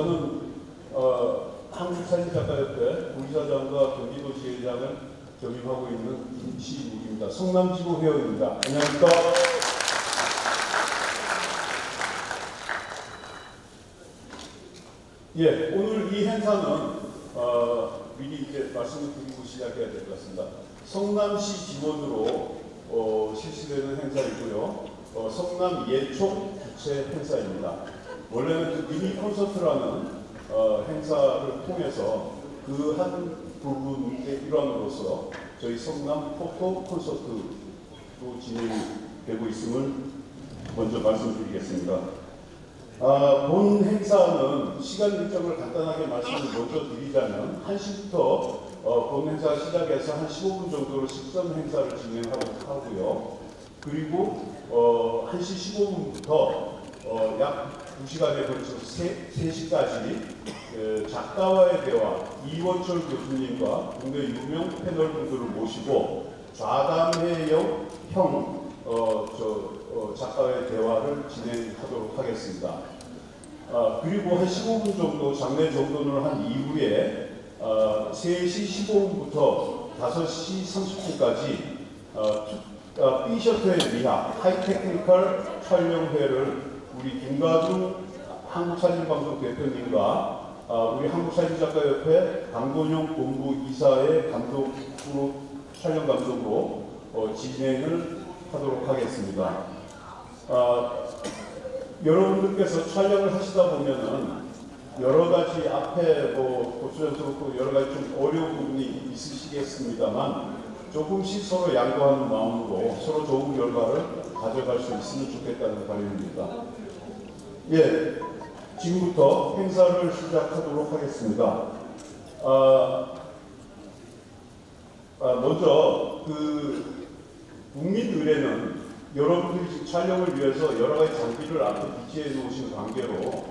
저는 한국사진작가협회 부이사장과 경기도지회장을 겸임하고 있는 김시묵입니다. 성남지구 회원입니다. 안녕하십니까? 예, 오늘 이 행사는 미리 이제 말씀을 드리고 시작해야 될 것 같습니다. 성남시 지원으로 실시되는 행사이고요. 성남 예총 주최 행사입니다. 원래는 그 미니 콘서트라는 행사를 통해서 그 한 부분의 일환으로서 저희 성남 포토 콘서트도 진행되고 있음을 먼저 말씀드리겠습니다. 본 행사는 시간 일정을 간단하게 말씀을 먼저 드리자면 1시부터 본 행사 시작해서 한 15분 정도로 식전 행사를 진행하고요. 그리고 1시 15분부터 약 2시간에 걸쳐서 3시까지 작가와의 대화, 이원철 교수님과 국내 유명 패널분들을 모시고 좌담회형 작가의 대화를 진행하도록 하겠습니다. 그리고 한 15분 정도, 장례 정돈을 한 이후에 3시 15분부터 5시 30분까지 B셔터의 미학 하이테크니컬 촬영회를 우리 김가중 한국사진방송 대표님과 우리 한국사진작가협회 강건용 본부이사의 감독으로 촬영 감독으로 진행을 하도록 하겠습니다. 여러분들께서 촬영을 하시다 보면은 여러 가지 앞에 고추장스럽고 여러 가지 좀 어려운 부분이 있으시겠습니다만 조금씩 서로 양보하는 마음으로 서로 좋은 결과를 가져갈 수 있으면 좋겠다는 바람입니다. 예, 지금부터 행사를 시작하도록 하겠습니다. 먼저 국민의례는 여러분들이 촬영을 위해서 여러 가지 장비를 앞에 비치해 놓으신 관계로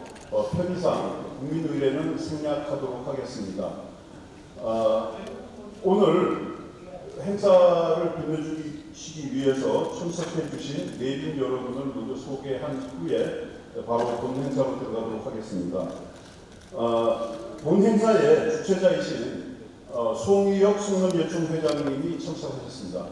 편의상 국민의례는 생략하도록 하겠습니다. 오늘 행사를 빛내주시기 위해서 참석해 주신 내빈 여러분을 먼저 소개한 후에 바로 본 행사로 들어가도록 하겠습니다. 본 행사의 주최자이신 송희혁 성남예총 회장님이 참석하셨습니다.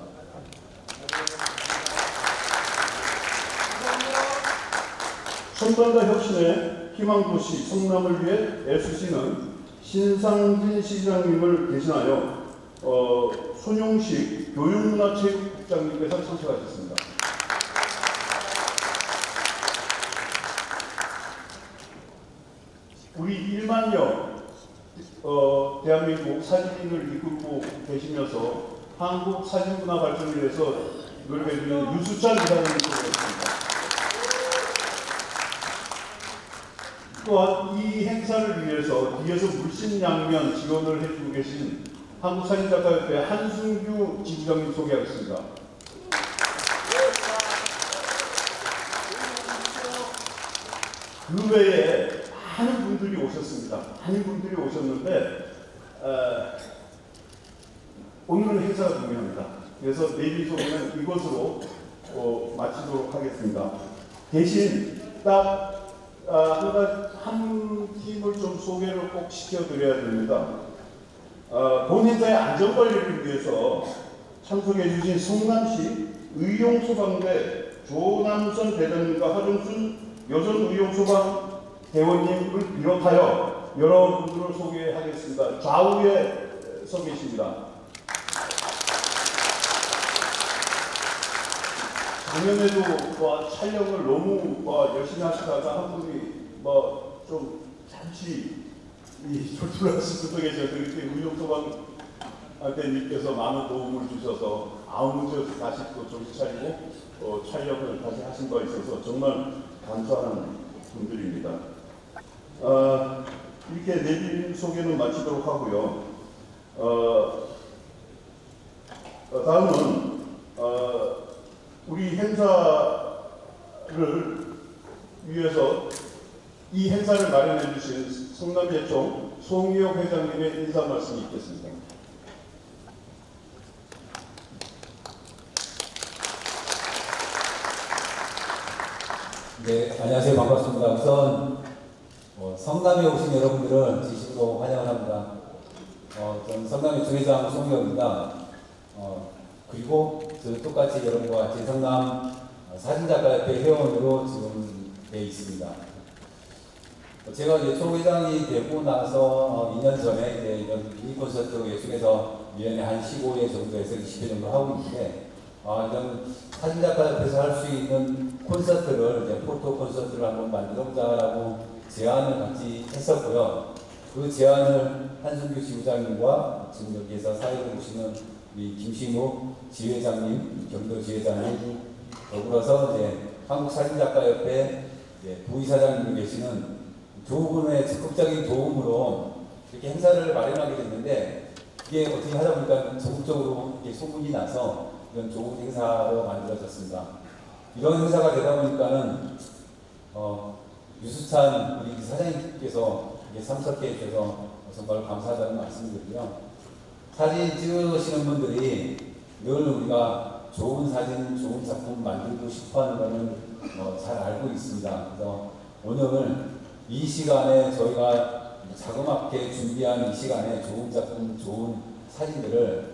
첨단과 혁신의 희망도시 성남을 위해 애쓰시는 신상진 시장님을 대신하여 손용식 교육문화체육국장님께서 참석하셨습니다. 우리 1만여 대한민국 사진인을 이끌고 계시면서 한국 사진문화 발전을 위해서 노력해주는 유수찬 이사님을 소개했습니다. 또한 이 행사를 위해서 뒤에서 물심양면 지원을 해주고 계신 한국사진작가협회 한순규 지부장님 소개하겠습니다. 그 외에 많은 분들이 오셨습니다. 많은 분들이 오셨는데 오늘은 행사가 중요합니다. 그래서 내일 소개는 이것으로 마치도록 하겠습니다. 대신 딱 한 팀을 좀 소개를 꼭 시켜드려야 됩니다. 본 행사의 안전관리를 위해서 참석해 주신 성남시 의용소방대 조남선 대장님과 하정순 여전의용소방 대원님을 비롯하여 여러분들을 소개하겠습니다. 좌우에 서 계십니다. 작년에도 촬영을 너무 열심히 하시다가 한 분이 좀 잠시 졸졸하실 수도 계셔서 이렇게 의용소방대님께서 많은 도움을 주셔서 아무 문제 없이 다시 또 정신 차리고 촬영을 다시 하신 바 있어서 정말 감사하는 분들입니다. 이렇게 내빈 소개는 마치도록 하고요. 다음은 우리 행사를 위해서 이 행사를 마련해 주신 성남예총 송희혁 회장님의 인사 말씀이 있겠습니다. 네, 안녕하세요. 반갑습니다. 우선 성남에 오신 여러분들은 진심으로 환영을 합니다. 저는 성남의 주회장 송영입니다. 그리고 저 똑같이 여러분과 제성남 사진작가협회 회원으로 지금 돼 있습니다. 제가 이제 초회장이 되고 나서 2년 전에 이제 이런 미니 콘서트 예술에서 1년에 한 15회 정도에서 20회 정도 하고 있는데, 이런 사진작가협회에서 할 수 있는 콘서트를 이제 포토 콘서트를 한번 만들어보자라고 제안을 같이 했었고요. 그 제안을 한순규 지부장님과 지금 여기에서 사회를 보시는 우리 김신욱 지회장님, 경도 지회장님, 더불어서 이제 한국사진작가협회 부이사장님 계시는 두 분의 적극적인 도움으로 이렇게 행사를 마련하게 됐는데, 이게 어떻게 하다 보니까 전국적으로 이렇게 소문이 나서 이런 좋은 행사로 만들어졌습니다. 이런 행사가 되다 보니까는 유수찬 우리 사장님께서 참석해 주셔서 정말 감사하다는 말씀드리고요. 사진 찍으시는 분들이 늘 우리가 좋은 사진, 좋은 작품 만들고 싶어하는 것은 잘 알고 있습니다. 그래서 오늘 이 시간에 저희가 자그맣게 준비한 이 시간에 좋은 작품, 좋은 사진들을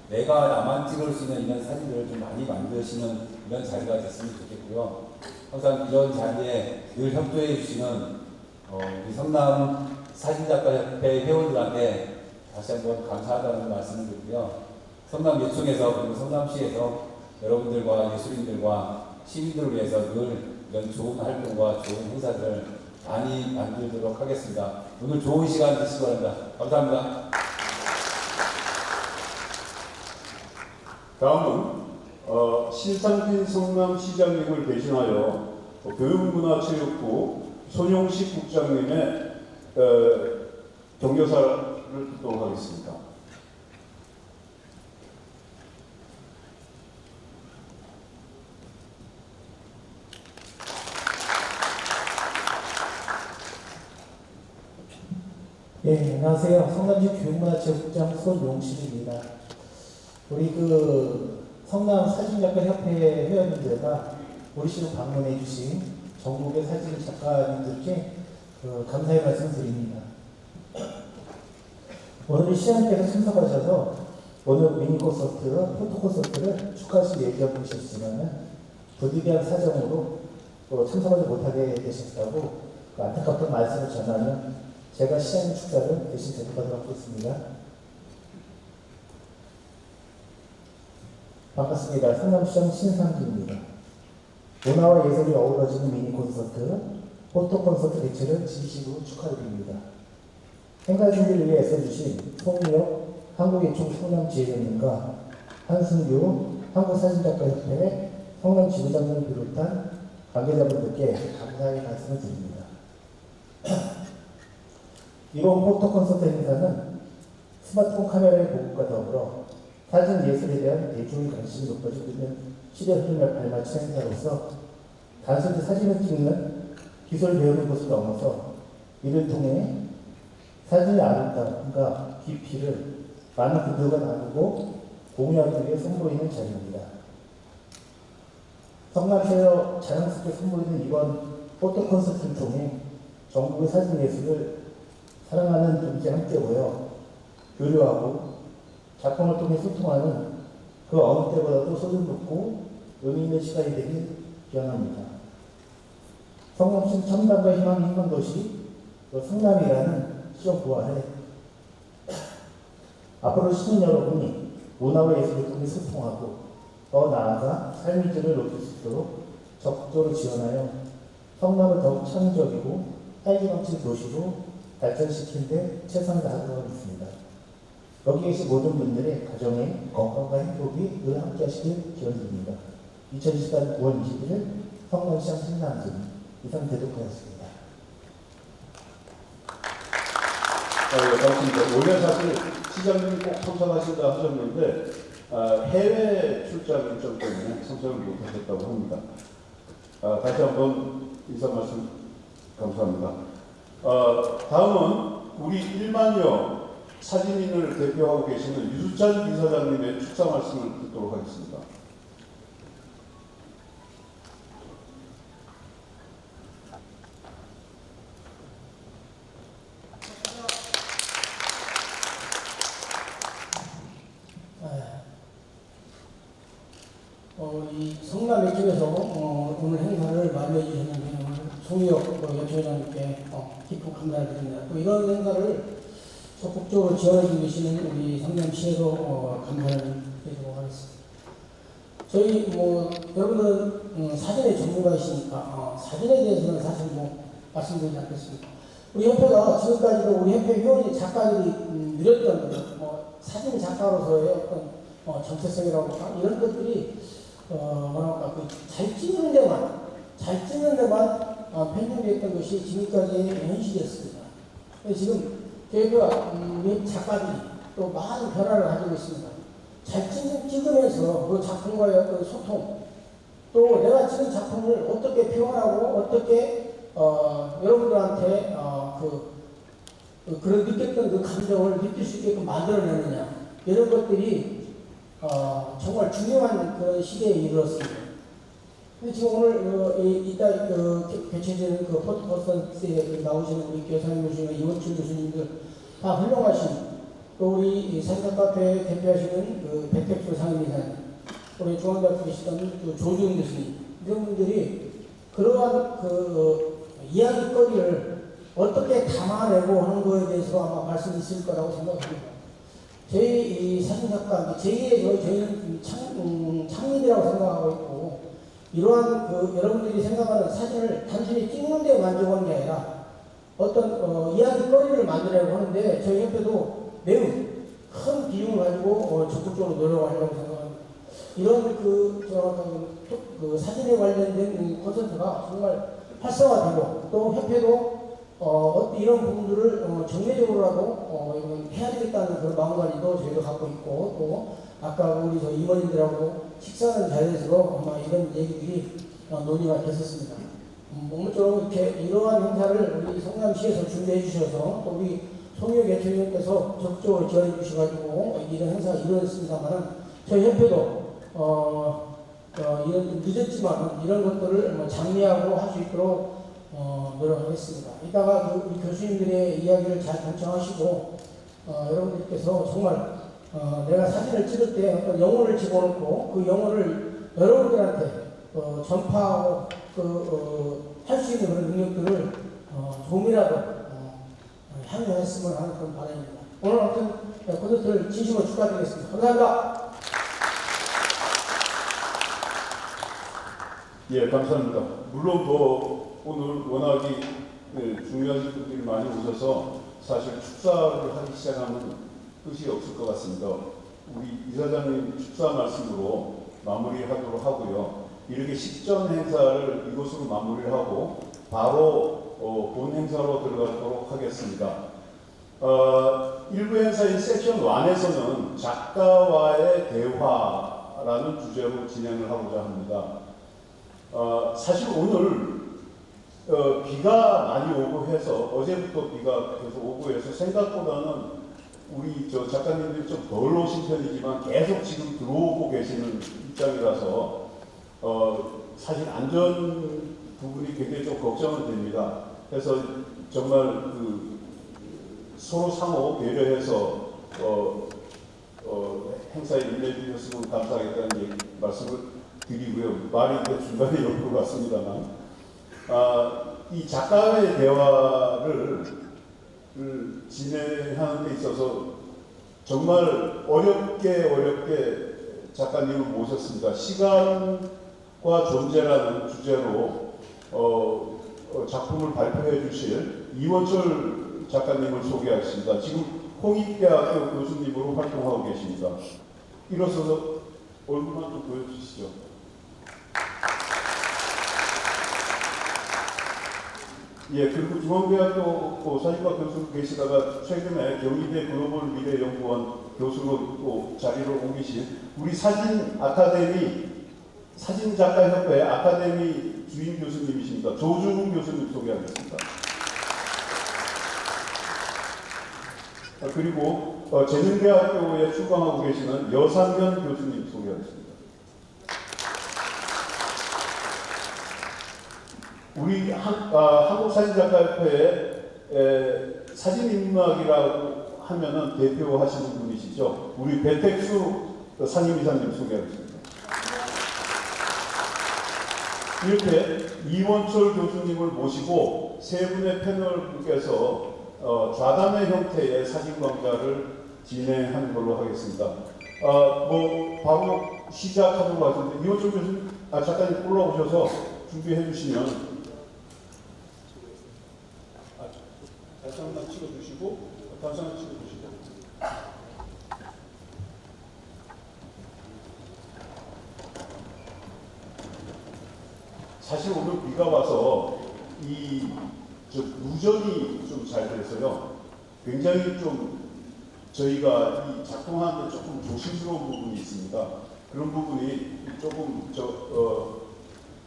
내가 나만 찍을 수 있는 이런 사진들을 좀 많이 만드시는 이런 자리가 됐으면 좋겠고요. 항상 이런 자리에 늘 협조해 주시는 우리 성남 사진작가협회 회원들한테 다시 한번 감사하다는 말씀을 드리고요. 성남 예총에서 그리고 성남시에서 여러분들과 예술인들과 시민들을 위해서 늘 이런 좋은 활동과 좋은 행사들을 많이 만들도록 하겠습니다. 오늘 좋은 시간 되시기 바랍니다. 감사합니다. 다음은 신상진 성남시장님을 대신하여 교육문화체육부 손용식 국장님의 경조사를 듣도록 하겠습니다. 예, 안녕하세요. 성남시 교육문화체육부장 손용식입니다. 우리 성남 사진작가협회 회원님들과 우리 시로 방문해 주신 전국의 사진 작가님들께 감사의 말씀 드립니다. 오늘 시장님께서 참석하셔서 오늘 미니 콘서트, 포토 콘서트를 축하하실 예정이셨지만 부득이한 사정으로 참석하지 못하게 되셨다고 안타깝던 말씀을 전하며 제가 시장님 축사를 대신 대접하도록 하겠습니다. 반갑습니다. 성남시장 신상진입니다. 문화와 예술이 어우러지는 미니 콘서트, 포토 콘서트 개최를 진심으로 축하드립니다. 행사 준비를 위해 애써주신 송미혁 한국예총 성남지회장님과 한순규 한국사진작가협회 성남지부장님을 비롯한 관계자분들께 감사의 말씀을 드립니다. 이번 포토 콘서트 행사는 스마트폰 카메라의 보급과 더불어 사진 예술에 대한 대중의 관심이 높아지고 있는 시대 흐름에 발맞춘 행사로서 단순히 사진을 찍는 기술 배우는 것을 넘어서 이를 통해 사진의 아름다움과 깊이를 많은 분들과 나누고 공유하기 위해 선보이는 자리입니다. 성남시에서 자랑스럽게 선보이는 이번 포토 콘서트를 통해 전국의 사진 예술을 사랑하는 분들이 함께 모여 교류하고 작품을 통해 소통하는 그 어느 때보다도 소중 높고 의미 있는 시간이 되길 기원합니다. 성남시 첨단과 희망의 희망도시 성남이라는 시정 부활에 앞으로 시민 여러분이 문화와 예술을 통해 소통하고 더 나아가 삶의 질을 높일 수 있도록 적극적으로 지원하여 성남을 더욱 창의적이고 활기 넘치는 도시로 발전시키는 데 최선을 다하도록 하겠습니다. 여기 계신 모든 분들의 가정의 건강과 행복이 늘 함께 하시길 기원드립니다. 2024년 9월 21일 성남시장 신남진 이상 대독하였습니다. 반갑습니다. 원래 사실 시장님이 꼭 참석하신다 하셨는데 해외 출장 일정 때문에 참석을 못하셨다고 합니다. 다시 한번 인사 말씀 감사합니다. 다음은 우리 1만여 사진인을 대표하고 계시는 유수찬 이사장님의 축사 말씀을 듣도록 하겠습니다. 이런 행사를 적극적으로 지원해 주시는 우리 성남시에도 감사를 드리도록 하겠습니다. 저희 여러분은 사진의 전문가이시니까 사진에 대해서는 사실 말씀드리지 않겠습니다. 우리 협회가 지금까지도 우리 협회 회원이 작가들이 누렸던 사진 작가로서의 어떤 정체성이라고 할까 이런 것들이 잘 찍는 데만 편중됐던 것이 지금까지의 현실이었습니다. 지금 저희가 우리 작가들이 또 많은 변화를 가지고 있습니다. 잘 찍으면서 그 작품과의 어떤 소통, 또 내가 찍은 작품을 어떻게 표현하고 어떻게 여러분들한테 그런 느꼈던 그 감정을 느낄 수 있게끔 만들어내느냐 이런 것들이 정말 중요한 그런 시대에 이르렀습니다. 근데 지금 오늘 이따 개최되는 그 포토컨퍼런스에 나오시는 우리 교사님 교수님, 이원춘 교수님들 다 훌륭하신 또 우리 사진작가협회 대표하시는 그 백택수 상임이사님, 우리 중앙대학교 계시던 그 조준 교수님 이런 분들이 그러한 이야기거리를 어떻게 담아내고 하는 거에 대해서 아마 말씀이 있을 거라고 생각합니다. 저희 사진작가, 저희는 창립이라고 생각하고 있고, 이러한 여러분들이 생각하는 사진을 단순히 찍는 데 만족하는 게 아니라 어떤 이야기거리를 만들려고 하는데 저희 협회도 매우 큰 비용을 가지고 적극적으로 노력하려고 생각합니다. 이런 사진에 관련된 콘서트가 정말 활성화되고 또 협회도 이런 부분들을 정례적으로라도 해야 되겠다는 그런 마음가짐도 저희가 갖고 있고 또 아까 우리 임원님들하고 식사하는 자리에서도 아마 이런 얘기들이 논의가 됐었습니다. 모쪼록 이렇게 이러한 행사를 우리 성남시에서 준비해 주셔서 또 우리 송유 개최위원께서 적극적으로 지원해 주셔가지고 이런 행사가 이루어졌습니다만 저희 협회도 이런 늦었지만 이런 것들을 장려하고 할 수 있도록 노력하겠습니다. 이따가 우리 교수님들의 이야기를 잘 경청하시고 여러분들께서 정말 내가 사진을 찍을 때 어떤 영혼을 집어넣고 그 영혼을 여러분들한테 전파하고 할 수 있는 그런 능력들을 조금이라도 향유했으면 하는 그런 바람입니다. 오늘 아무튼 콘서트를 진심으로 축하드리겠습니다. 감사합니다. 예, 감사합니다. 물론 오늘 워낙에 중요하신 분들이 많이 오셔서 사실 축사를 하기 시작하면 끝이 없을 것 같습니다. 우리 이사장님 축사 말씀으로 마무리하도록 하고요. 이렇게 식전 행사를 이것으로 마무리를 하고 바로 본 행사로 들어가도록 하겠습니다. 일부 행사인 섹션 1에서는 작가와의 대화라는 주제로 진행을 하고자 합니다. 사실 오늘 비가 많이 오고 해서 어제부터 비가 계속 오고 해서 생각보다는 우리 작가님들이 좀 덜 오신 편이지만 계속 지금 들어오고 계시는 입장이라서 사실 안전 부분이 굉장히 좀 걱정은 됩니다. 그래서 정말 서로 상호 배려해서 행사에 임해주셨으면 감사하겠다는 말씀을 드리고요. 말이 중간에 열린 것 같습니다만 이 작가의 대화를 진행하는 데 있어서 정말 어렵게 작가님을 모셨습니다. 시간과 존재라는 주제로 작품을 발표해 주실 이원철 작가님을 소개하겠습니다. 지금 홍익대학교 교수님으로 활동하고 계십니다. 일어서서 얼굴만 좀 보여주시죠. 예, 그리고 중앙대학교 사진과 교수로 계시다가 최근에 경희대 글로벌 미래연구원 교수로 또 자리를 옮기신 우리 사진 아카데미 사진작가협회 아카데미 주임 교수님이십니다. 조준웅 교수님 소개하겠습니다. 그리고 재능대학교에 출강하고 계시는 여상현 교수님 소개하겠습니다. 우리 한국사진작가협회의 사진인문학이라고 하면은 대표하시는 분이시죠. 우리 배택수 상임이사님 소개하겠습니다. 이렇게 이원철 교수님을 모시고 세 분의 패널 분께서 좌담회 형태의 사진 강좌를 진행하는 걸로 하겠습니다. 바로 시작하도록 하겠습니다. 이호정 교수님, 작가님 올라오셔서 준비해 주시면 다시 한번 찍어주시고 다시 한번 찍어주시고. 사실 오늘 비가 와서 누전이 좀 잘 돼서요. 굉장히 좀 저희가 이 작동하는데 조금 조심스러운 부분이 있습니다. 그런 부분이 조금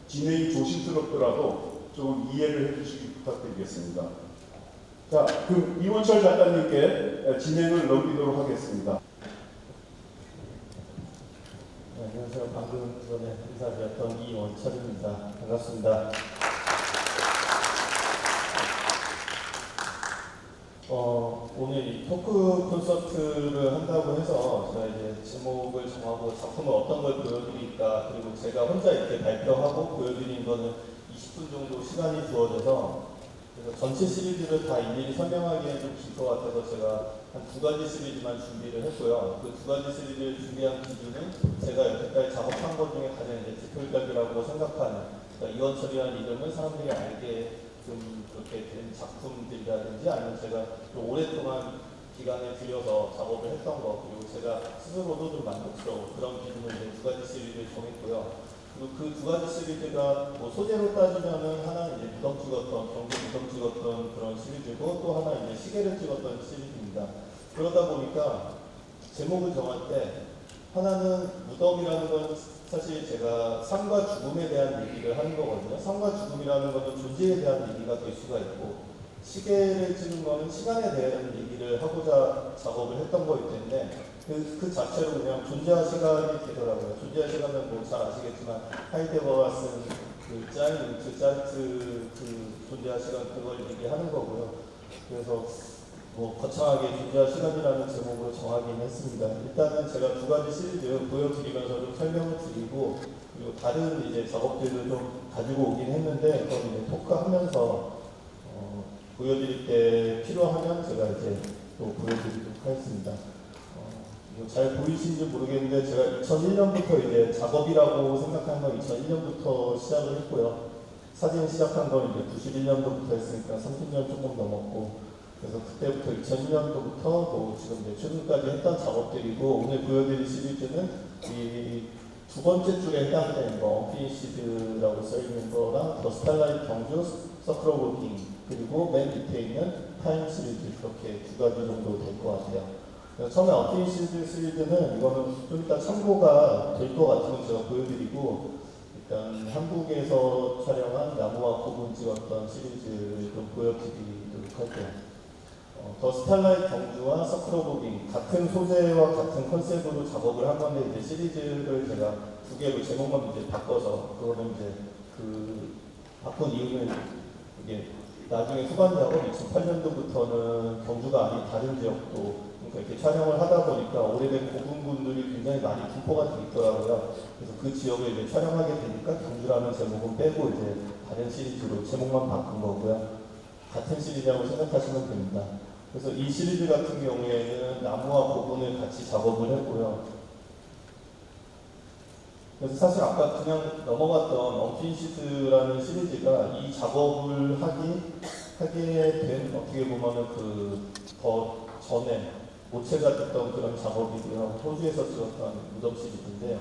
진행이 조심스럽더라도 좀 이해를 해주시기 부탁드리겠습니다. 자, 그럼 이원철 작가님께 진행을 넘기도록 하겠습니다. 네, 안녕하세요. 방금 전에 인사드렸던 이원철입니다. 반갑습니다. 오늘 이 토크 콘서트를 한다고 해서 제가 이제 제목을 정하고 작품을 어떤 걸 보여드릴까, 그리고 제가 혼자 이렇게 발표하고 보여드린 거는 20분 정도 시간이 주어져서, 그래서 전체 시리즈를 다 일일이 설명하기에는 좀 길 것 같아서 제가 한 2가지 시리즈만 준비를 했고요. 그 2가지 시리즈를 준비한 기준은 제가 여태까지 작업한 것 중에 가장 이제 대표작이라고 생각하는, 그러니까 이원철이라는 이름을 사람들이 알게 좀 그렇게 된 작품들이라든지, 아니면 제가 좀 오랫동안 기간에 들여서 작업을 했던 거, 그리고 제가 스스로도 좀 만족스러운 그런 기준을 이제 2가지 시리즈를 정했고요. 그리고 그 2가지 시리즈가 뭐 소재로 따지면은 하나는 이제 무덤 찍었던, 경주 무덤 찍었던 그런 시리즈고, 또 하나 이제 시계를 찍었던 시리즈입니다. 그러다 보니까 제목을 정할 때 하나는 무덤이라는 건 사실 제가 삶과 죽음에 대한 얘기를 하는 거거든요. 삶과 죽음이라는 것은 존재에 대한 얘기가 될 수가 있고, 시계를 찍는 거는 시간에 대한 얘기를 하고자 작업을 했던 거기 때문에 그 자체로 그냥 존재와 시간이 되더라고요. 존재와 시간은 뭐 잘 아시겠지만 하이데거가 쓴 그 짜이트 그 존재와 시간, 그걸 얘기하는 거고요. 그래서 뭐 거창하게 존재와 시간이라는 제목으로 정하긴 했습니다. 일단은 제가 2가지 시리즈 보여드리면서 좀 설명을 드리고, 그리고 다른 이제 작업들을 좀 가지고 오긴 했는데, 그건 이제 토크하면서 보여드릴 때 필요하면 제가 이제 또 보여드리도록 하겠습니다. 잘 보이시는지 모르겠는데, 제가 2001년부터 이제 작업이라고 생각하는 건 2001년부터 시작을 했고요. 사진 시작한 건 이제 91년도부터 했으니까 30년 조금 넘었고, 그래서 그때부터 2001년도부터 뭐 지금 이제 최근까지 했던 작업들이고, 오늘 보여드릴 시리즈는 이 2번째 줄에 해당되는 거, 언피니시드라고 써있는 거랑 더 스타일라이트 경주, 서클 오브 워킹, 그리고 맨 밑에 있는 타임 시리즈, 그렇게 2가지 정도 될 것 같아요. 처음에 언피니시드 시리즈는 이거는 좀 이따 참고가 될 것 같으면 제가 보여드리고, 일단 한국에서 촬영한 나무와 고분 찍었던 시리즈를 좀 보여드리도록 할게요. 더 스타일라이트 경주와 서클 오브 워킹, 같은 소재와 같은 컨셉으로 작업을 한 건데, 이제 시리즈를 제가 2개로 제목만 이제 바꿔서, 그거는 이제 그 바꾼 이유는 이게 나중에 후반 작업 2008년도부터는 경주가 아닌 다른 지역도 이렇게 촬영을 하다 보니까 오래된 고분분들이 굉장히 많이 분포가 돼 있더라고요. 그래서 그 지역을 이제 촬영하게 되니까 경주라는 제목은 빼고 이제 다른 시리즈로 제목만 바꾼 거고요. 같은 시리즈라고 생각하시면 됩니다. 그래서 이 시리즈 같은 경우에는 나무와 고분을 같이 작업을 했고요. 그래서 사실 아까 그냥 넘어갔던 언피니시드라는 시리즈가 이 작업을 하게 된, 어떻게 보면은 더 전에 모체가 됐던 그런 작업이고요. 호주에서 찍었던 무덤 시리즈인데,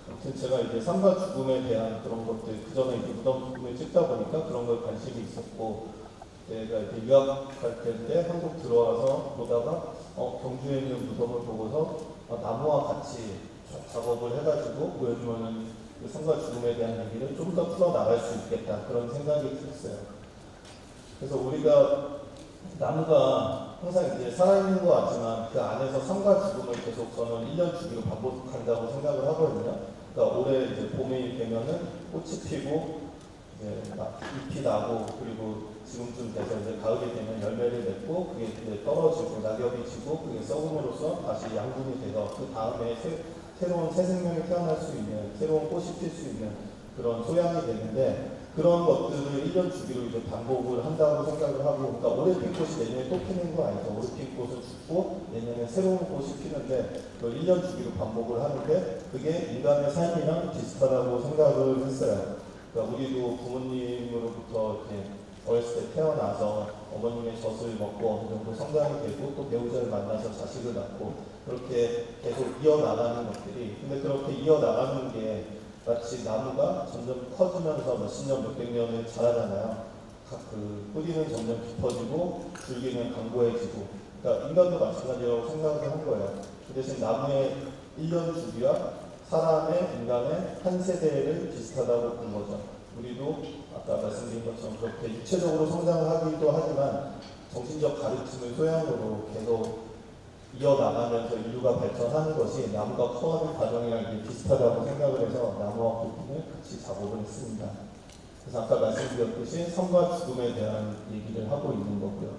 아무튼 제가 이제 삶과 죽음에 대한 그런 것들, 그 전에 이제 무덤을 찍다 보니까 그런 걸 관심이 있었고, 제가 이제 유학할 때인데 한국 들어와서 보다가 경주에 있는 무덤을 보고서 나무와 같이 작업을 해가지고 보여주면은 그 삶과 죽음에 대한 얘기를 좀 더 풀어나갈 수 있겠다, 그런 생각이 들었어요. 그래서 우리가 나무가 항상 이제 살아있는 것 같지만 그 안에서 삶과 죽음을 계속 저는 1년 주기로 반복한다고 생각을 하거든요. 그러니까 올해 이제 봄이 되면은 꽃이 피고 이제 잎이 나고, 그리고 지금쯤 돼서 이제 가을이 되면 열매를 맺고, 그게 이제 떨어지고 낙엽이 지고, 그게 썩음으로써 다시 양분이 돼서 그 다음에 새로운 새 생명이 태어날 수 있는, 새로운 꽃이 필 수 있는 그런 소양이 되는데, 그런 것들을 1년 주기로 이제 반복을 한다고 생각을 하고, 그러니까 올해 핀 꽃이 내년에 또 피는 거 아니죠. 올해 핀 꽃은 죽고 내년에 새로운 꽃이 피는데 그걸 1년 주기로 반복을 하는데 그게 인간의 삶이랑 비슷하다고 생각을 했어요. 그러니까 우리도 부모님으로부터 이렇게 어렸을 때 태어나서 어머님의 젖을 먹고 어느 정도 성장이 되고 또 배우자를 만나서 자식을 낳고 그렇게 계속 이어나가는 것들이, 근데 그렇게 이어나가는 게 마치 나무가 점점 커지면서 몇십 년, 몇백 년을 자라잖아요. 그 뿌리는 점점 깊어지고 줄기는 강고해지고, 그러니까 인간도 마찬가지라고 생각을 한 거예요. 그 대신 나무의 1년 주기와 사람의, 인간의 한 세대를 비슷하다고 본 거죠. 우리도 아까 말씀드린 것처럼 그렇게 육체적으로 성장을 하기도 하지만 정신적 가르침을 소양으로 계속 이어나가면서 인류가 발전하는 것이 나무가 커가는 과정이랑 이게 비슷하다고 생각을 해서 나무와 고분을 같이 작업을 했습니다. 그래서 아까 말씀드렸듯이 삶과 죽음에 대한 얘기를 하고 있는 거고요.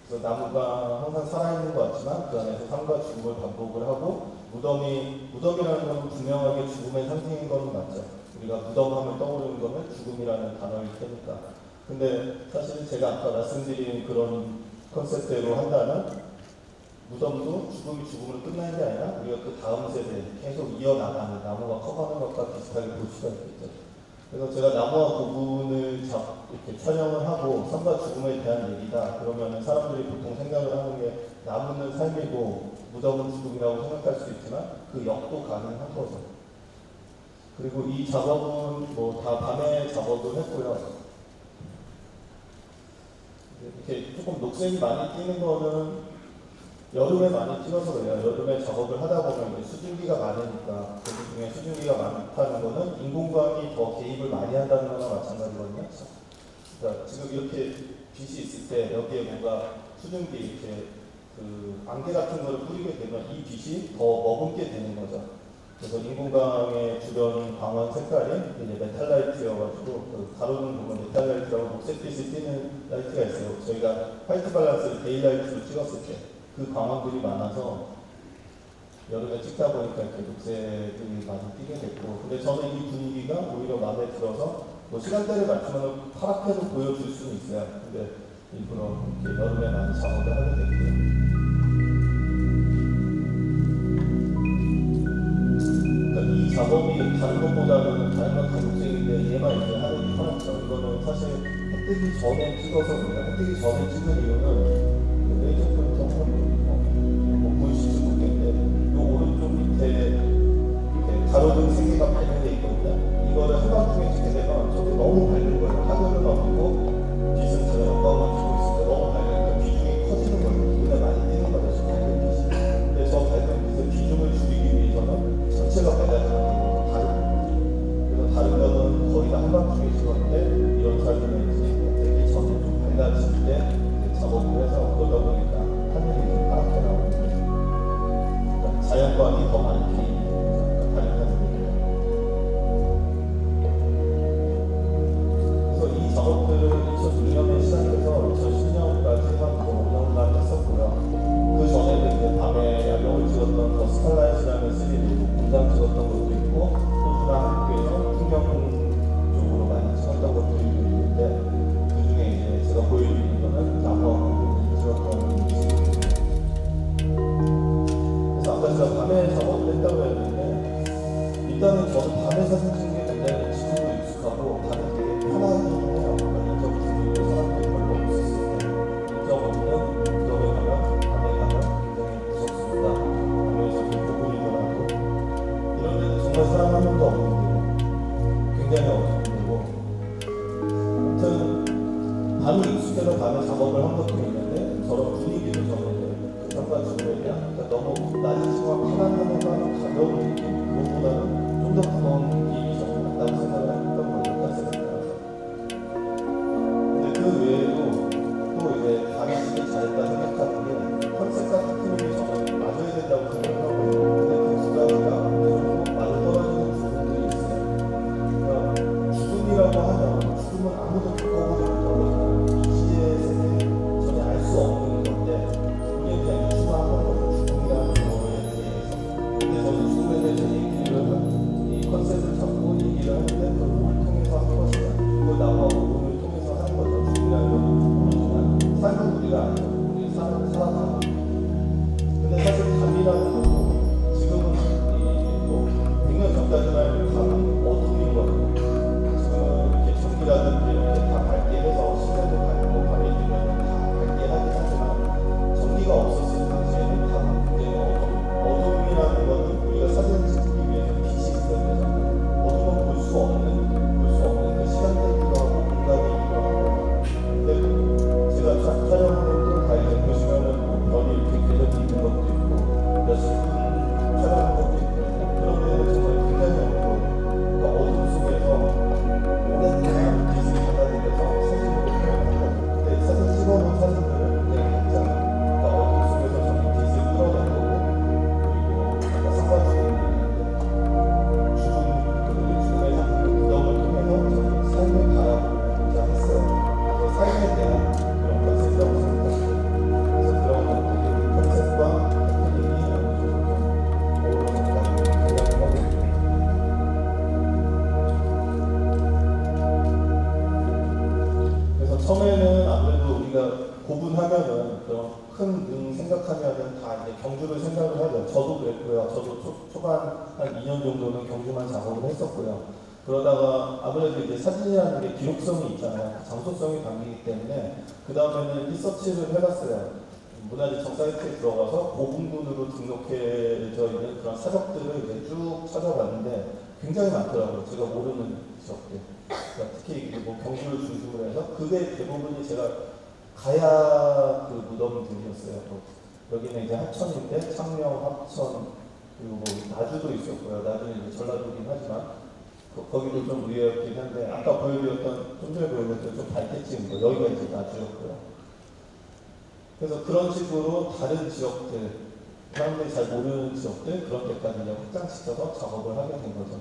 그래서 나무가 항상 살아있는 것 같지만 그 안에서 삶과 죽음을 반복을 하고, 무덤이라는 건 분명하게 죽음의 상징인 건 맞죠. 우리가 무덤하면 떠오르는 거는 죽음이라는 단어일 테니까. 근데 사실 제가 아까 말씀드린 그런 컨셉대로 한다면 무덤도 죽음으로 끝나는 게 아니라 우리가 그 다음 세대에 계속 이어나가는, 나무가 커가는 것과 비슷하게 볼 수가 있겠죠. 그래서 제가 나무와 고분을 이렇게 촬영을 하고 삶과 죽음에 대한 얘기다 그러면 사람들이 보통 생각을 하는 게 나무는 삶이고 무덤은 죽음이라고 생각할 수 있지만 그 역도 가능한 거죠. 그리고 이 작업은 뭐 다 밤에 작업을 했고요. 이렇게 조금 녹색이 많이 띄는 거는 여름에 많이 찍어서 그래요. 여름에 작업을 하다 보면 이제 수증기가 많으니까, 그 중에 수증기가 많다는 거는 인공광이 더 개입을 많이 한다는 거나 마찬가지거든요. 그러니까 지금 이렇게 빛이 있을 때 여기에 뭔가 수증기 이렇게 그 안개 같은 거를 뿌리게 되면 이 빛이 더 머금게 되는 거죠. 그래서 인공광의 주변 광원 색깔이 이제 메탈라이트여가지고 그 가로등 보면 메탈라이트라고 녹색빛이 띄는 라이트가 있어요. 저희가 화이트 밸런스를 데일라이트로 찍었을 때 그 광원들이 많아서 여름에 찍다 보니까 이렇게 녹색이 많이 띄게 됐고, 근데 저는 이 분위기가 오히려 마음에 들어서 뭐 시간대를 맞추면 파랗게도 보여줄 수는 있어요. 근데 일부러 이렇게 여름에 많이 작업을 하게 됐고요. 그러니까 이 작업이 다른 것보다는 다른 건 다 녹색인데 얘만 이제 하늘이 파랗죠. 이거는 사실 해 뜨기 전에 찍어서 그래요. 해 뜨기 전에 찍은 이유는 보이실지 모르겠는데 이 오른쪽 밑에 이렇게 가로등 3개가 발명되어 있거든요. 이거를 한밤중에 찍게 되면 저게 너무 밝은 거예요. 하늘은 없고 빛은 저 영광을 주고 있을 때 너무 밝으니까 비중이 커지는 거예요. 눈에 많이 띄는 거죠. 저 밝은 빛이. 근데 저 밝은 빛의 비중을 줄이기 위해서는 전체가 밝아지는 게 다른. 그래서 다른 거는 거의 다 한밤중에 찍었는데 이런 사진은 이제 되기 전에 좀 밝아질 때 작업을 해서 그러다 보니까 하늘이 좀 파랗게 나오는 거예요. 그러니까 자연광이 더 많이 발현하는 얘기예요. 그래서 이 작업들을 2006년에 시작해서 2010년까지만 뭐 5년간 했었고요. 그 전에도 이제 밤에 야경을 찍었던 더 스타라이트라는 3D 공장 찍었던 것도 있고, 호주나 한국에서 풍경 쪽으로 많이 찍었던 것도 있는데, 그 중에 이제 제가 보여드리는 거는 나무와 찍었던 아까 제가 밤에 작업을 했다고 했는데, 일단은 저는 밤에 사진 찍는 게 굉장히 지금도 익숙하고 밤에 되게 편하긴 해요. 인적 중에 사람들이 별로 없었을 때 인적 없는 인적에 가면 밤에 가면 굉장히 무섭습니다. 밤에서 이렇게 보이더라도 이런 데는 정말 사람 한 명도 없는데 굉장히 어둡고, 아무튼 밤이 익숙해서 밤에 작업을 한 것도 있는데 저런 분위기도 저는 상관 죽음에 대한, 그러니까 너무 낮은 편한 하늘과 가벼운 느낌, 그것보다는 좀 더 무거운 느낌이 저는 낫다고 생각을 했던 거예요. 여기까지 생각해서. 근데 그 외에도 또 이제 밤에 찍기 잘했다 생각하는 게 컨셉과 테크닉이 저는 맞아야 된다고 생각을 하고 있는데, 그 두 가지가 계속 맞아떨어지는 부분들이 있어요. 그러니까 죽음이라고 하면 죽음은 아무도 겪어보지 못하고 미지의 세계 전혀 알 수 없는 건데 우리는 그냥 유추만 하는 거죠. 죽음이라는 거에 대해서. 근데 저는 죽음에 대해 생각하면은 다 이제 경주를 생각을 하죠. 저도 그랬고요. 저도 초반 한 2년 정도는 경주만 작업을 했었고요. 그러다가 아무래도 이제 사진이라는 게 기록성이 있잖아요. 장소성이 담기기 때문에 그 다음에는 리서치를 해봤어요. 문화재청 사이트에 들어가서 고분군으로 등록해져 있는 그런 사적들을 이제 쭉 찾아봤는데 굉장히 많더라고요. 제가 모르는 지역들. 그러니까 특히 이제 뭐 경주를 중심으로 해서 그게 대부분이 제가 가야 그 무덤들이었어요. 또 여기는 이제 하천인데 창녕, 합천 그리고 뭐 나주도 있었고요. 나주는 이제 전라도긴 하지만 거기도 좀 의외였긴 한데 아까 보여드렸던 좀 전에 보여드렸던 좀 밝게 찍은 거 여기가 이제 나주였고요. 그래서 그런 식으로 다른 지역들, 사람들이 잘 모르는 지역들 그런 데까지 이제 확장시켜서 작업을 하게 된 거죠.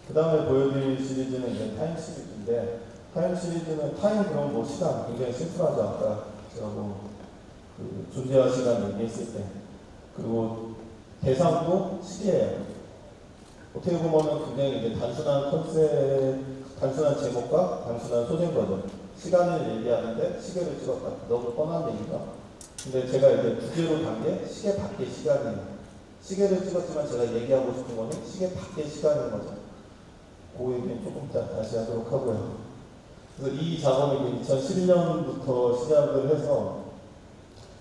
그 다음에 보여드릴 시리즈는 이제 타임 시리즈인데 타임 시리즈는 타임 그럼 뭐 시간 굉장히 심플하죠. 아까 제가 그 존재와 시간 얘기했을 때 그리고 대상도 시계예요. 어떻게 보면 굉장히 이제 단순한 컨셉, 단순한 제목과 단순한 소재인 거죠. 시간을 얘기하는데 시계를 찍었다. 너무 뻔한 얘기가. 근데 제가 이제 주제로 단 게 시계 밖의 시간이에요. 시계를 찍었지만 제가 얘기하고 싶은 거는 시계 밖의 시간인 거죠. 그 얘기는 조금 이따 다시 하도록 하고요. 그래서 이 작업이 2011년부터 시작을 해서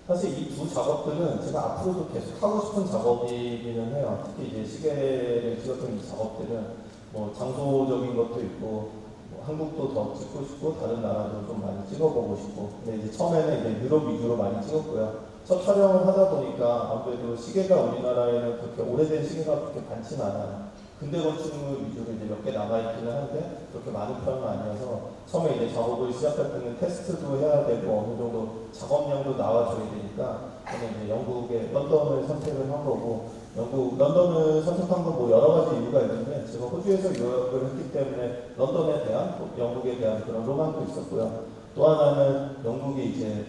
사실 이 두 작업들은 제가 앞으로도 계속 하고 싶은 작업이기는 해요. 특히 이제 시계를 찍었던 이 작업들은 뭐 장소적인 것도 있고 뭐 한국도 더 찍고 싶고 다른 나라도 좀 많이 찍어보고 싶고 근데 이제 처음에는 이제 유럽 위주로 많이 찍었고요. 첫 촬영을 하다 보니까 아무래도 시계가 우리나라에는 그렇게 오래된 시계가 그렇게 많진 않아요. 근대 건축물 위주로 이제 몇 개 남아있기는 한데 그렇게 많은 편은 아니어서 처음에 이제 작업을 시작할 때는 테스트도 해야 되고 어느 정도 작업량도 나와줘야 되니까 저는 이제 영국의 런던을 선택을 한 거고 런던을 선택한 건 뭐 여러 가지 이유가 있는데 제가 호주에서 유학을 했기 때문에 런던에 대한 영국에 대한 그런 로망도 있었고요. 또 하나는 영국이 이제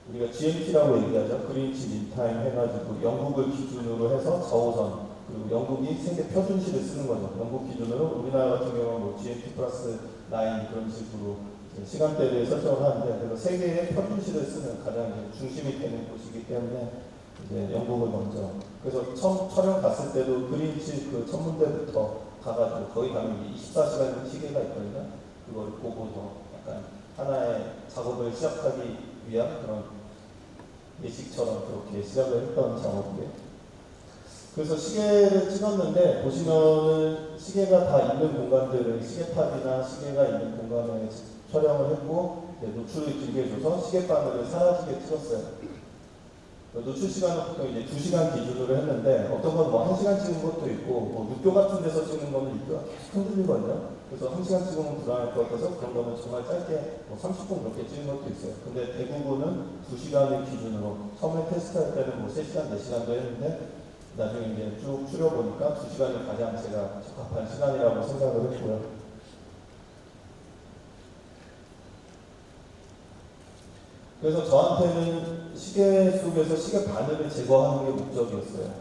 우리가 GMT라고 얘기하죠. 그린치 민타임 해가지고 영국을 기준으로 해서 4호선 그리고 영국이 세계 표준시를 쓰는 거죠. 영국 기준으로 우리나라 같은 경우는 뭐 GMT 플러스 9 그런 식으로 시간대를 설정을 하는데 그래서 세계의 표준시를 쓰는 가장 중심이 되는 곳이기 때문에 이제 영국을 먼저 그래서 처음 촬영 갔을 때도 그린치 그 천문대부터 가가지고 거기 가면 24시간 시계가 있거든요. 그걸 보고서 약간 하나의 작업을 시작하기 위한 그런 예식처럼 그렇게 시작을 했던 작업이에요. 그래서 시계를 찍었는데 보시면은 시계가 다 있는 공간들을 시계탑이나 시계가 있는 공간에 촬영을 했고 노출을 길게 줘서 시계바늘을 사라지게 찍었어요. 노출 시간은 보통 이제 2시간 기준으로 했는데 어떤 건 뭐 1시간 찍은 것도 있고 뭐 육교 같은 데서 찍는 거는 육교가 계속 흔들리거든요. 그래서 1시간 찍으면 불안할 것 같아서 그런 거는 정말 짧게 뭐 30분 그렇게 찍은 것도 있어요. 근데 대부분은 2시간을 기준으로 처음에 테스트할 때는 뭐 3시간, 4시간도 했는데 나중에 이제 쭉 줄여보니까 2시간이 가장 제가 적합한 시간이라고 생각을 했고요. 그래서 저한테는 시계 속에서 시계 바늘을 제거하는 게 목적이었어요.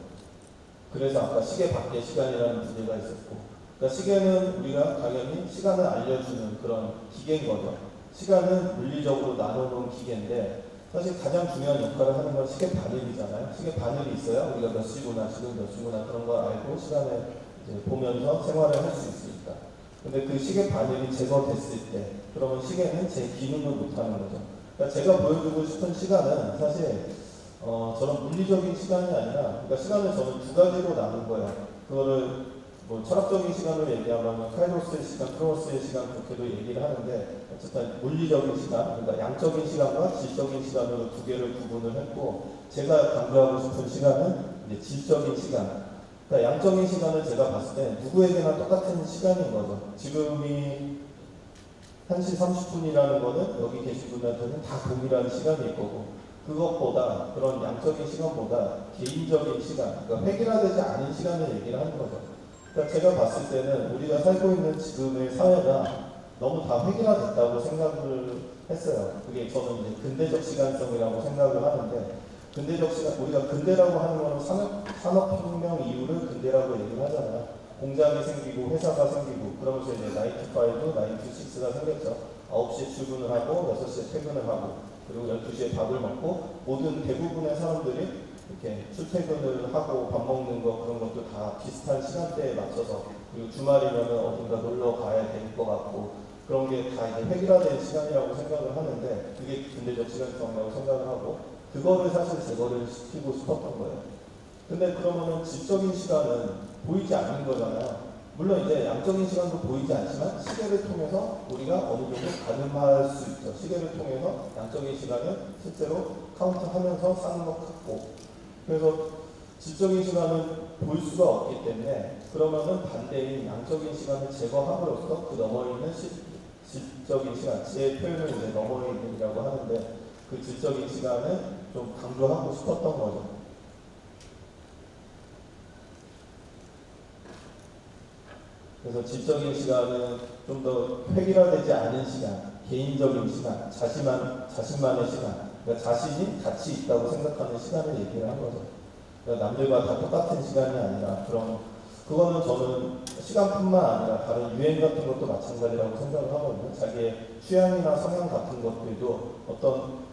그래서 아까 시계 밖의 시간이라는 주제가 있었고 그러니까 시계는 우리가 당연히 시간을 알려주는 그런 기계인 거죠. 시간은 물리적으로 나눠놓은 기계인데 사실 가장 중요한 역할을 하는 건 시계 바늘이잖아요. 시계 바늘이 있어야 우리가 몇 시구나 지금 몇 시구나 그런 걸 알고 시간을 이제 보면서 생활을 할 수 있으니까. 근데 그 시계 바늘이 제거됐을 때 그러면 시계는 제 기능을 못하는 거죠. 그러니까 제가 보여주고 싶은 시간은 사실 저런 물리적인 시간이 아니라 그러니까 시간을 저는 두 가지로 나눈 거예요. 그거를 뭐 철학적인 시간으로 얘기하면 카이로스의 시간, 크로노스의 시간 그렇게도 얘기를 하는데 어쨌든 물리적인 시간, 그러니까 양적인 시간과 질적인 시간으로 두 개를 구분을 했고 제가 강조하고 싶은 시간은 이제 질적인 시간. 그러니까 양적인 시간을 제가 봤을 때 누구에게나 똑같은 시간인 거죠. 지금이 1시 30분이라는 거는 여기 계신 분들한테는 다 동일한 시간일 거고 그것보다 그런 양적인 시간보다 개인적인 시간, 그러니까 획일화되지 않은 시간을 얘기를 하는 거죠. 그러니까 제가 봤을 때는 우리가 살고 있는 지금의 사회가 너무 다 획일화됐다고 생각을 했어요. 그게 저는 이제 근대적 시간성이라고 생각을 하는데 근대적 시간, 우리가 근대라고 하는 거는 산업혁명 이후를 근대라고 얘기를 하잖아요. 공장이 생기고 회사가 생기고 그러면서 이제 9to5, 9to6가 생겼죠. 9시에 출근을 하고 6시에 퇴근을 하고 그리고 12시에 밥을 먹고 모든 대부분의 사람들이 이렇게 출퇴근을 하고 밥 먹는 거 그런 것도 다 비슷한 시간대에 맞춰서 그리고 주말이면 어딘가 놀러 가야 될 것 같고 그런 게 다 이제 획일화된 시간이라고 생각을 하는데 그게 근대적 시간성이라고 생각을 하고 그거를 사실 제거를 시키고 싶었던 거예요. 근데 그러면은 질적인 시간은 보이지 않는 거잖아요. 물론 이제 양적인 시간도 보이지 않지만 시계를 통해서 우리가 어느 정도 가늠할 수 있죠. 시계를 통해서 양적인 시간을 실제로 카운트하면서 쌓는 것 같고 그래서 질적인 시간은 볼 수가 없기 때문에 그러면은 반대인 양적인 시간을 제거함으로써 그 너머에 있는 질적인 시간, 제 표현을 이제 너머에 있는이라고 하는데 그 질적인 시간을 좀 강조하고 싶었던 거죠. 그래서 질적인 시간은 좀 더 획일화되지 않은 시간, 개인적인 시간, 자신만의 시간, 그러니까 자신이 가치 있다고 생각하는 시간을 얘기를 한 거죠. 그러니까 남들과 다 똑같은 시간이 아니라 그거는 저는 시간뿐만 아니라 다른 유행 같은 것도 마찬가지라고 생각을 하거든요. 자기의 취향이나 성향 같은 것들도 어떤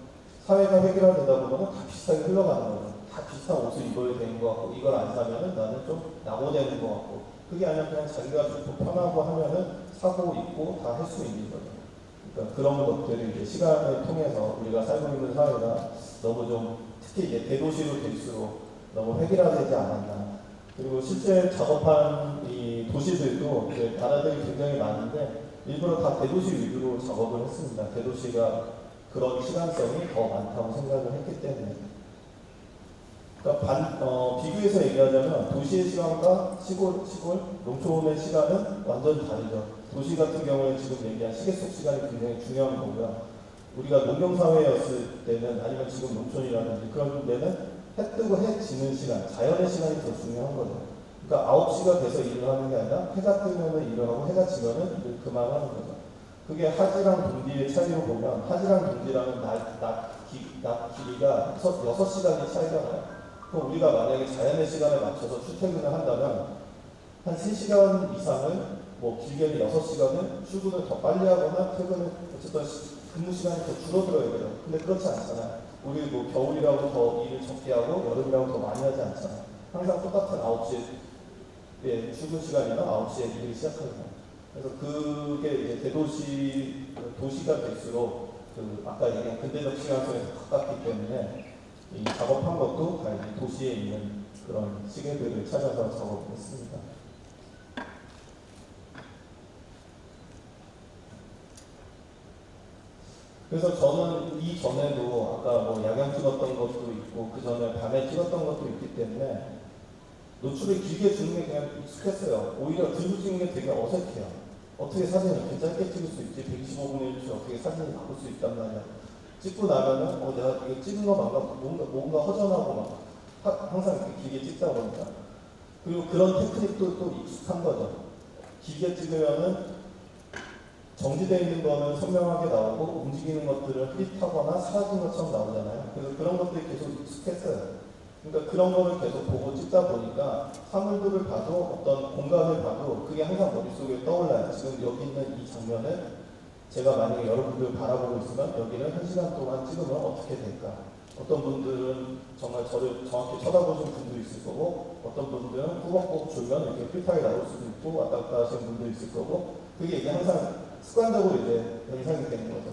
사회가 획일화되다 보면 다 비슷하게 흘러가는 거죠. 다 비슷한 옷을 입어야 되는 것 같고 이걸 안 사면은 나는 좀 낙오되는 것 같고 그게 아니라 그냥 자기가 좀 편하고 하면은 사고 입고 다 할 수 있는 거죠. 그러니까 그런 것들이 이제 시간을 통해서 우리가 살고 있는 사회가 너무 좀 특히 이제 대도시로 될수록 너무 획일화되지 않았나. 그리고 실제 작업한 이 도시들도 이제 나라들이 굉장히 많은데 일부러 다 대도시 위주로 작업을 했습니다. 대도시가 그런 시간성이 더 많다고 생각을 했기 때문에. 그러니까 비교해서 얘기하자면 도시의 시간과 시골, 농촌의 시간은 완전 다르죠. 도시 같은 경우에 지금 얘기한 시계 속 시간이 굉장히 중요한 거고요. 우리가 농경사회였을 때는 아니면 지금 농촌이라든지 그런 데는 해 뜨고 해 지는 시간, 자연의 시간이 더 중요한 거죠. 그러니까 9시가 돼서 일을 하는 게 아니라 해가 뜨면 일을 하고 해가 지면 일을 그만하는 거죠. 그게 하지랑 동지의 차이로 보면 하지랑 동지랑은 낮 길이가 6시간이 차이잖아요. 그럼 우리가 만약에 자연의 시간에 맞춰서 출퇴근을 한다면 한 3시간 이상을 뭐 길게는 6시간을 출근을 더 빨리 하거나 퇴근을 어쨌든 근무 시간이 더 줄어들어야 돼요. 근데 그렇지 않잖아요. 우리 뭐 겨울이라고 더 일을 적게 하고 여름이라고 더 많이 하지 않잖아요. 항상 똑같은 9시에 출근 시간이나 9시에 일을 시작하잖아요. 그래서 그게 이제 도시가 될수록 그 아까 얘기한 근대적 시간성에서 가깝기 때문에 이 작업한 것도 다 이제 도시에 있는 그런 시계들을 찾아서 작업을 했습니다. 그래서 저는 이전에도 아까 뭐 야경 찍었던 것도 있고 그 전에 밤에 찍었던 것도 있기 때문에 노출을 길게 주는 게 그냥 익숙했어요. 오히려 들고 찍는 게 되게 어색해요. 어떻게 사진을 이렇게 짧게 찍을 수 있지? 125분의 1초 어떻게 사진을 바꿀 수 있단 말이야. 찍고 나면은 내가 이거 찍은 거 뭔가 허전하고 막 항상 이렇게 길게 찍다 보니까 그리고 그런 테크닉도 또 익숙한 거죠. 길게 찍으면은 정지되어 있는 거는 선명하게 나오고 움직이는 것들은 흐릿하거나 사라진 것처럼 나오잖아요. 그래서 그런 것들이 계속 익숙했어요. 그러니까 그런 거를 계속 보고 찍다 보니까 사물들을 봐도 어떤 공간을 봐도 그게 항상 머릿속에 떠올라요. 지금 여기 있는 이 장면을 제가 만약에 여러분들 바라보고 있으면 여기를 1시간 동안 찍으면 어떻게 될까? 어떤 분들은 정말 저를 정확히 쳐다보시는 분도 있을 거고 어떤 분들은 꾸벅꾸벅 졸면 이렇게 필타게 나올 수도 있고 왔다 갔다 하시는 분도 있을 거고 그게 이제 항상 습관적으로 이제 연상이 되는 거죠.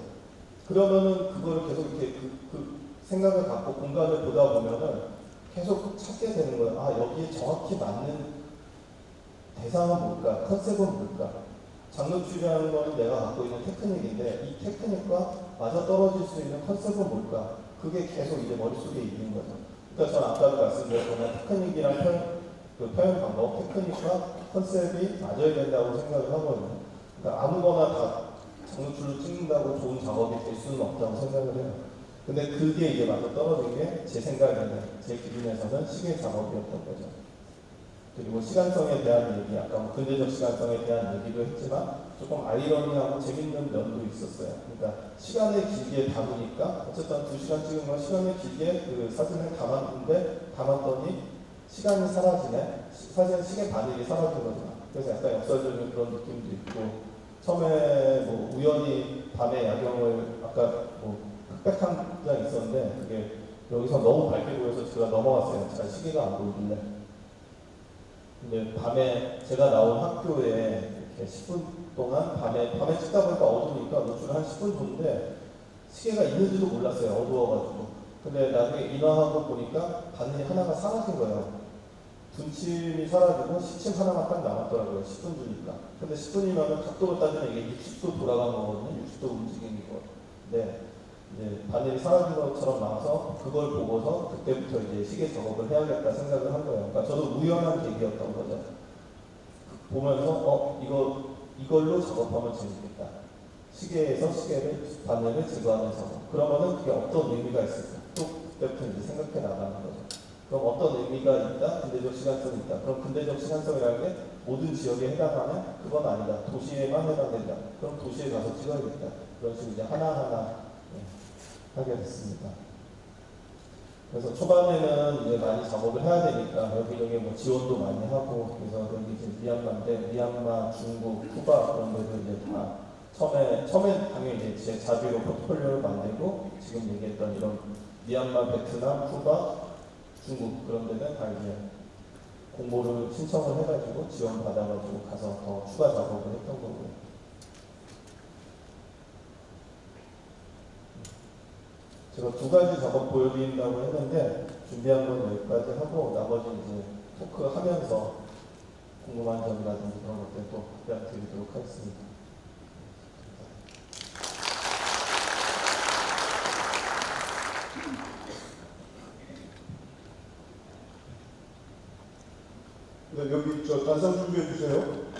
그러면은 그거를 계속 이렇게 그 생각을 갖고 공간을 보다 보면은 계속 찾게 되는 거예요. 아, 여기에 정확히 맞는 대상은 뭘까? 컨셉은 뭘까? 장르추리하는 거는 내가 갖고 있는 테크닉인데 이 테크닉과 맞아 떨어질 수 있는 컨셉은 뭘까? 그게 계속 이제 머릿속에 있는 거죠. 그러니까 저는 아까도 말씀드렸지만 테크닉이랑 표현 방법, 테크닉과 컨셉이 맞아야 된다고 생각을 하거든요. 그러니까 아무거나 다 장르출로 찍는다고 좋은 작업이 될 수는 없다고 생각을 해요. 근데 그게 이제 맞아 떨어진 게 제 생각에는, 제 기준에서는 시계 작업이었던 거죠. 그리고 시간성에 대한 얘기, 아까 뭐 근대적 시간성에 대한 얘기도 했지만 조금 아이러니하고 재밌는 면도 있었어요. 그러니까 시간을 길게 담으니까 어쨌든 2시간 찍은 건 시간을 길게 그 사진을 담았더니 시간이 사라지네. 사진 시계 바늘이 사라진 거죠. 그래서 약간 역사적인 그런 느낌도 있고, 처음에 뭐 우연히 밤에 야경을 아까 뭐 흑백 장 있었는데 그게 여기서 너무 밝게 보여서 제가 넘어갔어요. 잘 시계가 안 보이길래. 근데 밤에 제가 나온 학교에 이렇게 10분 동안 밤에 찍다 보니까 어두우니까 노출을 한 10분 줬는데 시계가 있는지도 몰랐어요. 어두워가지고. 근데 나중에 인화하고 보니까 바늘이 하나가 사라진 거예요. 분침이 사라지고 시침 하나가 딱 남았더라고요. 10분 주니까. 근데 10분이면 각도로 따지면 이게 60도 돌아간 거거든요. 60도 움직이는 거. 네. 이제 바늘이 사라진 것처럼 나와서 그걸 보고서 그때부터 이제 시계 작업을 해야겠다 생각을 한 거예요. 그러니까 저도 우연한 계기였던 거죠. 보면서 이걸로 작업하면 재밌겠다. 시계에서 시계를 바늘을 제거하면서 그러면은 그게 어떤 의미가 있을까? 또 그때부터 이제 생각해 나가는 거죠. 그럼 어떤 의미가 있다? 근대적 시간성이 있다. 그럼 근대적 시간성이라는 게 모든 지역에 해당하면 그건 아니다. 도시에만 해당된다. 그럼 도시에 가서 찍어야겠다. 그런 식으로 이제 하나하나 하게 됐습니다. 그래서 초반에는 이제 많이 작업을 해야 되니까 여기저기 뭐 지원도 많이 하고, 그래서 여기 이제 미얀마인데 미얀마, 중국, 쿠바 그런 데도 이제 다 처음에 당연히 이제 제 자비로 포트폴리오를 만들고 지금 얘기했던 이런 미얀마, 베트남, 쿠바, 중국 그런 데는 다 이제 공모를 신청을 해가지고 지원 받아가지고 가서 더 추가 작업을 했던 거고요. 제가 두 가지 작업 보여드린다고 했는데 준비한 건 여기까지 하고 나머지 이제 토크하면서 궁금한 점이라든지 그런 것들 또 답변 드리도록 하겠습니다. 네, 여기 저 단상 준비해 주세요.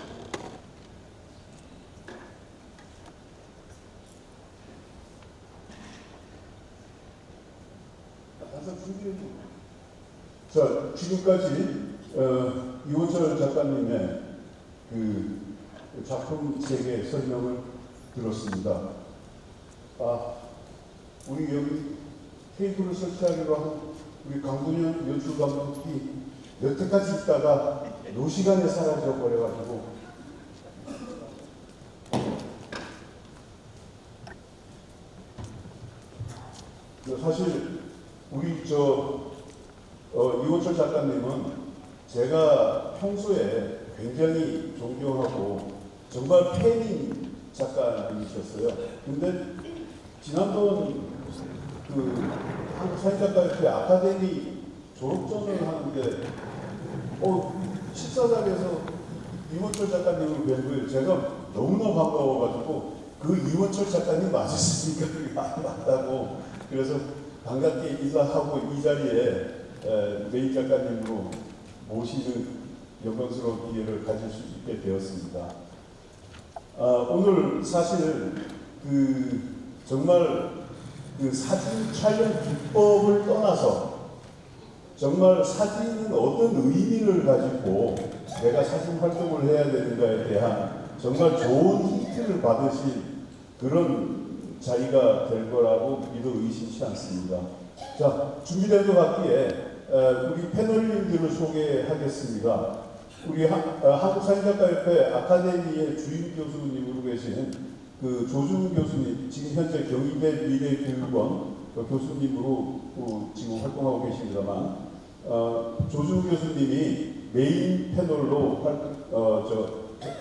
단상 준비해 주세요. 자, 지금까지 이호철 작가님의 그 작품 세계 설명을 들었습니다. 우리 여기 테이블을 설치하기로 한 우리 강동현 연출 감독이 여태까지 있다가 노시간에 사라져 버려가지고 사실 우리 이호철 작가님은 제가 평소에 굉장히 존경하고 정말 팬인 작가님이셨어요. 근데 지난번 그 한국사회작가협회 아카데미 졸업전을 하는데 식사장에서 이원철 작가님을 뵌 거예요. 제가 너무나 반가워가지고 그 이원철 작가님 맞으십니까? 맞다고. 그래서 반갑게 인사하고 이 자리에 메인 작가님으로 모시는 영광스러운 기회를 가질 수 있게 되었습니다. 오늘 사실 정말 사진 촬영 기법을 떠나서 정말 사진은 어떤 의미를 가지고 내가 사진 활동을 해야 되는가에 대한 정말 좋은 힌트를 받으신 그런 자리가 될 거라고 믿어 의심치 않습니다. 자, 준비된 것 같기에 우리 패널님들을 소개하겠습니다. 우리 한국사진작가협회 아카데미의 주임 교수님으로 계신 그 조준 교수님, 지금 현재 경희대 미래교육원 교수님으로 지금 활동하고 계십니다만, 조준 교수님이 메인 패널로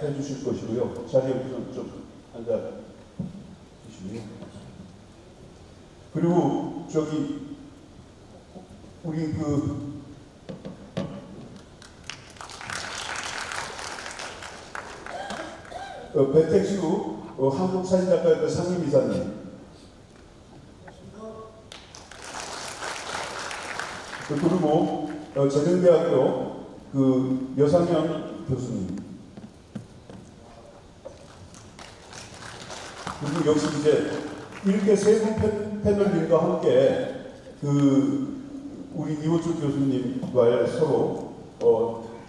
해주실 것이고요. 자리에 좀 앉아 주시고요. 그리고 우리 배택수 한국사진작가협회 상임이사님, 그리고 재능대학교 여상현 교수님, 그리고 역시 이제 이렇게 세 분 패널님과 함께 우리 이호철 교수님과 서로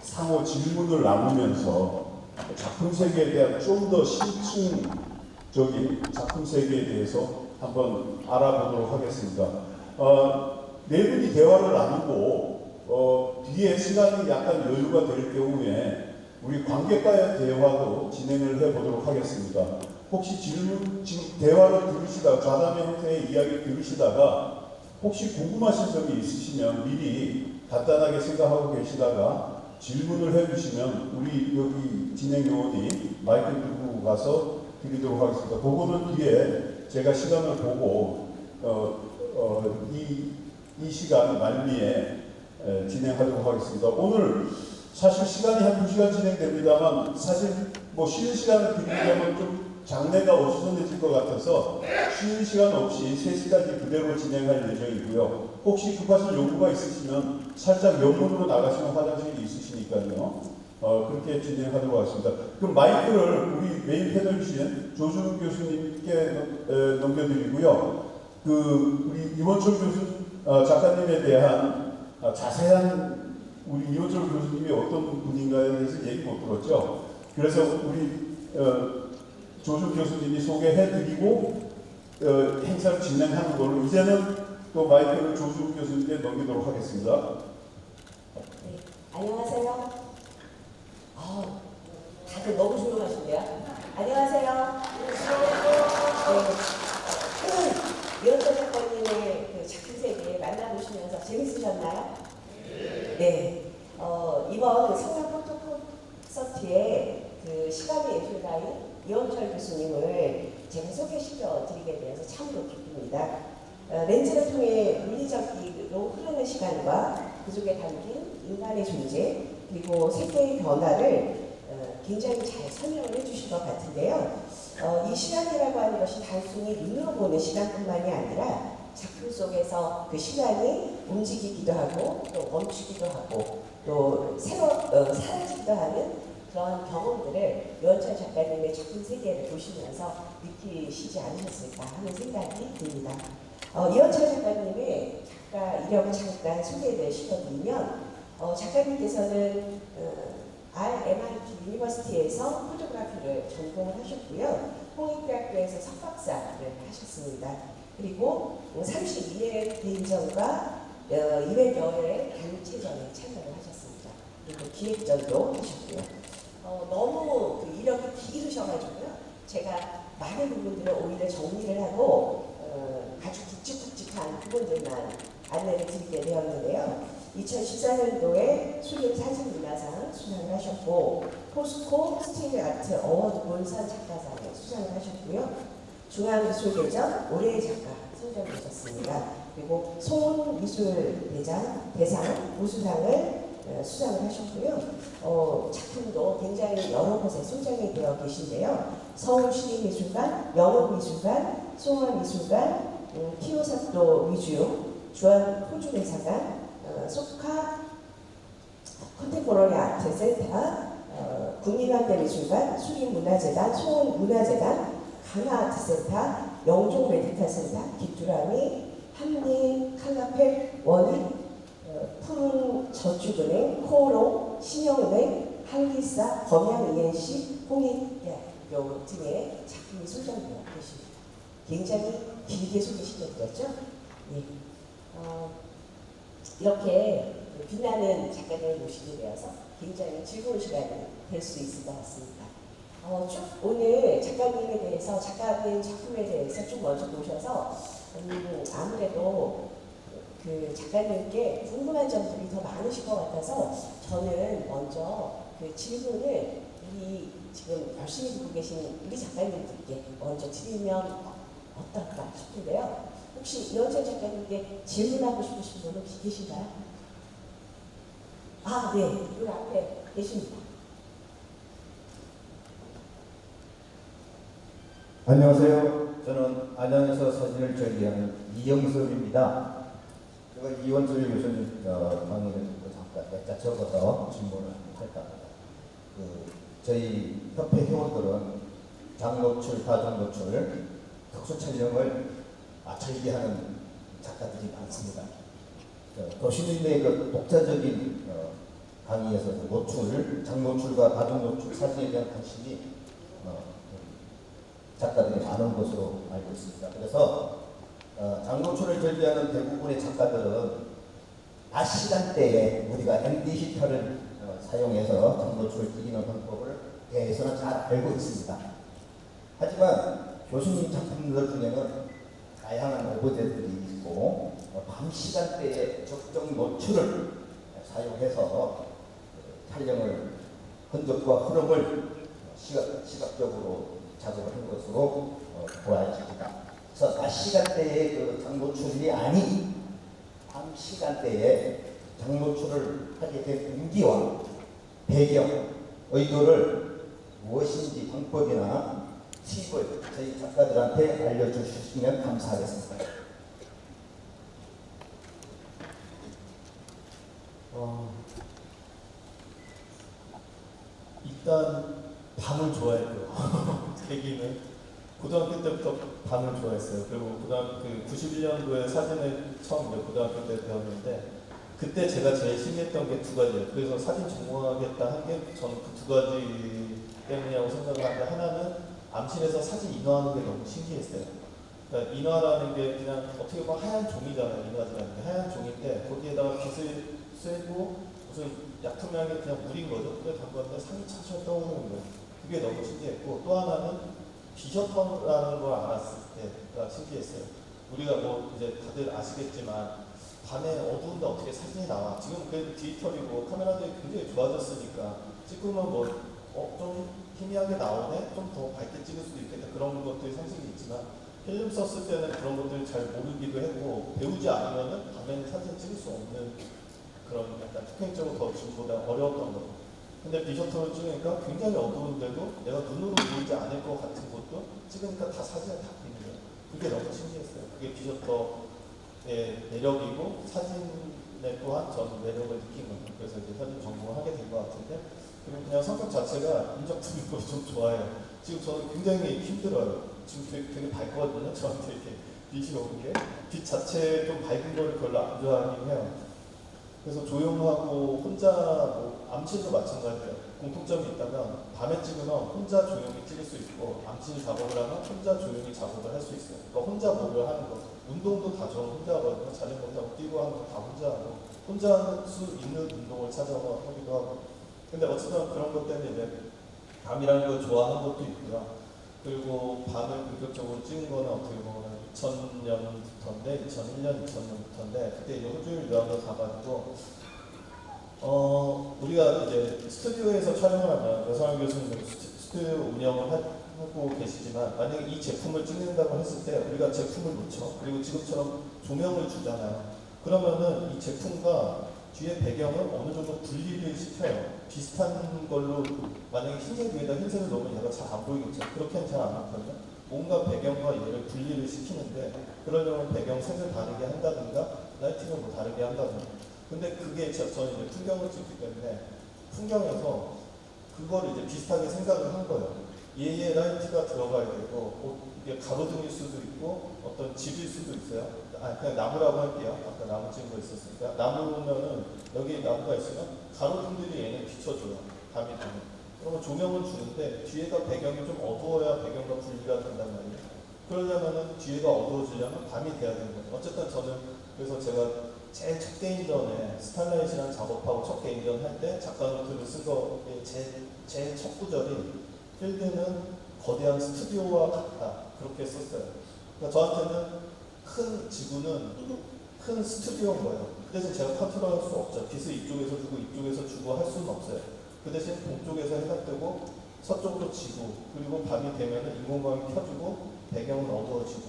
상호 질문을 나누면서 작품 세계에 대한 좀 더 신층적인 작품 세계에 대해서 한번 알아보도록 하겠습니다. 네 분이 대화를 나누고 뒤에 시간이 약간 여유가 될 경우에 우리 관객과의 대화도 진행을 해보도록 하겠습니다. 혹시 질문, 지금 대화를 들으시다가 좌담의 형태의 이야기를 들으시다가 혹시 궁금하신 점이 있으시면 미리 간단하게 생각하고 계시다가 질문을 해주시면 우리 여기 진행 요원이 마이크 들고 가서 드리도록 하겠습니다. 그거는 뒤에 제가 시간을 보고 이 시간 말미에 진행하도록 하겠습니다. 오늘 사실 시간이 한 2시간 진행됩니다만 사실 뭐 쉬는 시간을 드리려면 좀 장래가 어수선해질 것 같아서 쉬는 시간 없이 3시까지 그대로 진행할 예정이고요. 혹시 급하신 요구가 있으시면 살짝 옆문으로 나가시면 화장실이 있으시니까요. 그렇게 진행하도록 하겠습니다. 그럼 마이크를 우리 메인 패널이신 조준욱 교수님께 넘겨드리고요. 우리 이원철 작가님에 대한 자세한 우리 이원철 교수님이 어떤 분인가에 대해서 얘기 못 들었죠. 그래서 우리 조준 교수님이 소개해드리고 행사를 진행하는 걸로 이제는 또 마이크를 조준 교수님께 넘기도록 하겠습니다. 네, 안녕하세요. 다들 너무 조용하신데요. 안녕하세요. 네, 이원철 작가님의 그 작품 세계 만나보시면서 재밌으셨나요? 네. 이번 성남 포토콘서트의 그 시간의 예술가인 이원철 교수님을 제가 소개시켜 드리게 되어서 참으로 기쁩니다. 렌즈를 통해 물리적으로 흐르는 시간과 그 속에 담긴 인간의 존재 그리고 세계의 변화를 굉장히 잘 설명을 해주신 것 같은데요. 이 시간이라고 하는 것이 단순히 눈으로 보는 시간뿐만이 아니라 작품 속에서 그 시간이 움직이기도 하고 또 멈추기도 하고 또 사라지기도 하는 그런 경험들을 이원철 작가님의 작품 세계를 보시면서 느끼시지 않으셨을까 하는 생각이 듭니다. 이원철 작가님의 작가 이력을 잠깐 소개를 시켜드리면 작가님께서는 RMIT 유니버시티에서 포토그래피를 전공을 하셨고요. 홍익대학교에서 석박사를 하셨습니다. 그리고 32회 대인전과 200여회 단체전에 참여를 하셨습니다. 그리고 기획전도 하셨고요. 너무 그 이력이 길으셔가지고요. 제가 많은 부분들을 오히려 정리를 하고 아주 굵직굵직한 부분들만 안내를 드리게 되었는데요. 2014년도에 수림 사진문화상 수상을 하셨고 포스코 스틸 아트 어워드 본선 작가상을 수상을 하셨고요. 중앙미술대전 올해의 작가 선정되셨습니다. 그리고 송미술대상 우수상을 수상을 하셨고요. 작품도 굉장히 여러 곳에 소장이 되어 계신데요. 서울시립미술관, 영업미술관, 송화미술관, 키오사토 뮤지엄, 주한 호주대사관, 소카 컨템포러리 아트센터, 국민환대미술관, 수림문화재단, 송원문화재단, 강화아트센터, 영종메디칼센터, 깃두라미, 한림, 칼라펠, 원익, 푸른저축은행, 코오롱, 신영은행, 한리사, 검양 ENC, 홍익대학교 등의 작품이 소장되어 계십니다. 굉장히 길게 소개시켜드렸죠? 네. 이렇게 빛나는 작가님을 모시게 되어서 굉장히 즐거운 시간이 될 수 있을 것 같습니다. 쭉 오늘 작가님에 대해서, 작가님 작품에 대해서 좀 먼저 보셔서 아무래도 그 작가님께 궁금한 점들이 더 많으실 것 같아서 저는 먼저 그 질문을 우리 지금 열심히 듣고 계신 우리 작가님들께 먼저 드리면 어떨까 싶은데요. 혹시 이원철 작가님께 질문하고 싶으신 분 혹시 계신가요? 네. 여기 앞에 계십니다. 안녕하세요. 저는 안양에서 사진을 절개하는 이영섭입니다. 제가 이원철 교수님 강의를 잠깐 몇자 적어서 질문을 했답니다. 저희 협회 회원들은 장노출, 다중노출, 특수 촬영을 절개하는 작가들이 많습니다. 도시민의 그 독자적인 강의에서 노출, 장노출과 다중노출 사진에 대한 관심이 작가들이 많은 것으로 알고 있습니다. 그래서 장노출을 절개하는 대부분의 작가들은 낮 시간대에 우리가 MD 히터를 사용해서 장노출을 줄이는 방법을 대해서는 잘 알고 있습니다. 하지만 교수님 작품들 중에는 다양한 오브제들이 있고 밤 시간대에 적정 노출을 사용해서 촬영을 흔적과 흐름을 시각적으로 작업을 한 것으로 보아집니다. 그래서 낮 시간대의 그 장노출이 아닌 밤 시간대에 장노출을 하게 된 동기와 배경, 의도를 무엇인지 방법이나 팁을 저희 작가들한테 알려주시면 감사하겠습니다. 일단 밤을 좋아했고요. 계기는 고등학교 때부터 밤을 좋아했어요. 그리고 고등학교 91년도에 사진을 처음 고등학교 때 배웠는데 그때 제가 제일 신기했던 게 두 가지예요. 그래서 사진 전공하겠다 한 게 저는 그 두 가지 때문이라고 생각을 하는데 하나는 암실에서 사진 인화하는 게 너무 신기했어요. 그러니까 인화라는 게 그냥 어떻게 보면 하얀 종이잖아요. 인화라는 게 하얀 종인데 거기에다가 빛을 쐬고 무슨 약투명하게 그냥 물인 거죠. 그래 담갔는데 상이 차차 떠오르는 거예요. 그게 너무 신기했고 또 하나는 비셔터라는 걸 알았을 때가 신기했어요. 우리가 뭐 이제 다들 아시겠지만 밤에 어두운데 어떻게 사진이 나와? 지금 그래도 디지털이고 카메라들이 굉장히 좋아졌으니까 찍으면 좀 희미하게 나오네? 좀 더 밝게 찍을 수도 있겠다. 그런 것들이 상식이 있지만 필름 썼을 때는 그런 것들을 잘 모르기도 했고 배우지 않으면은 밤에는 사진 찍을 수 없는 그런 약간 특징적으로 더 지금보다 어려웠던 거죠. 근데 비셔터를 찍으니까 굉장히 어두운데도 내가 눈으로 보이지 않을 것 같은 것도 찍으니까 다 사진을 다 보이는 거예요. 그게 너무 신기했어요. 그게 비셔터의 매력이고 사진에 또한 저는 매력을 느낀 거예요. 그래서 이제 사진 전공을 하게 된 것 같은데 그리고 그냥 성격 자체가 인적적인 걸 좀 좋아해요. 지금 저는 굉장히 힘들어요. 지금 되게 밝거든요. 저한테 이렇게 빛이 오는 게. 빛 자체 좀 밝은 거를 별로 안 좋아하긴 해요. 그래서 조용하고 혼자 암실도 마찬가지예요. 공통점이 있다면 밤에 찍으면 혼자 조용히 찍을 수 있고 암실 작업을 하면 혼자 조용히 작업을 할 수 있어요. 그러니까 혼자 뭐를 하는 거. 운동도 다 저는 혼자 하거든요. 자전거 타고 뛰고 하는 거 다 혼자 하고 혼자 할 수 있는 운동을 찾아서 하기도 하고 근데 어쨌든 그런 것 때문에 이제 밤이라는 걸 좋아하는 것도 있고요. 그리고 밤을 본격적으로 찍은 거는 어떻게 보면 2000년부터인데 2001년, 2000년부터인데 그때 이제 호주 유학을 가가지고 우리가 이제 스튜디오에서 촬영을 하면 여성환 교수님 스튜디오 운영을 하고 계시지만 만약에 이 제품을 찍는다고 했을 때 우리가 제품을 놓쳐 그리고 지금처럼 조명을 주잖아요. 그러면은 이 제품과 뒤에 배경은 어느 정도 분리를 시켜요. 비슷한 걸로 만약에 흰색 위에다 흰색을 넣으면 얘가 잘 안 보이겠죠. 그렇게는 잘 안 나거든요. 뭔가 배경과 얘를 분리를 시키는데 그러려면 배경 색을 다르게 한다든가 라이팅을 뭐 다르게 한다든가 근데 그게 저는 이제 풍경을 찍기 때문에 풍경에서 그걸 이제 비슷하게 생각을 한 거예요. 얘의 라이트가 들어가야 되고 이게 가로등일 수도 있고 어떤 집일 수도 있어요. 그냥 나무라고 할게요. 아까 나무 찍은 거 있었으니까 나무면은 여기 나무가 있으면 가로등들이 얘는 비춰줘요. 밤이 되면. 그러면 조명을 주는데 뒤에가 배경이 좀 어두워야 배경과 분리가 된단 말이에요. 그러려면은 뒤에가 어두워지려면 밤이 돼야 되는 거죠. 어쨌든 저는 그래서 제가 제일 첫 개인전에 스타일라이트라는 작업하고 첫 개인전 할 때 작가 노트를 쓴 거에 제일 첫 구절이 필드는 거대한 스튜디오와 같다. 그렇게 썼어요. 그러니까 저한테는 큰 지구는 큰 스튜디오인 거예요. 그 대신 제가 컨트롤할 수 없죠. 빛을 이쪽에서 주고 이쪽에서 주고 할 수는 없어요. 그 대신 동쪽에서 해가 뜨고 서쪽으로 지고 그리고 밤이 되면 인공광이 켜지고 배경은 어두워지고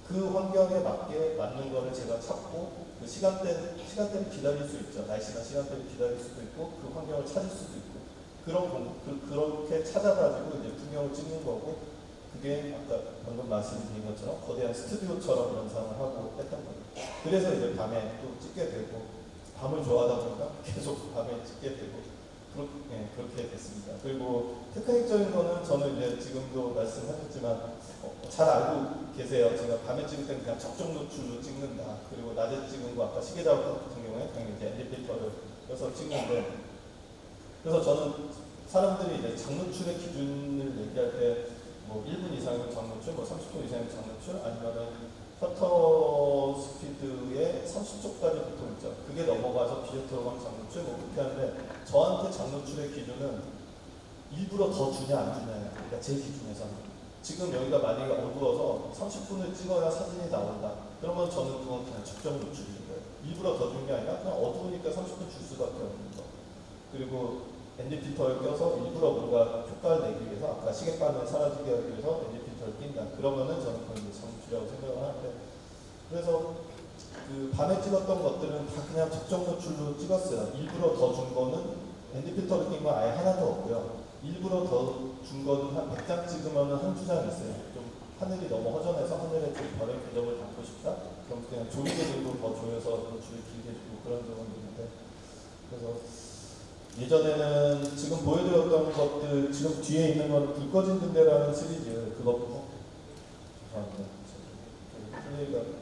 그 환경에 맞는 거를 제가 찾고 그 시간대를 기다릴 수 있죠. 날씨나 시간대를 기다릴 수도 있고 그 환경을 찾을 수도 있고 그렇게 찾아가지고 이제 풍경을 찍는 거고 그게 아까 방금 말씀드린 것처럼 거대한 스튜디오처럼 연상을 하고 했던 거예요. 그래서 이제 밤에 또 찍게 되고 밤을 좋아하다 보니까 계속 밤에 찍게 되고 그렇게 됐습니다. 그리고 테크닉적인 거는 저는 이제 지금도 말씀하셨지만 잘 알고 계세요. 제가 밤에 찍을 때는 그냥 적정 노출로 찍는다. 그리고 낮에 찍은 거 아까 시계 작업 같은 경우에 그냥 이제 엘리베이터를 껴서 찍는데 그래서 저는 사람들이 이제 장노출의 기준을 얘기할 때 뭐 1분 이상의 장노출, 뭐 30분 이상의 장노출, 아니면은 셔터 스피드에 30초까지 보통 있죠. 그게 넘어가서 비에 들어가면 장노출 뭐 그렇게 하는데 저한테 장노출의 기준은 일부러 더 주냐 안 주냐예요. 그러니까 제 기준에서는. 지금 여기가 만약에 어두워서 30분을 찍어야 사진이 나온다. 그러면 저는 그건 그냥 적정 노출인 거예요. 일부러 더 준 게 아니라 그냥 어두우니까 30분 줄 수밖에 없는 거. 그리고 ND 필터를 껴서 일부러 뭔가 효과를 내기 위해서 아까 시계바늘 사라지게 하기 위해서 ND 필터를 낀다. 그러면은 저는 그건 이제 장노출이라고 생각을 하는데 그래서 그 밤에 찍었던 것들은 다 그냥 적정 노출로 찍었어요. 일부러 더 준 거는 ND 필터를 낀 건 아예 하나도 없고요. 일부러 더 준 거는 한 100장 찍으면 한두 장 있어요. 좀 하늘이 너무 허전해서 하늘에 좀 별의 궤적을 담고 싶다? 그럼 그냥 조리개 정도 더 조여서 노출을 길게 주고 그런 경우는 있는데 그래서 예전에는 지금 보여드렸던 것들 지금 뒤에 있는 건 불 꺼진 등대라는 시리즈 그거 죄송합니다. 플레이가 되는데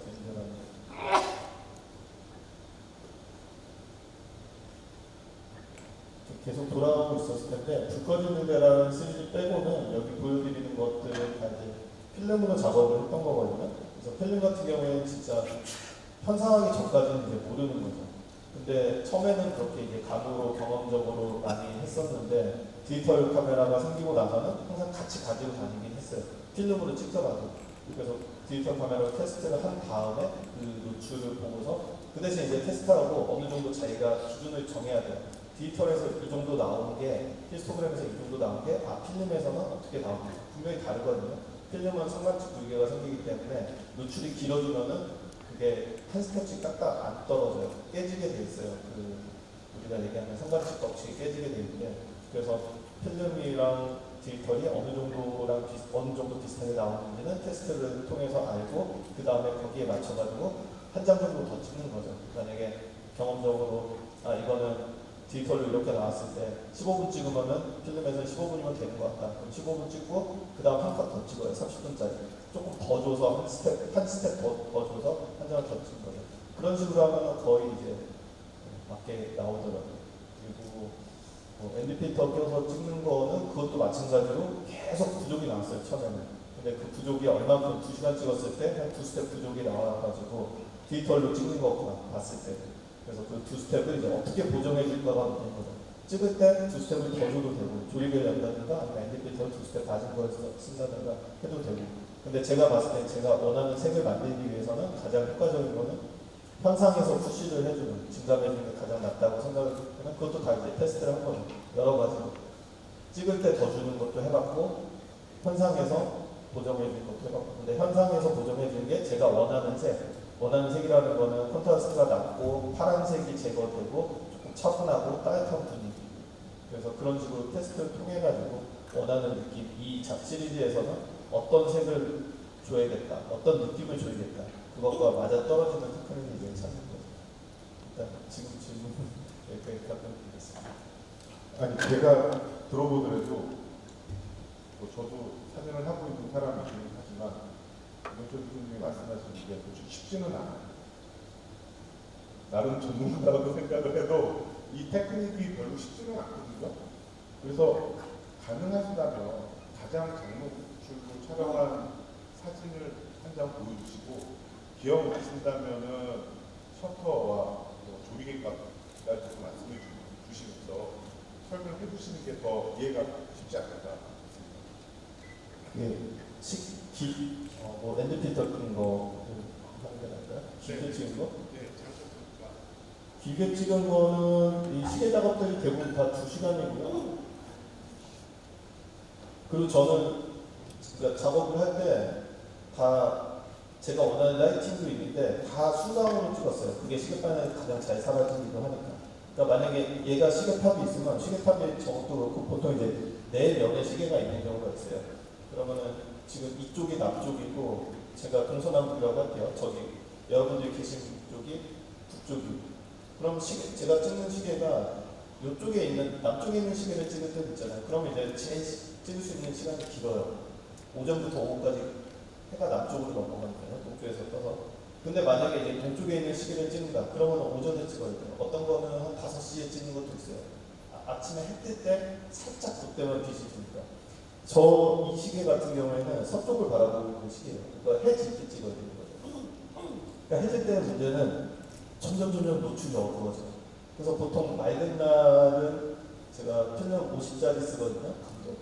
계속 돌아오고 있었을 텐데 불 꺼지는 데라는 시리즈 빼고는 여기 보여드리는 것들은 다 이제 필름으로 작업을 했던 거거든요. 그래서 필름 같은 경우에는 진짜 현상하기 전까지는 이제 모르는 거죠. 근데 처음에는 그렇게 이제 감으로 경험적으로 많이 했었는데 디지털 카메라가 생기고 나서는 항상 같이 가지고 다니긴 했어요. 필름으로 찍더라도. 그래서 디지털 카메라로 테스트를 한 다음에 그 노출을 보고서 그 대신 이제 테스트하고 어느 정도 자기가 기준을 정해야 돼요. 디지털에서 이 정도 나오는 게 히스토그램에서 이 정도 나오는 게 필름에서는 어떻게 나오는지 분명히 다르거든요. 필름은 상관치 굴기가 생기기 때문에 노출이 길어지면은 그게 한 스텝씩 딱딱 안 떨어져요. 깨지게 돼 있어요. 그 우리가 얘기하는 상관치 법칙이 깨지게 돼 있는데 그래서 필름이랑 디지털이 어느 정도 비슷하게 나오는지는 테스트를 통해서 알고 그 다음에 거기에 맞춰가지고 한 장 정도 더 찍는 거죠. 만약에 경험적으로 이거는 디지털로 이렇게 나왔을 때 15분 찍으면은 필름에서 15분이면 되는 것 같다. 그럼 15분 찍고 그 다음 한 컷 더 찍어요. 30분짜리. 조금 더 줘서 한 스텝 더 줘서 한 장을 더 찍는 거죠. 그런 식으로 하면 거의 이제 맞게 나오더라고요. 그리고 ND 필터 껴서 찍는 거는 그것도 마찬가지로 계속 부족이 나왔어요. 처음에는. 근데 그 부족이 얼마큼 2시간 찍었을 때 한 2스텝 부족이 나와가지고 디지털로 찍는 거 봤을 때 그래서 그 2스텝을 이제 어떻게 보정해 줄까가 문제인 거죠. 찍을 때 2스텝을 더 줘도 되고 조립을 한다든가 아니면 ND 필터 2스텝 낮은 걸 쓴다든가 해도 되고 근데 제가 봤을 때 제가 원하는 색을 만들기 위해서는 가장 효과적인 거는 현상에서 푸시를 해주는 증감해주는 게 가장 낫다고 생각을 했으면 그것도 다 이제 테스트를 한 거죠. 여러 가지로 찍을 때 더 주는 것도 해봤고 현상에서 보정해주는 것도 해봤고 근데 현상에서 보정해주는 게 제가 원하는 색이라는 거는 콘트라스트가 낮고 파란색이 제거되고 조금 차분하고 따뜻한 분위기 그래서 그런 식으로 테스트를 통해 가지고 원하는 느낌 이 시리즈에서는 어떤 색을 줘야겠다 어떤 느낌을 줘야겠다 그것과 맞아 떨어지는 테크닉을 찾는 거죠. 일단 지금 질문 여기까지 답변드리겠습니다. 아니 제가 들어보더라도 저도 사진을 하고 있는 사람이긴 하지만 이명철 교수님이 말씀하시는 게 솔직히 쉽지는 않아요. 나름 전문가라고 생각을 해도 이 테크닉이 별로 쉽지는 않거든요. 그래서 가능하시다면 가장 장노출로 촬영한 사진을 한 장 보여주시고 기억나신다면은 셔터와 조리개값까지 좀 말씀해 주시면서 설명해 주시는 게 더 이해가 쉽지 않을까. 랜드 필터 낀 거 하는 게 나을까요? 길게 찍은 거? 네, 장소니까. 길게 찍은 거는 이 시계 작업들이 대부분 다 2시간이고요. 그리고 저는 그러니까 작업을 할 때 다 제가 원하는 라이팅도 있는데 다 순상으로 찍었어요. 그게 시계판에 가장 잘 사라지기도 하니까. 그러니까 만약에 얘가 시계탑이 있으면 시계탑에 저것도 그렇고 보통 이제 4명의 시계가 있는 경우가 있어요. 그러면은 지금 이쪽이 남쪽이고 제가 동서남북이라고 할게요. 저기 여러분들이 계신 쪽이 북쪽이고 그럼 제가 찍는 시계가 이쪽에 있는 남쪽에 있는 시계를 찍을 때 있잖아요. 그러면 이제 제일 찍을 수 있는 시간이 길어요. 오전부터 오후까지 해가 남쪽으로 넘어가니까요. 동쪽에서 떠서. 근데 만약에 이제 동쪽에 있는 시계를 찍는다. 그러면 오전에 찍어야 돼요. 어떤 거는 한 5시에 찍는 것도 있어요. 아침에 해 뜰 때 살짝 돋대면 빛이 듭니다. 이 시계 같은 경우에는 서쪽을 바라보고 있는 시계예요. 그러니까 해 질 때 찍어야 되는 거죠. 그러니까 해질 때 문제는 점점 노출이 어두워져요. 그래서 보통 맑은 날은 제가 필름 50짜리 쓰거든요.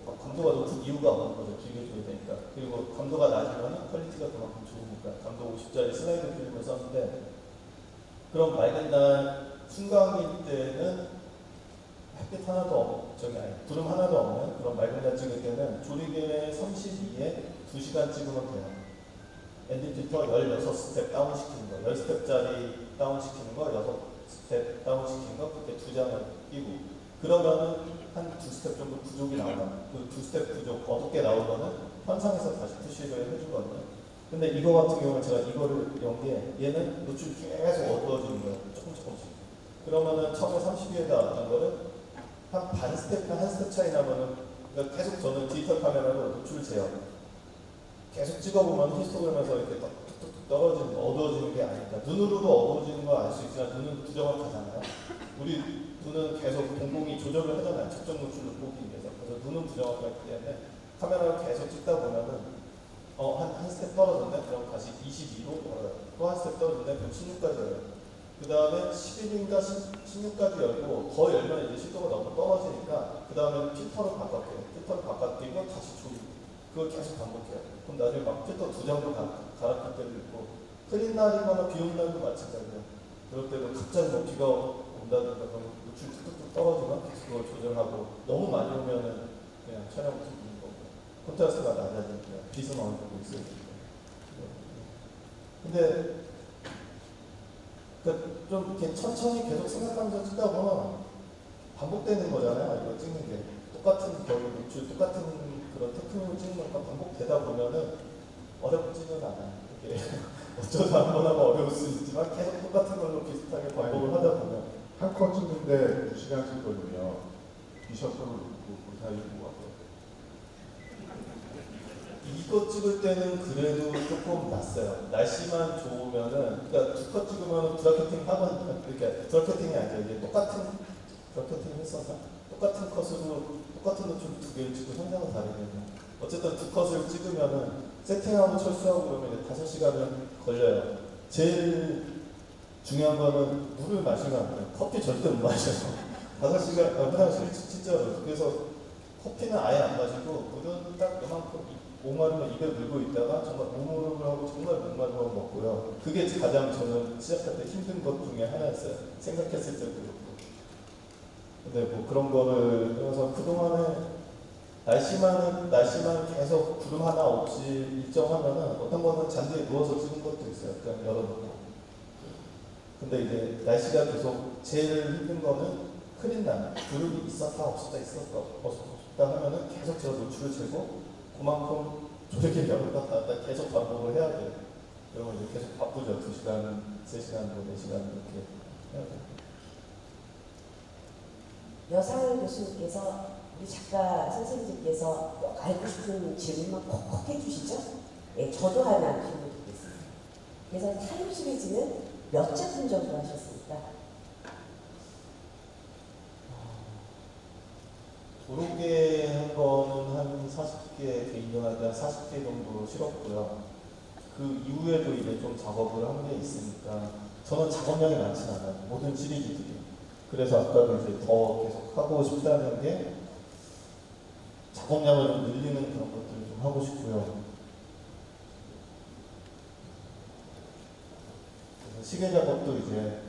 감도가 높은 이유가 없는 거죠. 길게 줘야 되니까. 그리고 감도가 낮으면 퀄리티가 그만큼 좋으니까 감도 50짜리 슬라이드 필름을 썼는데, 그럼 맑은 날 순간일 때는 햇빛 하나도 구름 하나도 없는 그런 맑은 날 찍을 때는 조리개 32에 2시간 찍으면 돼요. 엔딩 필터 16스텝 다운시키는 거, 10스텝짜리 다운시키는 거, 6스텝 다운시키는 거, 그렇게 2장을 끼고, 그러면은 한 2스텝 정도 부족이 나오면 그 2스텝 부족 어둡게 나오면은 현상에서 다시 푸시를 해주거든요. 근데 이거 같은 경우는 제가 이거를 연 게, 얘는 노출이 계속 어두워지는 거예요. 조금씩. 그러면은 처음에 30위에 나왔던 거를 한 반 스텝이나 한 스텝 차이 나면은, 그러니까 계속 저는 디지털 카메라로 노출을 재요. 계속 찍어보면 히스토그램에서 이렇게 뚝뚝뚝 떨어지는, 어두워지는 게 아니까. 눈으로도 어두워지는 거 알 수 있지만 눈은 부정확하잖아요. 우리 눈은 계속 공공이 조절을 하잖아요. 측정 노출을 보기 위해서. 그래서 눈은 부정확하기 때문에 카메라를 계속 찍다 보면은 한 스텝 떨어졌네? 그럼 다시 22로 또 한 스텝 떨어졌네? 그럼 16까지 열어요. 그 다음에 11인가 16까지 열고, 더 열면 이제 실도가 너무 떨어지니까 그 다음에 필터를 바꿔요. 필터를 바꿔끼고 다시 조리고, 그걸 계속 반복해요. 그럼 나중에 막 필터 2장도 갈아낄 때도 있고, 흐린 날이거나 비 오는 날도 마찬가지예요. 그럴 때도 갑자기 뭐 비가 온다든가 그러면 노출 뚝뚝뚝 떨어지면 계속 그걸 조절하고, 너무 많이 오면은 그냥 촬영 중인 거고, 콘트라스트가 낮아지니까 빛은 어느 정도 있어야 되니까. 근데 좀 이렇게 천천히 계속 생각하면서 찍다 보면 반복되는 거잖아요. 이거 찍는 게 똑같은 결 노출, 똑같은 그런 테크닉을 찍는 거니까 반복되다 보면은 어렵지는 않아요. 이렇게 어쩌다 한 번 하면 어려울 수 있지만 계속 똑같은 걸로 비슷하게 반복을 하다 보면 한 컷 찍는데 2시간씩 걸리면 비셔터를 놓고 그 사이에 뭐 하고. 이거 찍을 때는 그래도 조금 낫어요. 날씨만 좋으면은, 그러니까 2컷 찍으면 브라켓팅 하면, 그러니까 브라켓팅이 아니죠. 이제 똑같은 브라켓팅을 했어서 똑같은 컷으로 똑같은 노출 2개를 찍고 현장은 다르거든요. 어쨌든 2컷을 찍으면은 세팅하고 철수하고 그러면 이제 5시간은 걸려요. 제일 중요한 거는 물을 마시면 안 돼요. 커피 절대 못 마셔요. 5시간, 화장실 진짜로. 그래서 커피는 아예 안 마시고 물은 딱 요만큼 목마르면 입에 물고 있다가 정말 목마름을 하고 정말 목마름을 먹고요. 그게 가장 저는 시작할 때 힘든 것 중에 하나였어요. 생각했을 때도 그렇고. 근데 뭐 그런 거를 그래서 그동안에 날씨만 계속 구름 하나 없이 일정하면은 어떤 거는 잔디에 누워서 찍은 것도 있어요. 그냥 열어놓고. 근데 이제 날씨가 계속 제일 힘든 거는 흐린 날, 구름이 있었다 없었다 하면은 계속 제가 노출을 재고 그만큼 조리개 열었다 닫았다 계속 반복을 해야 돼요. 그러면 이제 계속 바쁘죠. 2시간, 3시간, 4시간 이렇게 해야 돼요. 여상을 교수님께서 우리 작가 선생님께서 꼭 알고 싶은 질문만 콕콕 해주시죠? 네, 저도 하나 질문 드리겠습니다. 그래서 타임 시리즈는 몇 작품 정도 하셨습니까? 조리개 한 거는 한 40개, 개인전할 때 40개 정도 실었고요. 그 이후에도 이제 좀 작업을 한 게 있으니까 저는 작업량이 많지는 않아요. 모든 시리즈들이. 그래서 아까도 이제 더 계속 하고 싶다는 게 작업량을 좀 늘리는 그런 것들을 좀 하고 싶고요. 그래서 시계 작업도 이제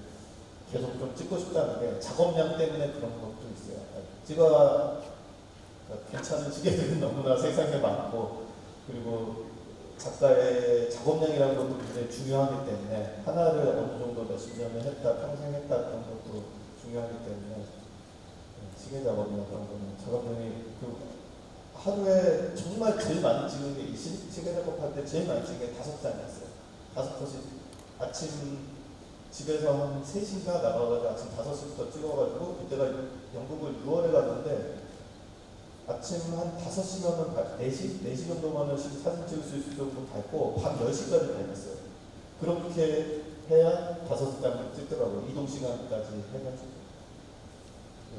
계속 좀 찍고 싶다는 게 작업량 때문에 그런 것도 있어요. 괜찮은 시계들은 너무나 세상에 많고, 그리고 작가의 작업량이라는 것도 굉장히 중요하기 때문에 하나를 어느 정도 몇십 년을 했다, 평생 했다 그런 것도 중요하기 때문에 시계 작업이나 그런 거는 작업량이 하루에 정말 제일 많이 찍은 게 시계 작업할 때 제일 많이 찍은 게 5장이었어요. 5컷이 아침 집에서 한 3시인가 나가가지고 아침 5시부터 찍어가지고 그때가 영국을 6월에 갔는데 아침 한 5시면은 4시 정도만은 사진 찍을 수 있을 정도 밟고 밤 10시까지 다녔어요. 그렇게 해야 5장을 찍더라고요. 이동 시간까지 해가지고.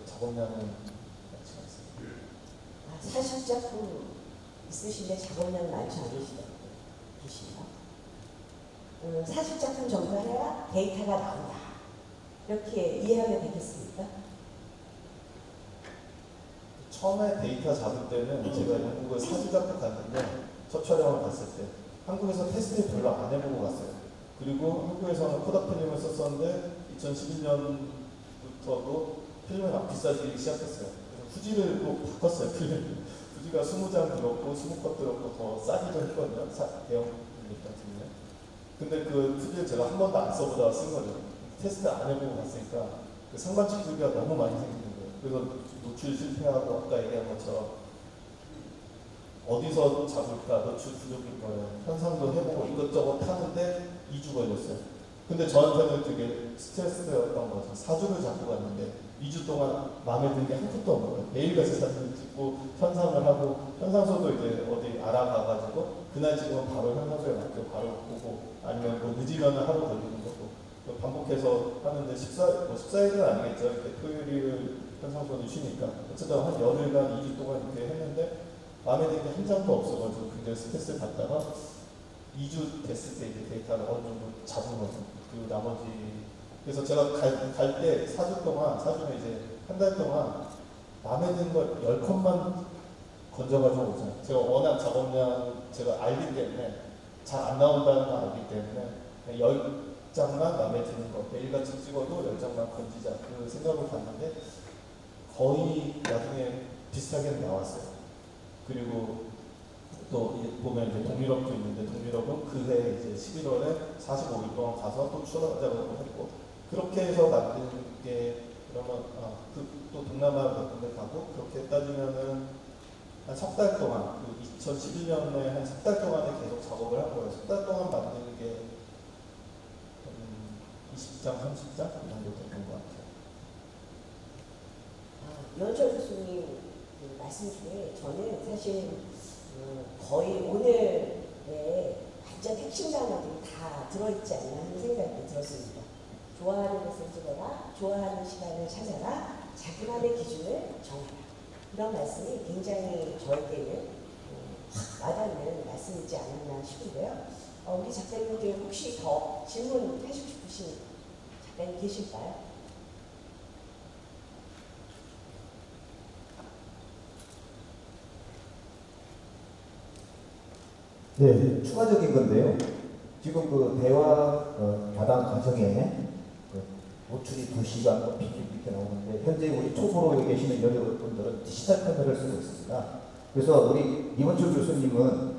작업량은 많지 않습니다. 40작품 있으신데 작업량 많지 않으시다고 계신가? 사실작품 정도해야 데이터가 나온다. 이렇게 이해하면 되겠습니까? 처음에 데이터 잡을 때는 제가 영국을 사주 잡고 갔는데 첫 촬영을 갔을 때 한국에서 테스트 별로 안 해보고 갔어요. 그리고 한국에서는 코닥 필름을 썼었는데 2011년부터도 필름이 막 비싸지기 시작했어요. 그래서 후지를 또 바꿨어요. 필름. 후지가 20장 들었고 20컷 들었고 더 싸기도 했거든요. 대형 필름 같은 경우는. 근데 그 후지를 제가 한 번도 안 써보다가 쓴 거죠. 테스트 안 해보고 갔으니까 그 상반칙 부위가 너무 많이 생기는 거예요. 그래서 노출 실패하고 아까 얘기한 것처럼 어디서 잡을까 노출 부족인 거예요. 현상도 해보고 이것저것 하는데 2주 걸렸어요. 근데 저한테는 되게 스트레스였던 거죠. 사주를 잡고 갔는데 2주 동안 마음에 드는 게 한 푼도 없는 거예요. 매일같이 사진을 찍고 현상을 하고 현상소도 이제 어디 알아가가지고 그날 찍으면 바로 현상소에 맞게 바로 보고 아니면 뭐 늦으면 하루 걸리는 거고 반복해서 하는데 14일은 아니겠죠. 이렇게 토요일 현상소는 쉬니까 어쨌든 한 열흘간 2주 동안 이렇게 했는데 마음에 드는 게 한 장도 없어가지고 굉장히 스트레스를 받다가 2주 됐을 때 이제 데이터를 어느 정도 잡은 거죠. 그 나머지 그래서 제가 갈 때 4주 동안 사주는 이제 한 달 동안 마음에 드는 걸 10컷만 건져가지고 오잖아요. 제가 워낙 작업량 제가 알기 때문에 잘 안 나온다는 걸 알기 때문에 10장만 마음에 드는 거 매일같이 찍어도 10장만 건지자 그 생각을 갔는데 거의 나중에 비슷하게 나왔어요. 그리고 또 이제 보면 이제 동유럽도 있는데 동유럽은 그해 이제 11월에 45일 동안 가서 또 추가 작업을 했고 그렇게 해서 만든 게 그러면 또 동남아 같은 데 가고 그렇게 따지면은 한 석 달 동안 그 2011년에 한 석 달 동안에 계속 작업을 한 거예요. 석 달 동안 만드는 게 20장, 30장 정도 됐던 것 같아요. 유원철 교수님 그 말씀 중에 저는 사실 거의 오늘의 완전 핵심 단어들이 다 들어있지 않나 하는 생각이 들었습니다. 좋아하는 것을 찍어라, 좋아하는 시간을 찾아라, 자기만의 기준을 정하라. 이런 말씀이 굉장히 저에게는 와닿는 말씀이지 않았나 싶은데요. 우리 작가님들 혹시 더 질문하시고 싶으신 작가님 계실까요? 네, 추가적인 건데요. 지금 그 대화 가담 과정에 그 노출이 2시간 이렇게 나오는데 현재 우리 초보로 계시는 여러분들은 디지털 카메라를 쓰고 있습니다. 그래서 우리 이원철 교수님은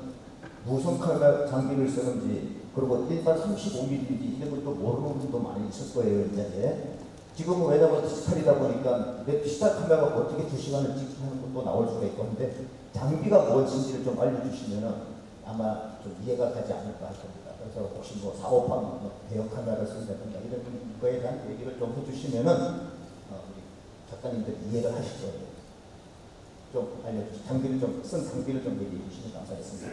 무선 카메라 장비를 쓰는지 그리고 일단 35mm 이런 것도 모르는 분도 많이 있을 거예요. 이제 지금은 왜냐하면 디지털이다 보니까 내 디지털 카메라가 어떻게 2시간을 찍는 것도 나올 수가 있고 한데 장비가 무엇인지를 좀 알려주시면은 아마 좀 이해가 가지 않을까 할 겁니다. 그래서 혹시 뭐 사업하는 대형 카메라를 쓴다든가 이런 거에 대한 얘기를 좀 해주시면은 우리 작가님들 이해를 하실 거예요. 좀 알려주시죠. 쓴 장비를 좀 얘기해 주시면 감사하겠습니다.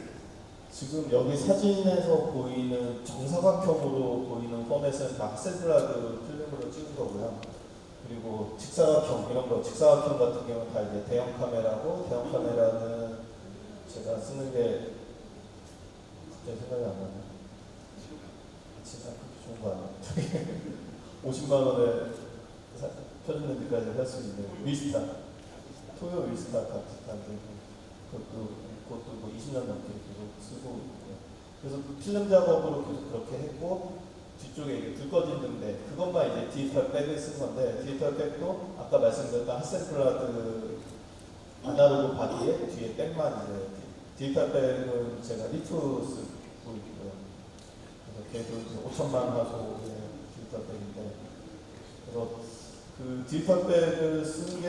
지금 여기 사진에서 보이는 정사각형으로 보이는 포맷은 다 하셀블라드 필름으로 찍은 거고요. 그리고 직사각형 이런 거 직사각형 같은 경우는 다 이제 대형 카메라고 대형 카메라는 제가 쓰는 게 생각이 안 나네. 진짜 그렇게 좋은 거 아니야? 50만 원에 표준 렌즈까지 할 수 있는 위스타, 토요 위스타 같은데 그것도 뭐 20년 넘게 계속 쓰고 있고요. 그래서 필름 작업으로 계속 그렇게 했고 뒤쪽에 이게 불 꺼진 등대 그것만 이제 디지털 백을 쓴 건데 디지털 백도 아까 말씀드렸던 하셀블라드 아날로그 바디에 뒤에 백만 이제 디지털 백은 제가 리프 쓰고 있고요. 그래서 걔도 5천만 화소의 디지털 백인데 그래서 그 디지털 백을 쓴 게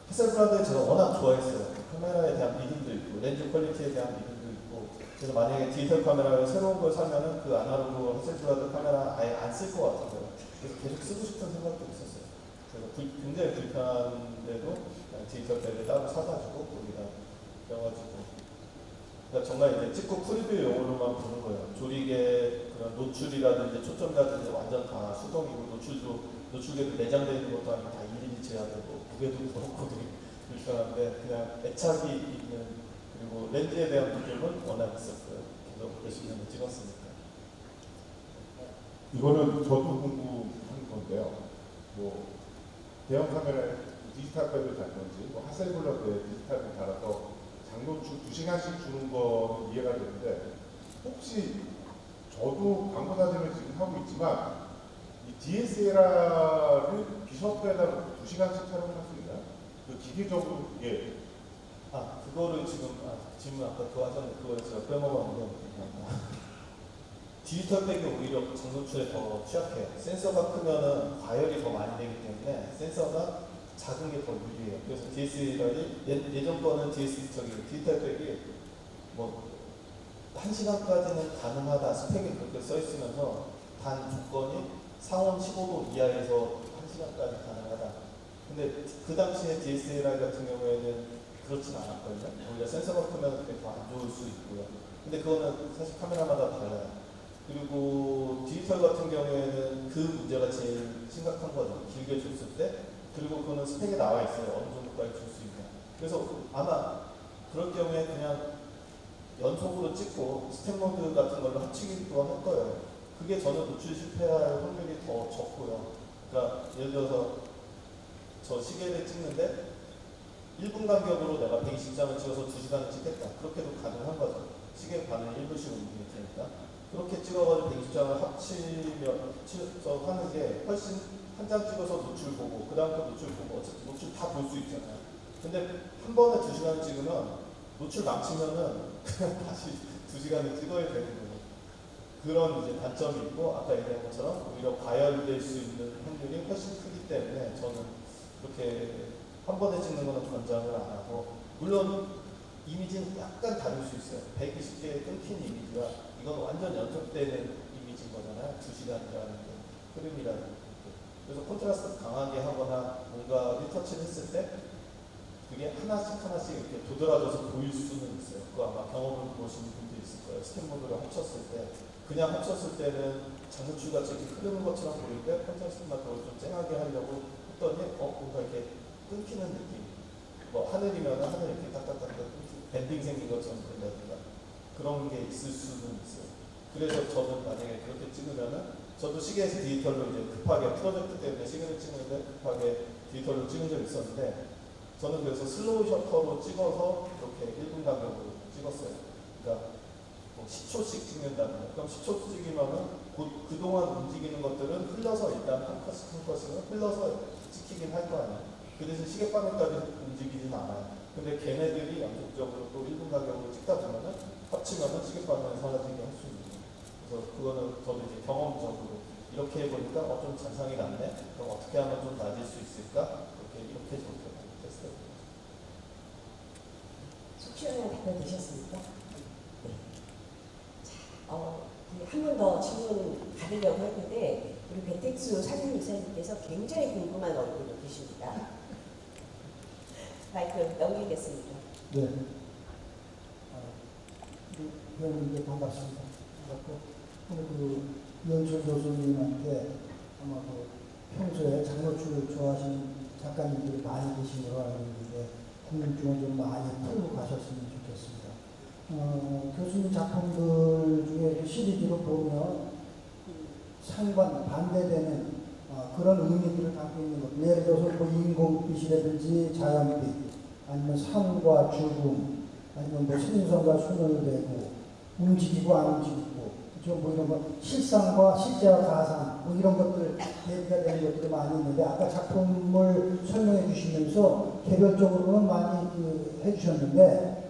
하셀블라드를 제가 워낙 좋아했어요. 카메라에 대한 믿음도 있고 렌즈 퀄리티에 대한 믿음도 있고 그래서 만약에 디지털 카메라를 새로운 걸 사면은 그 아날로그 하셀블라드 카메라 아예 안 쓸 것 같아요. 그래서 계속 쓰고 싶은 생각도 있었어요. 그래서 굉장히 불편한데도 디지털 백을 따로 사가지고 거기다 껴가지고 그러니까 정말 이제 찍고 프리뷰용으로만 보는 거예요. 조리개 그런 노출이라든지 초점이라든지 완전 다 수동이고 노출개도 내장되어 있는 것도 아니고 다 일일이 재야 되고 무게도 그렇고 되게 불편한데 그냥 애착이 있는 그리고 렌즈에 대한 부분은 워낙 있었고요. 계속 몇십 년을 찍었으니까. 이거는 저도 궁금한 건데요. 뭐 대형 카메라에 디지털 백을 달든지 뭐 하셀블러드에 디지털을 달아서 장노출 2시간씩 주는 건 이해가 되는데 혹시 저도 광고 사진을 지금 하고 있지만 이 DSLR을 비셔프에다 2시간씩 촬영을 할 수 있나요? 그 기계적으로 이게 그거를 지금 질문 아까 그거 하셨는데 그걸 제가 빼먹었는데 디지털 백이 오히려 장노출에 더 취약해요. 센서가 크면은 과열이 더 많이 되기 때문에 센서가 작은 게 더 유리해요. 그래서 DSLR이 예전 거는 디지털 백이 뭐 1시간까지는 가능하다 스펙이 그렇게 써 있으면서 단 조건이 상온 15도 이하에서 1시간까지 가능하다. 근데 그 당시에 DSLR 같은 경우에는 그렇진 않았거든요. 오히려 센서가 크면 더 안 좋을 수 있고요. 근데 그거는 사실 카메라마다 달라요. 그리고 디지털 같은 경우에는 그 문제가 제일 심각한 거죠. 길게 줬을 때. 그리고 그거는 스펙에 나와 있어요. 어느 정도까지 줄 수 있냐. 그래서 아마 그럴 경우에 그냥 연속으로 찍고 스텝 모드 같은 걸로 합치기도 할 거예요. 그게 저는 노출 실패할 확률이 더 적고요. 그러니까 예를 들어서 저 시계를 찍는데 1분 간격으로 내가 120장을 찍어서 2시간을 찍겠다. 그렇게도 가능한 거죠. 시계 반을 1분씩 움직일 테니까. 그렇게 찍어가지고 120장을 합치면서 하는 게 훨씬 한 장 찍어서 노출 보고 그 다음 거 노출 보고 어차피 노출 다 볼 수 있잖아요. 근데 한 번에 2시간 찍으면 노출 망치면은 그냥 다시 2시간을 찍어야 되는 거예요. 그런 이제 단점이 있고 아까 얘기한 것처럼 오히려 과열될 수 있는 확률이 훨씬 크기 때문에 저는 그렇게 한 번에 찍는 거는 권장을 안 하고 물론 이미지는 약간 다를 수 있어요. 120개의 끊긴 이미지와 이건 완전 연속되는 이미지인 거잖아요. 2시간이라는 게 흐름이라는 게. 그래서 콘트라스트 강하게 하거나 뭔가 리터치를 했을 때 그게 하나씩 이렇게 도드라져서 보일 수는 있어요. 그거 아마 경험을 보시는 분도 있을 거예요. 스캔 모드를 합쳤을 때 그냥 합쳤을 때는 장노출같이 이렇게 흐르는 것처럼 보이는데 콘트라스트만 더 좀 쨍하게 하려고 했더니 뭔가 이렇게 끊기는 느낌. 뭐 하늘이면 하늘 이렇게 딱딱딱 밴딩 생긴 것처럼 보인다든가 그런 게 있을 수는 있어요. 그래서 저는 만약에 그렇게 찍으면은 저도 시계에서 디지털로 이제 급하게 프로젝트 때문에 시계를 찍는데 급하게 디지털로 찍은 적이 있었는데 저는 그래서 슬로우 셔터로 찍어서 이렇게 1분 간격으로 찍었어요. 그러니까 뭐 10초씩 찍는다면 그럼 10초 찍으면은 그동안 움직이는 것들은 흘러서 일단 한 컷씩은 흘러서 찍히긴 할 거 아니에요. 그 대신 시계바늘까지 움직이진 않아요. 근데 걔네들이 연속적으로 또 1분 간격으로 찍다 보면은 합치면은 시계바늘이 사라지게 할 수 있는. 그래서 그거는 저도 이제 경험적으로 이렇게 해보니까 좀 잔상이 났네. 그럼 어떻게 하면 좀 낮을 수 있을까? 이렇게 저렇게 됐어요. 속 시원한 답변 되셨습니까? 네. 한 번 더 질문 받으려고 했는데 우리 배택수 상임이사님께서 굉장히 궁금한 얼굴로 계십니다. 마이크 넘기겠습니다. 네. 의원님께 반갑습니다. 반갑고 오늘 그 이현철 교수님한테 아마 그 평소에 장노출을 좋아하시는 작가님들이 많이 계신 걸로 알고 있는데 궁금증을 좀 많이 풀고 가셨으면 좋겠습니다. 교수님 작품들 중에 그 시리즈로 보면 상관 반대되는 그런 의미들을 담고 있는 것. 예를 들어서 뭐 인공빛이라든지 자연빛, 아니면 산과 죽음, 아니면 뭐 생선과 순을 내고 움직이고 안 움직이고, 그렇죠? 뭐 이런 거 실상과 실제와 가상 뭐 이런 것들 대비가 되는 것들이 많이 있는데 아까 작품을 설명해 주시면서 개별적으로는 많이 해주셨는데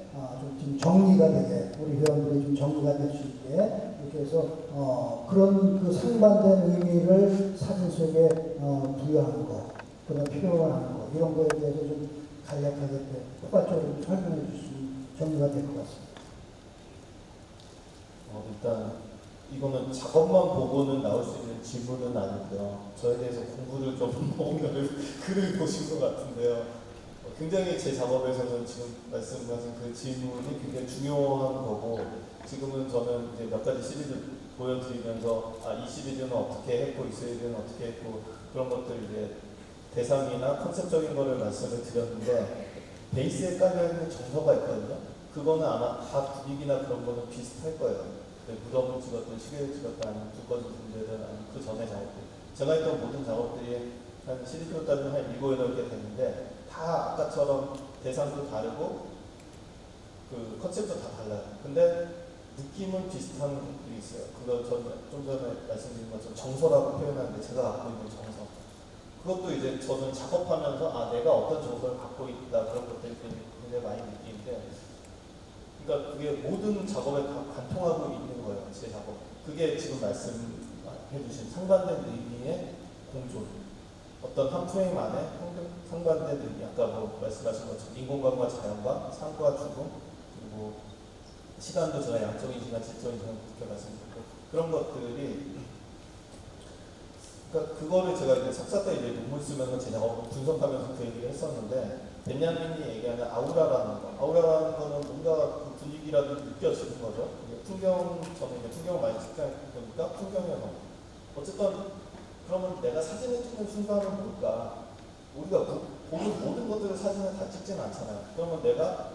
좀 정리가 되게 우리 회원들이 좀 정리가 될 수 있게 이렇게 해서 그런 그 상반된 의미를 사진 속에 부여하는 거, 그다음 표현하는 거 이런 거에 대해서 좀 간략하게 폭발적으로 설명해 주시면 정리가 될 것 같습니다. 일단 이거는 작업만 보고는 나올 수 있는 질문은 아니고요. 저에 대해서 공부를 좀 뭔가 글을 보신 것 같은데요. 굉장히 제 작업에서는 지금 말씀하신 그 질문이 굉장히 중요한 거고 지금은 저는 이제 몇 가지 시리즈 보여드리면서 이 시리즈는 어떻게 했고 이 시리즈는 어떻게 했고 그런 것들 이제 대상이나 컨셉적인 거를 말씀을 드렸는데 베이스에 깔려있는 정서가 있거든요. 그거는 아마 다 분위기나 그런 거는 비슷할 거예요. 이제 무덤을 찍었든 시계를 찍었든 아니면 두꺼진 분들은 아니면 그 전에 작업들 제가 했던 모든 작업들이 한 시리즈로 따지면 한 7, 8개 됐는데 다 아까처럼 대상도 다르고 그 컨셉도 다 달라요. 근데 느낌은 비슷한 것들이 있어요. 그거 좀 전에 말씀드린 것처럼 정서라고 표현하는데 제가 갖고 있는 정서. 그것도 이제 저는 작업하면서 아 내가 어떤 정서를 갖고 있다 그런 것들이 굉장히 많이 느끼는데 그러니까 그게 모든 작업에 다 관통하고 있는 거예요. 제 작업. 그게 지금 말씀해주신 상반된 의미의 공존. 어떤 한 프레임 안에 상반된 의미. 아까 뭐 말씀하신 것처럼 인공관과 자연과 삶과 죽음 그리고 시간도 제가 양적인 시간, 질적인 시간 그렇게 말씀드렸고 그런 것들이 그러니까 그거를 제가 이제 석사 때 이제 논문 쓰면서 제 작업을 분석하면서 그 얘기를 했었는데 벤야민이 얘기하는 아우라라는 거, 아우라라는 거는 뭔가 그 분위기라도 느껴지는 거죠. 풍경 저는 이제 풍경을 많이 찍다 보니까 풍경이어서 어쨌든 그러면 내가 사진을 찍는 순간은 뭘까? 우리가 보는 모든 것들을 사진을 다 찍지는 않잖아요. 그러면 내가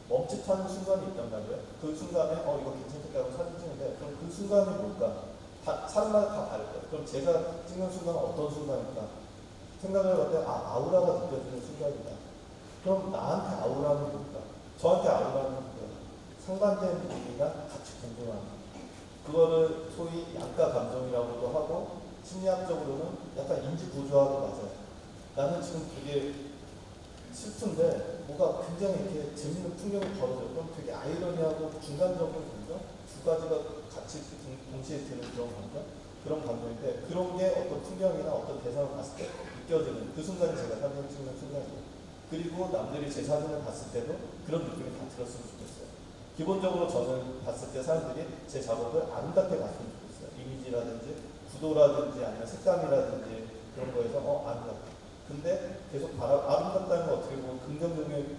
멈칫하는 순간이 있단 말이에요. 그 순간에 이거 괜찮겠다 하고 사진 찍는데 그럼 그 순간이 뭘까? 사람마다 다 다를 거예요. 그럼 제가 찍는 순간은 어떤 순간일까? 생각을 해볼 때 아우라가 느껴지는 순간이다. 그럼 나한테 아우라는 뭘까? 저한테 아우라는 뭐야? 상반된 의미가 같이 공존하는 그거를 소위 양가 감정이라고도 하고 심리학적으로는 약간 인지 구조화도 맞아요. 나는 지금 되게 슬픈데 뭐가 굉장히 이렇게 재밌는 풍경이 벌어져요. 그럼 되게 아이러니하고 중간적인 감정? 두 가지가 같이 동시에 드는 그런 감정인데 그런 게 어떤 풍경이나 어떤 대상을 봤을 때 느껴지는 그 순간이 제가 사진을 찍는 순간이에요. 그리고 남들이 제 사진을 봤을 때도 그런 느낌이 다 들었으면 좋겠어요. 기본적으로 저는 봤을 때 사람들이 제 작업을 아름답게 봤으면 좋겠어요. 이미지라든지 구도라든지 아니면 색감이라든지 그런 거에서 아름답다. 근데 계속 아름답다는 건 어떻게 보면 긍정적인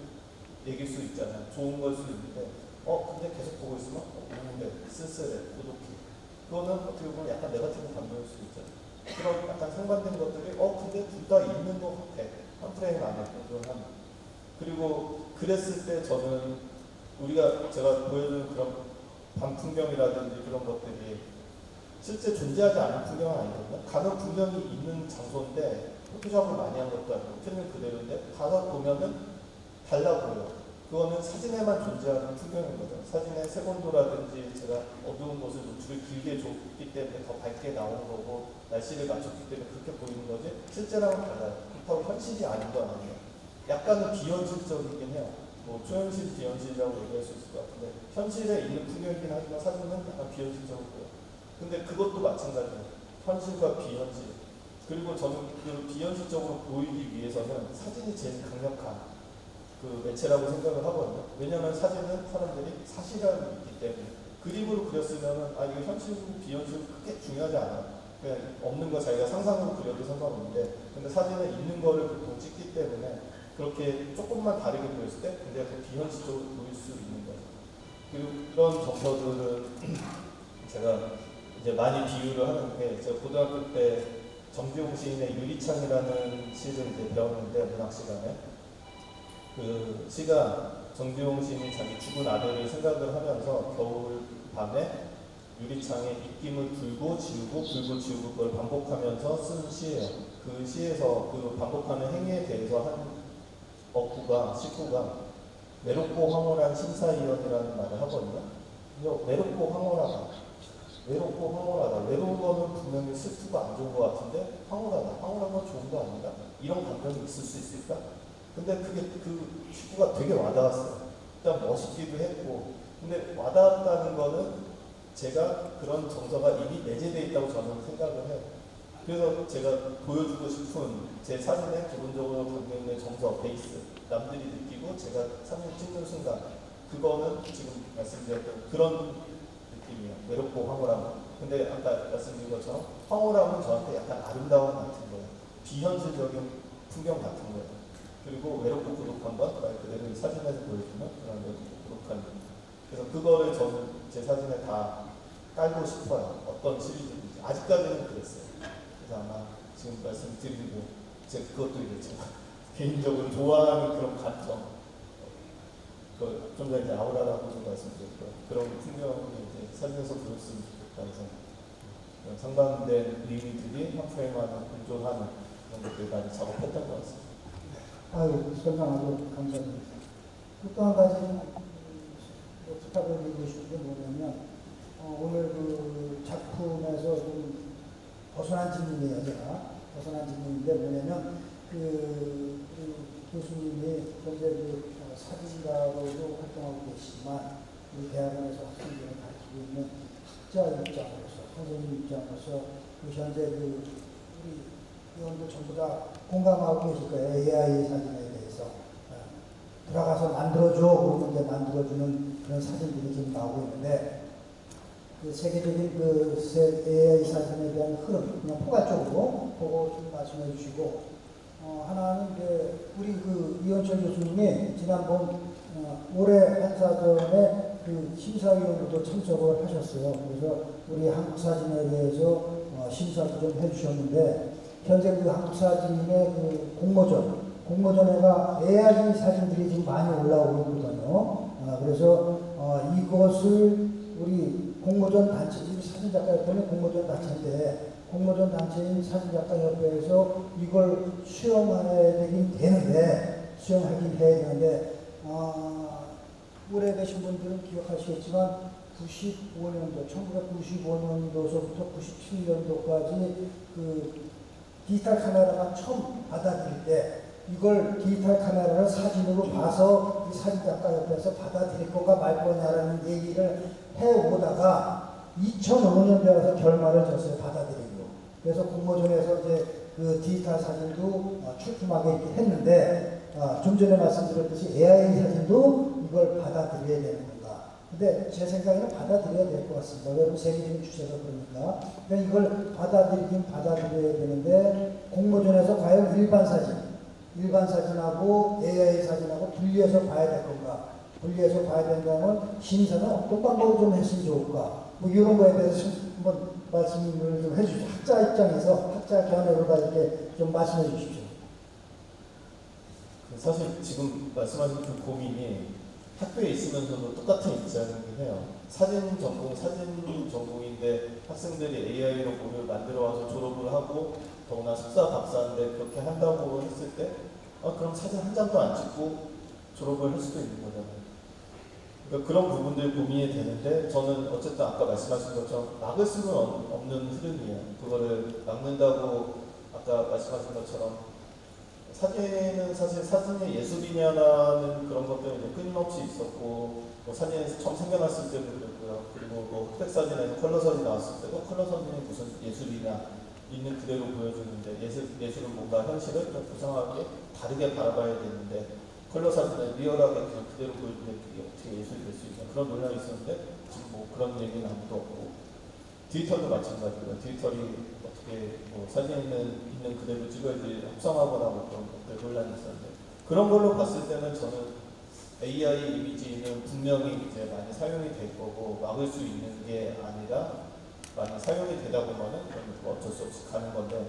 얘기일 수 있잖아요. 좋은 걸 수 있는데 근데 계속 보고 있으면 우울해, 쓸쓸해, 고독해. 그거는 어떻게 보면 약간 네거티브 감정일 수 있잖아요. 그런 약간 상반된 것들이 근데 둘 다 있는 것 같아. 한 프레임 안에 공존하는. 그리고 그랬을 때 저는 제가 보여주는 그런 밤풍경이라든지 그런 것들이 실제 존재하지 않은 풍경은 아니거든요. 가서 분명히 있는 장소인데 포토샵을 많이 한 것도 아니고 필름 그대로인데 가서 보면은 달라 보여요. 그거는 사진에만 존재하는 풍경인 거죠. 사진의 색온도라든지 제가 어두운 곳을 노출을 길게 줬기 때문에 더 밝게 나오는 거고 날씨를 맞췄기 때문에 그렇게 보이는 거지 실제랑은 달라요. 그렇다고 현실이 아닌 건 아니에요. 약간은 비현실적이긴 해요. 뭐 초현실, 비현실이라고 얘기할 수 있을 것 같은데 현실에 있는 풍경이긴 하지만 사진은 약간 비현실적이고요. 근데 그것도 마찬가지예요. 현실과 비현실. 그리고 저는 그 비현실적으로 보이기 위해서는 사진이 제일 강력한 그 매체라고 생각을 하거든요. 왜냐하면 사진은 사람들이 사실감이 있기 때문에 그림으로 그렸으면은 이거 현실이고 비현실은 크게 중요하지 않아요. 그냥 없는 거 자기가 상상으로 그려도 상관없는데 근데 사진은 있는 거를 보통 찍기 때문에 그렇게 조금만 다르게 보였을 때 근데 그 비현실적으로 보일 수 있는 거예요. 그리고 그런 정서들은 제가 이제 많이 비유를 하는 게 제가 고등학교 때 정지용 시인의 유리창이라는 시를 이제 배웠는데 문학 시간에 그 시가 정지용 시인이 자기 죽은 아들을 생각을 하면서 겨울 밤에 유리창에 입김을 불고 지우고 불고 지우고 그걸 반복하면서 쓴 시예요. 그 시에서 그 반복하는 행위에 대해서 한 식구가 외롭고 황홀한 심사위원이라는 말을 하거든요. 외롭고 황홀하다. 외롭고 황홀하다. 외로운 거는 분명히 슬프고 안 좋은 것 같은데 황홀하다. 황홀한 건 좋은 거 아닌가? 이런 감정이 있을 수 있을까? 근데 그게 그 식구가 되게 와닿았어요. 일단 멋있기도 했고 근데 와닿았다는 거는 제가 그런 정서가 이미 내재되어 있다고 저는 생각을 해요. 그래서 제가 보여주고 싶은 제 사진에 기본적으로 담겨 있는 정서, 베이스 남들이 느끼고 제가 사진 찍는 순간 그거는 지금 말씀드렸던 그런 느낌이에요. 외롭고 황홀함. 근데 아까 말씀드린 것처럼 황홀함은 저한테 약간 아름다움 같은 거예요. 비현실적인 풍경 같은 거예요. 그리고 외롭고 고독한 것, 말 그대로 사진에서 보여주면 그런 외롭고 고독한 것. 그래서 그거를 저는 제 사진에 다 깔고 싶어요. 어떤 시리즈인지. 아직까지는 그랬어요. 그래서 아마 지금 말씀드린 거, 제 그것도 이제 제가 개인적으로 좋아하는 그런 감정, 좀 전에 이제 아우라라고도 말씀드렸고요. 그런 풍경이 이제 사진에서 보였으면 좋겠다 해서 상반된 의미들이 한 프레임 안에 공존하는 그런 것들을 많이 작업했던 것 같습니다. 아유, 설명하고 감사드립니다. 또 한 가지 부탁드리고 싶은 게 뭐냐면, 오늘 그 작품에서 좀 벗어난 질문이에요, 제가. 벗어난 질문인데 뭐냐면, 그 교수님이 현재 그 사진가로도 활동하고 계시지만, 우리 대학원에서 학생들을 가르치고 있는 학자 입장으로서, 선생님 입장으로서, 그 현재 그 우리 의원들 전부 다 공감하고 계실 거예요. AI 사진에 대해서. 들어가서 만들어줘. 그러면 이제 만들어주는 그런 사진들이 지금 나오고 있는데, 그 세계적인 그 AI 사진에 대한 흐름, 그냥 포괄적으로 그거 좀 말씀해 주시고, 하나는 이제 우리 그 이원철 교수님이 지난번 올해 한사전에 그 심사위원으로도 참석을 하셨어요. 그래서 우리 한국 사진에 대해서 심사도 좀 해주셨는데, 현재 그 한국 사진의 그 공모전에가 AI 사진들이 지금 많이 올라오고 있거든요. 그래서 이것을 우리 공모전 단체, 사진작가협회는 공모전 단체인데, 공모전 단체인 사진작가협회에서 이걸 수용하긴 해야 되는데, 오래되신 분들은 기억하시겠지만 1995년도서부터 97년도까지 그 디지털 카메라가 처음 받아들일 때 이걸 디지털 카메라를 사진으로 봐서 이 사진작가협회에서 받아들일 건가 말 거냐라는 얘기를 해오다가 2005년 되어서 결말을 줬어요. 받아들이고. 그래서 공모전에서 이제 그 디지털 사진도 출품하게 이렇게 했는데, 좀 전에 말씀드렸듯이 AI 사진도 이걸 받아들여야 되는 건가. 근데 제 생각에는 받아들여야 될 것 같습니다. 왜냐하면 세계적인 추세가 그러니까. 그러니까 이걸 받아들여야 되는데, 공모전에서 과연 일반 사진하고 AI 사진하고 분리해서 봐야 될 건가. 분리해서 봐야 된다면 심사는 어떤 방법으로 좀 했으면 좋을까. 뭐 이런 거에 대해서 한번 말씀을 좀 해주십시오. 학자 입장에서, 학자 견해로다 이렇게 좀 말씀해 주십시오. 사실 지금 말씀하신 그 고민이 학교에 있으면서도 똑같은 입장이긴 해요. 사진 전공인데 학생들이 AI로 뭐를 만들어 와서 졸업을 하고 더구나 석사 박사인데 그렇게 한다고 했을 때 그럼 사진 한 장도 안 찍고 졸업을 할 수도 있는 거잖아요. 그러니까 그런 부분들 고민이 되는데, 저는 어쨌든 아까 말씀하신 것처럼 막을 수는 없는 흐름이에요. 그거를 막는다고 아까 말씀하신 것처럼 사진은 사실 사진이 예술이냐라는 그런 것들은 끊임없이 있었고, 뭐 사진에서 처음 생겨났을 때도 그랬고요. 그리고 뭐 흑백 사진에서 컬러 사진 나왔을 때도 컬러 사진이 무슨 예술이냐, 있는 그대로 보여주는데, 예술은 뭔가 현실을 좀 구성하게 다르게 바라봐야 되는데, 컬러 사진을 리얼하게 그냥 그대로 보여주는데 그게 어떻게 예술이 될 수 있냐, 그런 논란이 있었는데 지금 뭐 그런 얘기는 아무도 없고, 디지털도 마찬가지고요. 디지털이 어떻게 뭐 사진은 있는 그대로 찍어야지 합성하거나 뭐 그런 것들 논란이 있었는데, 그런 걸로 봤을 때는 저는 AI 이미지는 분명히 이제 많이 사용이 될 거고, 막을 수 있는 게 아니라 많이 사용이 되다 보면은 그건 어쩔 수 없이 가는 건데,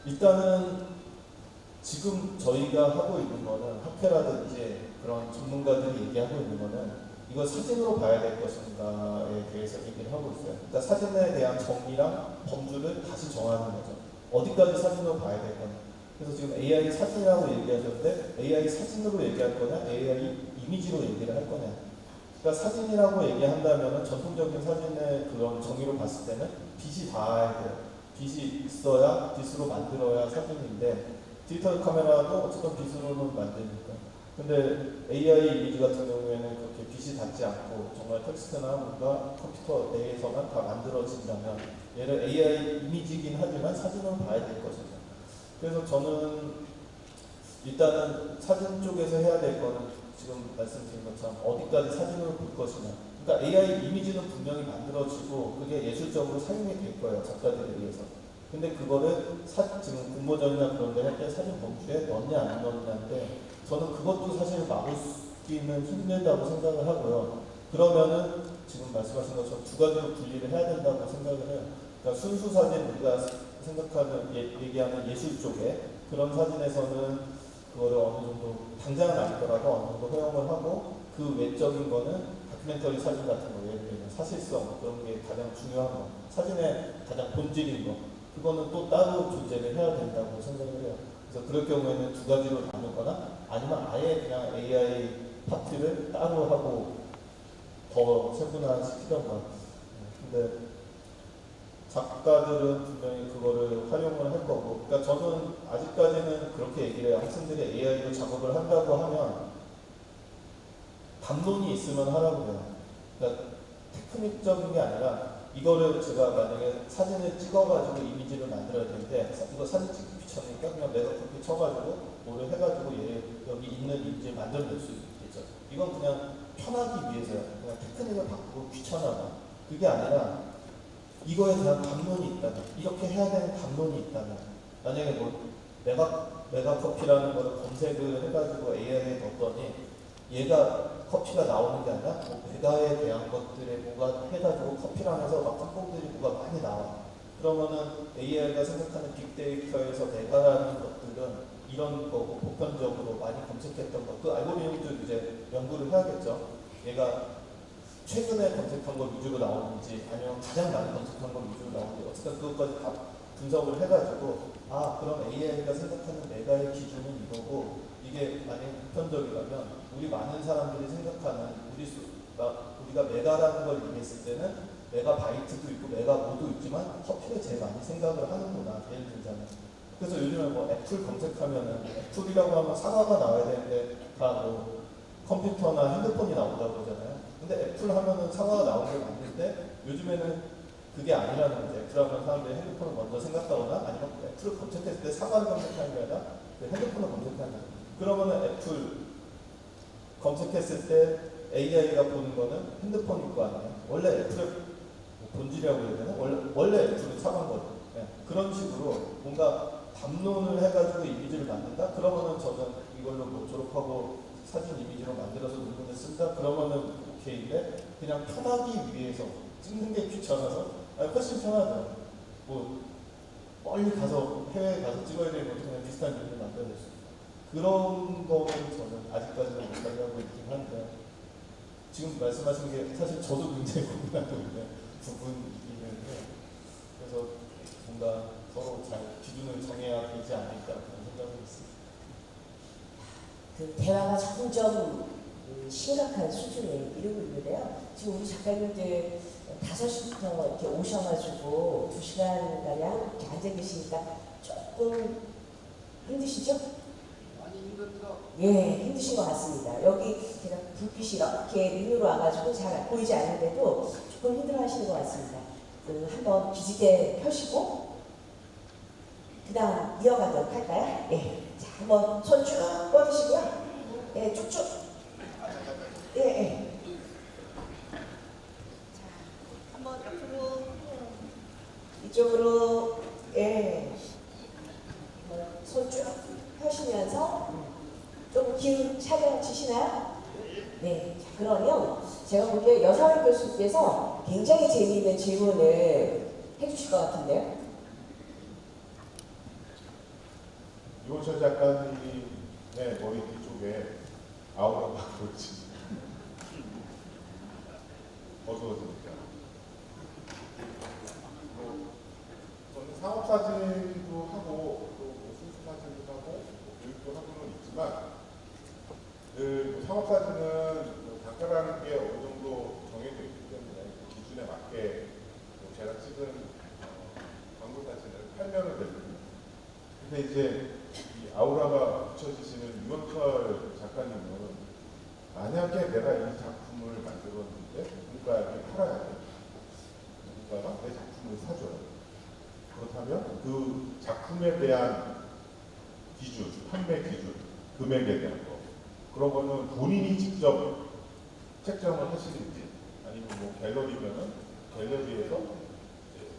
일단은 지금 저희가 하고 있는 거는, 학회라든지 그런 전문가들이 얘기하고 있는 거는 이걸 사진으로 봐야 될 것인가에 대해서 얘기를 하고 있어요. 그러니까 사진에 대한 정의랑 범주를 다시 정하는 거죠. 어디까지 사진으로 봐야 될 거냐. 그래서 지금 AI 사진이라고 얘기하셨는데, AI 사진으로 얘기할 거냐, AI 이미지로 얘기를 할 거냐. 그러니까 사진이라고 얘기한다면 전통적인 사진의 그런 정의로 봤을 때는 빛이 닿아야 돼요. 빛이 있어야, 빛으로 만들어야 사진인데, 디지털 카메라도 어쨌든 빛으로는 만드니까. 근데 AI 이미지 같은 경우에는 그렇게 빛이 닿지 않고 정말 텍스트나 뭔가 컴퓨터 내에서만 다 만들어진다면, 얘를 AI 이미지이긴 하지만 사진으로 봐야 될 것이죠. 그래서 저는 일단은 사진 쪽에서 해야 될 거는 지금 말씀드린 것처럼 어디까지 사진으로 볼 것이냐. 그러니까 AI 이미지는 분명히 만들어지고 그게 예술적으로 사용이 될 거예요, 작가들에 의해서. 근데 그거를 지금 공모전이나 그런 데 할 때 사진 범주에 넣냐 안 넣냐인데, 저는 그것도 사실 막기는 힘들다고 생각을 하고요. 그러면은 지금 말씀하신 것처럼 두 가지로 분리를 해야 된다고 생각을 해요. 그러니까 순수 사진, 우리가 생각하는 얘기하는 예술 쪽에 그런 사진에서는 그거를 어느 정도 당장은 아니더라도 어느 정도 허용을 하고 그 외적인 거는 다큐멘터리 사진 같은 거 예를 들면 사실성 그런 게 가장 중요한 거 사진의 가장 본질인 거 그거는 또 따로 존재를 해야 된다고 생각을 해요. 그래서 그럴 경우에는 두 가지로 나누거나 아니면 아예 그냥 AI 파트를 따로 하고 더 세분화시키던가. 근데 작가들은 분명히 그거를 활용을 할 거고, 그러니까 저는 아직까지는 그렇게 얘기를 해요. 학생들이 AI로 작업을 한다고 하면 담론이 있으면 하라고 해요. 그러니까 테크닉적인 게 아니라 이거를 제가 만약에 사진을 찍어가지고 이미지를 만들어야 되는데 이거 사진 찍기 귀찮으니까 그냥 내가 그렇게 쳐가지고 뭐를 해가지고 얘 여기 있는 이미지를 만들어낼 수 있겠죠. 이건 그냥 편하기 위해서요. 그냥 테크닉을 바꾸고 귀찮아요. 그게 아니라 이거에 대한 담론이 있다면 이렇게 해야 되는 담론이 있다면 만약에 뭐 메가 커피라는 거를 검색을 해가지고 AI에 넣었더니 얘가 커피가 나오는 게 아니라 뭐 메가에 대한 것들에 뭐가 해가지고 커피라면서 막 짬뽕들이 뭐가 많이 나와. 그러면은 AI가 생각하는 빅데이터에서 메가라는 것들은 이런 거고 보편적으로 많이 검색했던 것. 그 알고리즘도 이제 연구를 해야겠죠. 얘가 최근에 검색한 걸 위주로 나오는지 아니면 가장 많이 검색한 걸 위주로 나오는지 어쨌든 그것까지 다 분석을 해가지고 아 그럼 AI가 생각하는 메가의 기준은 이거고 이게 만약에 보편적이라면 우리 많은 사람들이 생각하는 우리가 메가라는 걸 얘기했을 때는 메가바이트도 있고 메가모도 있지만 커피를 제일 많이 생각을 하는구나 예를 들자면 그래서 요즘에 뭐 애플 검색하면은 애플이라고 하면 사과가 나와야 되는데 다 뭐 컴퓨터나 핸드폰이 나온다고 그러잖아요. 근데 애플 하면은 사과가 나오는 게 맞는데 요즘에는 그게 아니라는 거죠. 애플 하면 사람들이 핸드폰을 먼저 생각하거나 아니면 애플을 검색했을 때 사과를 검색하는 게 아니라 핸드폰을 검색하는 거예요. 그러면은 애플 검색했을 때 AI가 보는 거는 핸드폰일 거 아니에요. 원래 애플의 본질이라고 해야 되나? 원래 애플은 사과인 거죠. 네. 그런 식으로 뭔가 담론을 해가지고 이미지를 만든다? 그러면은 저는 이걸로 뭐 졸업하고 사진 이미지로 만들어서 논문에 쓴다? 그러면은 오케이인데 그냥 편하기 위해서 찍는 게 귀찮아서 훨씬 편하죠. 뭐 멀리 가서 해외에 가서 찍어야 되는 것도 그냥 비슷한 이미지를 만들어낼 수 있어요. 그런 거는 저는 아직까지는 못 하려고 있긴 한데 지금 말씀하신 게 사실 저도 굉장히 고민하고 있는 부분이는데 그래서 뭔가 서로 잘 기준을 정해야 되지 않을까 그런 생각이 있습니다. 그 대화가 점점 심각한 수준에 이르고 있는데요. 지금 우리 작가님들 5시부터 이렇게 오셔가지고 2시간가량 이렇게 앉아 계시니까 조금 힘드시죠? 많이 힘듭니다. 예, 힘드신 것 같습니다. 여기 제가 불빛이 이렇게 눈으로 와가지고 잘 보이지 않는데도 조금 힘들어 하시는 것 같습니다. 한번 기지개 펴시고 그 다음 이어가도록 할까요? 예. 자, 한번 손 쭉 뻗으시고요. 예, 쭉쭉. 예, 예. 자, 한번 앞으로 이쪽으로 예. 손 쭉 펴시면서 좀 기운 차려지시나요? 네. 자, 그러면 제가 보기에 여사월 교수님께서 굉장히 재미있는 질문을 해주실 것 같은데요. 이호철 작가님의 머리 뒤쪽에 아우라가 보이지. 어두워지니까. 저는 사업 사진도 하고 또 순수 사진도 하고 교육도 하고는 있지만 그 사업 사진은 단가라는 게 어느 정도 정해져 있기 때문에 그 기준에 맞게 제가 찍은 광고 사진을 팔면은 되거든요. 근데 이제 이 아우라가 붙여지시는 유원철 작가님은 만약에 내가 이 작품을 만들었는데 누군가에게 팔아야 돼. 누군가가 내 작품을 사줘요. 그렇다면 그 작품에 대한 기준, 판매 기준, 금액에 대한 거 그런 거는 본인이 직접 책정을 하시는지 아니면 뭐 갤러리면은 갤러리에서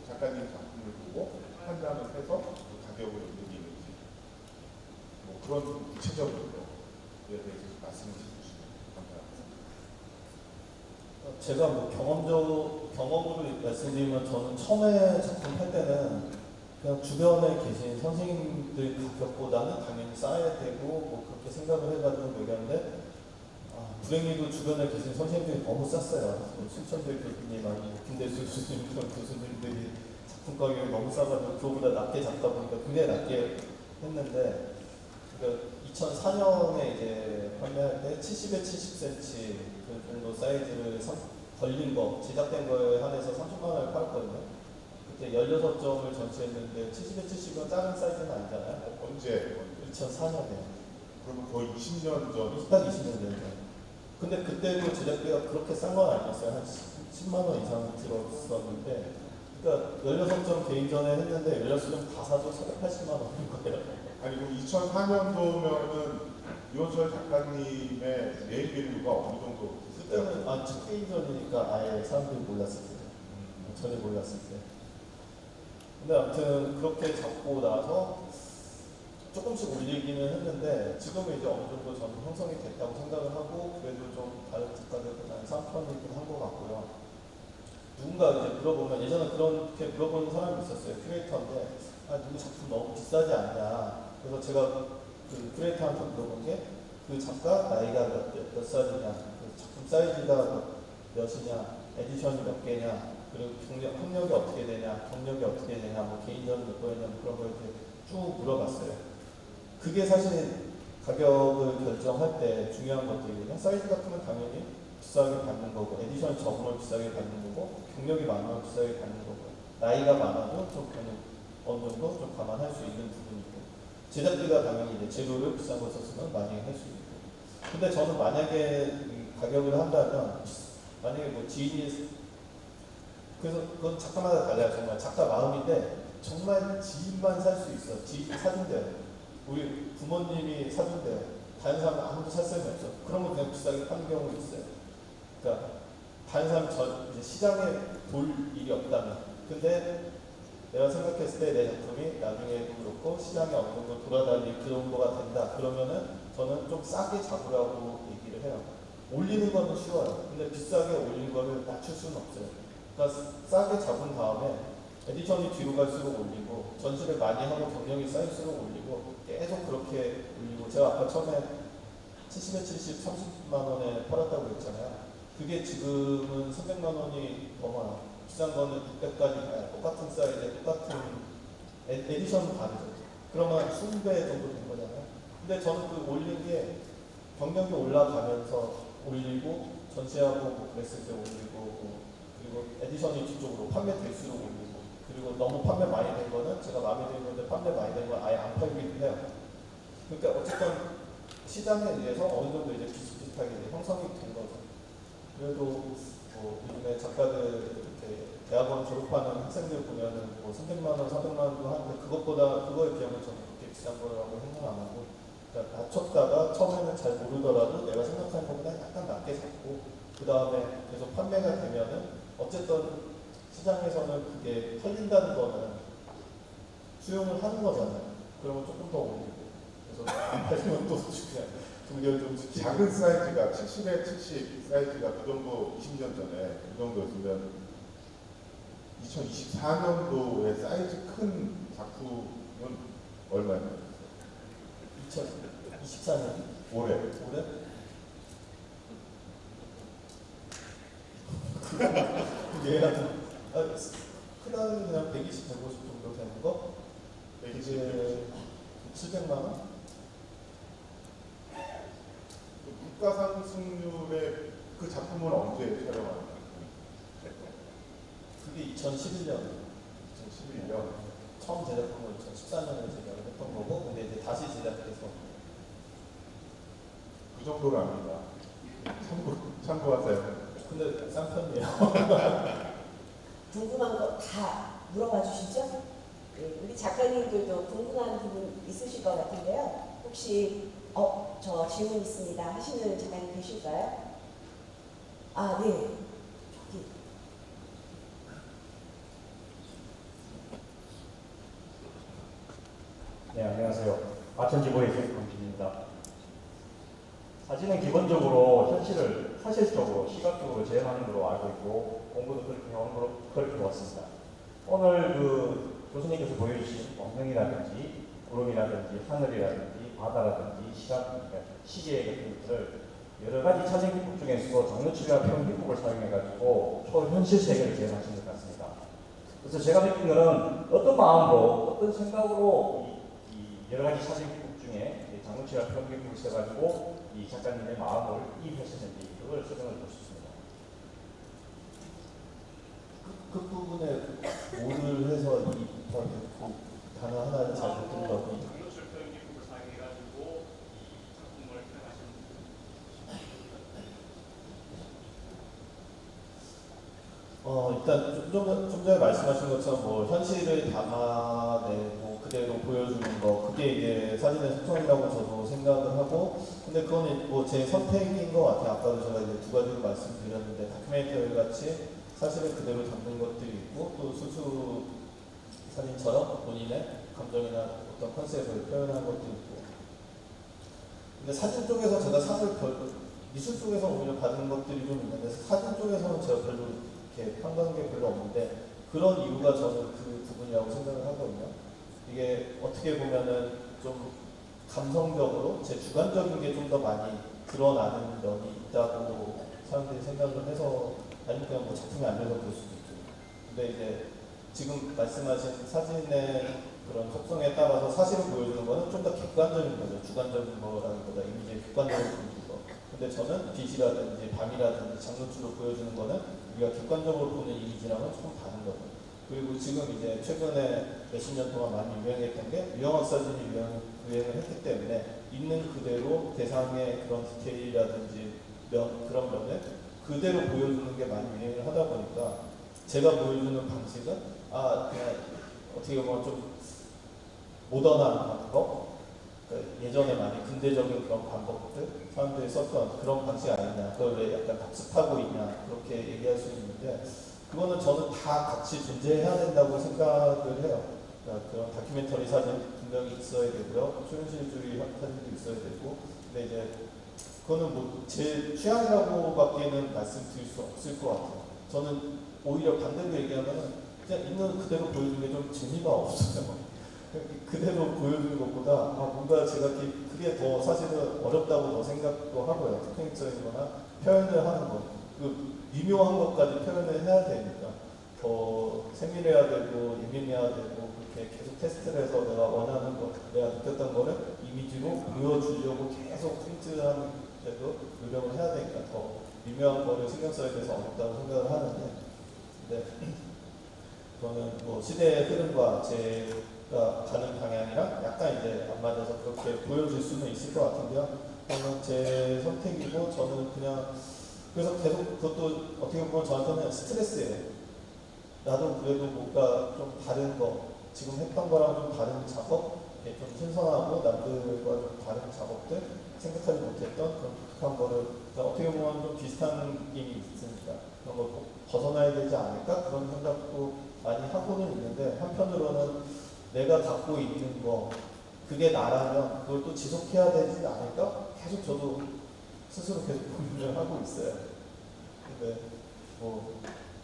작가님 작품을 보고 판단을 해서 그 가격을 매기는지 뭐 그런 구체적인 거에 대해서 말씀해 주시면 감사합니다. 제가 뭐 경험으로 말씀드리면 저는 처음에 작품 할 때는 그냥 주변에 계신 선생님들 가격보다는 당연히 쌓아야 되고 뭐 그렇게 생각을 해가지고 매겼는데 불행히도 주변에 계신 선생님들이 너무 쌌어요. 순천대 교수님 아니면 김대수 교수님 그런 교수님들이 작품 가격이 너무 싸가지고 그거보다 낮게 잡다 보니까 굉장히 낮게 했는데 2004년에 이제 판매할 때 70에 70cm 그 정도 사이즈를 걸린 거, 제작된 거에 한해서 30만 원을 팔았거든요. 그때 16점을 전시했는데 70에 70은 작은 사이즈는 아니잖아요. 언제? 2004년에. 그러면 거의 20년 전. 딱 20년 전에. 근데 그때도 제작비가 그렇게 싼 건 아니었어요. 한 10만 원 이상 들었었는데, 그러니까 16점 개인전에 했는데 16점 다 사도 480만 원인 거예요. 아니 그럼 2004년도면은 유원철 작가님의 내일 밸류가 어느 정도 그때는 첫 개인전이니까 아예 사람들이 몰랐을 때, 전혀 몰랐을 때. 근데 아무튼 그렇게 잡고 나서 조금씩 올리기는 했는데 지금은 이제 어느 정도 저는 형성이 됐다고 생각을 하고 그래도 좀 다른 작가들보다는 상품이긴 한 것 같고요. 누군가 이제 물어보면 예전에 그렇게 물어보는 사람이 있었어요. 큐레이터인데 누구 작품 너무 비싸지 않냐. 그래서 제가 그 큐레이터한테 물어본 게 그 작가 나이가 몇 살이냐, 그 작품 사이즈가 몇이냐, 에디션이 몇 개냐, 그리고 학력이 어떻게 되냐, 경력이 어떻게 되냐, 뭐 개인전은 몇 번이냐, 뭐 그런 걸 이렇게 쭉 물어봤어요. 그게 사실 가격을 결정할 때 중요한 것들이거든요. 사이즈 같으면 당연히 비싸게 받는 거고, 에디션이 적으면 비싸게 받는 거고, 경력이 많으면 비싸게 받는 거고, 나이가 많아도 좀 어느 정도 좀 감안할 수 있는 부분이고, 제작비가 당연히 이제 재료를 비싼 거 썼으면 많이 할 수 있고. 근데 저는 만약에 가격을 한다면, 만약에 뭐 지인이, 그래서 그건 작가마다 달라요. 정말 작가 마음인데, 정말 지인만 살 수 있어. 지인이 사준대요. 우리 부모님이 사준대요. 다른 사람은 아무도 살 사람이 없어. 그러면 그냥 비싸게 파는 경우가 있어요. 그러니까 다른 사람 이제 시장에 볼 일이 없다면. 근데 내가 생각했을 때 내 작품이 나중에도 그렇고 시장에 어느 정도 돌아다니는 그 정도가 된다. 그러면은 저는 좀 싸게 잡으라고 얘기를 해요. 올리는 거는 쉬워요. 근데 비싸게 올린 거를 낮출 수는 없어요. 그러니까 싸게 잡은 다음에 에디션이 뒤로 갈수록 올리고 전시를 많이 하고 경력이 쌓일수록 올리고 계속 그렇게 올리고 제가 아까 처음에 70에 70, 30만 원에 팔았다고 했잖아요. 그게 지금은 300만 원이 넘어요. 비싼 거는 600까지 가요. 똑같은 사이즈에 똑같은 에디션은 다르죠. 그러면 20배 정도 된 거잖아요. 근데 저는 그 올린 게 경력이 올라가면서 올리고 전시하고 뭐 그랬을 때 올리고 그리고 에디션이 뒤쪽으로 판매될수록 올리고 그리고 너무 판매 많이 된 거는 제가 마음에 드는 건데 판매 많이 된 건 아예 안 팔기도 해요. 그러니까 어쨌든 시장에 의해서 어느 정도 이제 비슷비슷하게 이제 형성이 된 거죠. 그래도 뭐 요즘에 작가들 이렇게 대학원 졸업하는 학생들 보면은 뭐 300만 원, 400만 원도 하는데 그거에 비하면 저는 그렇게 비싼 거라고 생각 안 하고 그러니까 낮췄다가 처음에는 잘 모르더라도 내가 생각하는 것보다 약간 낮게 잡고 그 다음에 계속 판매가 되면은 어쨌든 시장에서는 그게 팔린다는 거는 수용을 하는 거잖아요. 그러면 조금 더 올리고 그래서 안 팔리면 또 그냥 금결 좀 지키고 작은 사이즈가 70에 70 사이즈가 그 정도 20년 전에 그 정도였으면 2024년도에 사이즈 큰 작품은 얼마예요? 2024년 올해. 올해? 얘가 크다는 그냥 120, 150 정도 되는 거? 120, 이제 700만 원? 물가 상승률의 그 작품은 언제 촬영하는 거예요? 그게 2011년 2011년. 처음 제작한 건 2014년에 제작을 했던 거고 근데 이제 다시 제작해서 그 정도랍니다. 참고하세요. 근데 싼 편이에요. 궁금한 거 다 물어봐 주시죠? 네, 우리 작가님들도 궁금한 부분 있으실 것 같은데요. 혹시 저 질문 있습니다 하시는 작가님 계실까요? 아, 네. 저기. 네, 안녕하세요. 마천지보의 김광진입니다. 사진은 기본적으로 현실을 사실적으로 시각적으로 재현하는 걸로 알고 있고 공부도 그렇게 해온 걸로 그렇게 왔습니다. 오늘 그 교수님께서 보여주신 원형이라든지 구름이라든지 하늘이라든지 바다라든지 시계 같은 것들을 여러 가지 차진 기법 중에서 장르치료와 표현 기법을 사용해가지고 초현실 세계를 재현하신 것 같습니다. 그래서 제가 느낀 것은 어떤 마음으로, 어떤 생각으로 이 여러 가지 차진 기법 중에 장르치료와 표현 기법을 써가지고 이 작가님의 마음을 이입하셨는지 그걸 설명을 볼 수 있습니다. 그 부분에 오를 해서 이 단어 하나를 잘못 든 거고. 일단 좀 전에 말씀하신 것처럼 뭐 현실을 담아내고 그대로 보여주는 거 그게 이제 사진의 소통이라고 저도 생각을 하고 근데 그거는 뭐 제 선택인 것 같아요. 아까도 제가 이제 두 가지로 말씀드렸는데 다큐멘터리 같이 사실을 그대로 담는 것들이 있고 또 수수 사진처럼 본인의 감정이나 어떤 컨셉을 표현한 것도 있고 근데 사진 쪽에서 제가 상을 미술 쪽에서 오히려 받은 것들이 좀 있는데 사진 쪽에서는 제가 별로 이렇게 평가한 게 별로 없는데 그런 이유가 저는 그 부분이라고 생각을 하거든요. 이게 어떻게 보면은 좀 감성적으로 제 주관적인 게 좀 더 많이 드러나는 면이 있다고 사람들이 생각을 해서 아니면 그냥 뭐 작품이 안 돼서 그럴 수도 있고 근데 이제 지금 말씀하신 사진의 그런 속성에 따라서 사실을 보여주는 거는 좀 더 객관적인 거죠. 주관적인 거라기보다 이미지의 객관적인 거. 근데 저는 빛이라든지 밤이라든지 장르추로 보여주는 거는 우리가 객관적으로 보는 이미지랑은 조금 다른 거죠. 그리고 지금 이제 최근에 몇십 년 동안 많이 유행했던 게 유형학 사진이 유행을 했기 때문에 있는 그대로 대상의 그런 디테일이라든지 그런 면을 그대로 보여주는 게 많이 유행을 하다 보니까 제가 보여주는 방식은 그냥 어떻게 보면 좀 모던한 방법 그러니까 예전에 많이 근대적인 그런 방법들 사람들이 썼던 그런 방식 아니냐 그걸 왜 약간 답습하고 있냐 그렇게 얘기할 수 있는데 그거는 저는 다 같이 존재해야 된다고 생각을 해요. 그러니까 그런 다큐멘터리 사진 분명히 있어야 되고요. 초현실주의 사진도 있어야 되고 근데 이제 그거는 뭐 제 취향이라고밖에는 말씀드릴 수 없을 것 같아요. 저는 오히려 반대로 얘기하면 그냥 있는 그대로 보여주는 게 좀 재미가 없어요. 그대로 보여주는 것보다 뭔가 제가 그게 더 사실은 어렵다고 더 생각도 하고요. 테크닉적인 거나 표현을 하는 거. 그 미묘한 것까지 표현을 해야 되니까 더 세밀해야 되고 예민해야 되고 그렇게 계속 테스트를 해서 내가 원하는 거, 내가 느꼈던 거를 이미지로 보여주려고 계속 프린트하는데도 노력을 해야 되니까 더 미묘한 거를 신경 써야 돼서 어렵다고 생각을 하는데 근데 저는 뭐 시대의 흐름과 제가 가는 방향이랑 약간 이제 안 맞아서 그렇게 보여줄 수는 있을 것 같은데요. 저는 제 선택이고 저는 그냥 그래서 계속 그것도 어떻게 보면 저한테는 스트레스예요. 나도 그래도 뭔가 좀 다른 거 지금 했던 거랑 좀 다른 작업 좀 신선하고 남들과 좀 다른 작업들 생각하지 못했던 그런 독특한 거를 그러니까 어떻게 보면 좀 비슷한 느낌이 있으니까 그런 걸 꼭 벗어나야 되지 않을까 그런 생각도 많이 하고는 있는데 한편으로는 내가 갖고 있는 거 그게 나라면 그걸 또 지속해야 되지 않을까 계속 저도 스스로 계속 고민을 하고 있어요. 근데 뭐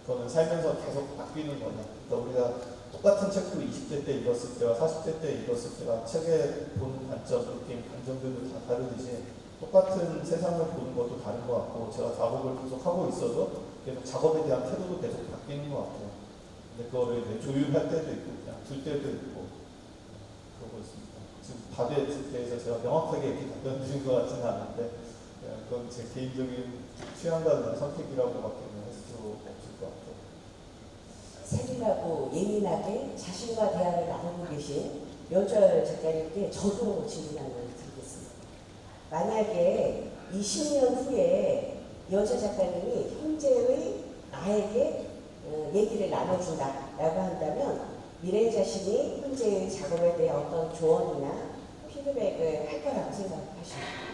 그거는 살면서 계속 바뀌는 거냐. 그러니까 우리가 똑같은 책도 20대 때 읽었을 때와 40대 때 읽었을 때가 책에 보는 관점, 느낌, 감정들도 다 다르듯이 똑같은 세상을 보는 것도 다른 것 같고 제가 작업을 계속 하고 있어도 계속 작업에 대한 태도도 계속 바뀌는 것 같아요. 근데 그거를 이제 조율할 때도 있고 그냥 둘 때도 있고 그러고 있습니다. 지금 답에 대해서 제가 명확하게 이렇게 답변 드린 것 같지는 않은데 그건 제 개인적인 취향과 선택이라고밖에 할 수 없을 것 같아요. 세밀하고 예민하게 자신과 대화를 나누고 계신 여절 작가님께 저도 질문 하나 드리겠습니다. 만약에 20년 후에 여절 작가님이 현재의 나에게 얘기를 나눠준다라고 한다면 미래 자신이 현재의 작업에 대한 어떤 조언이나 피드백을 할 거라고 생각하십니까?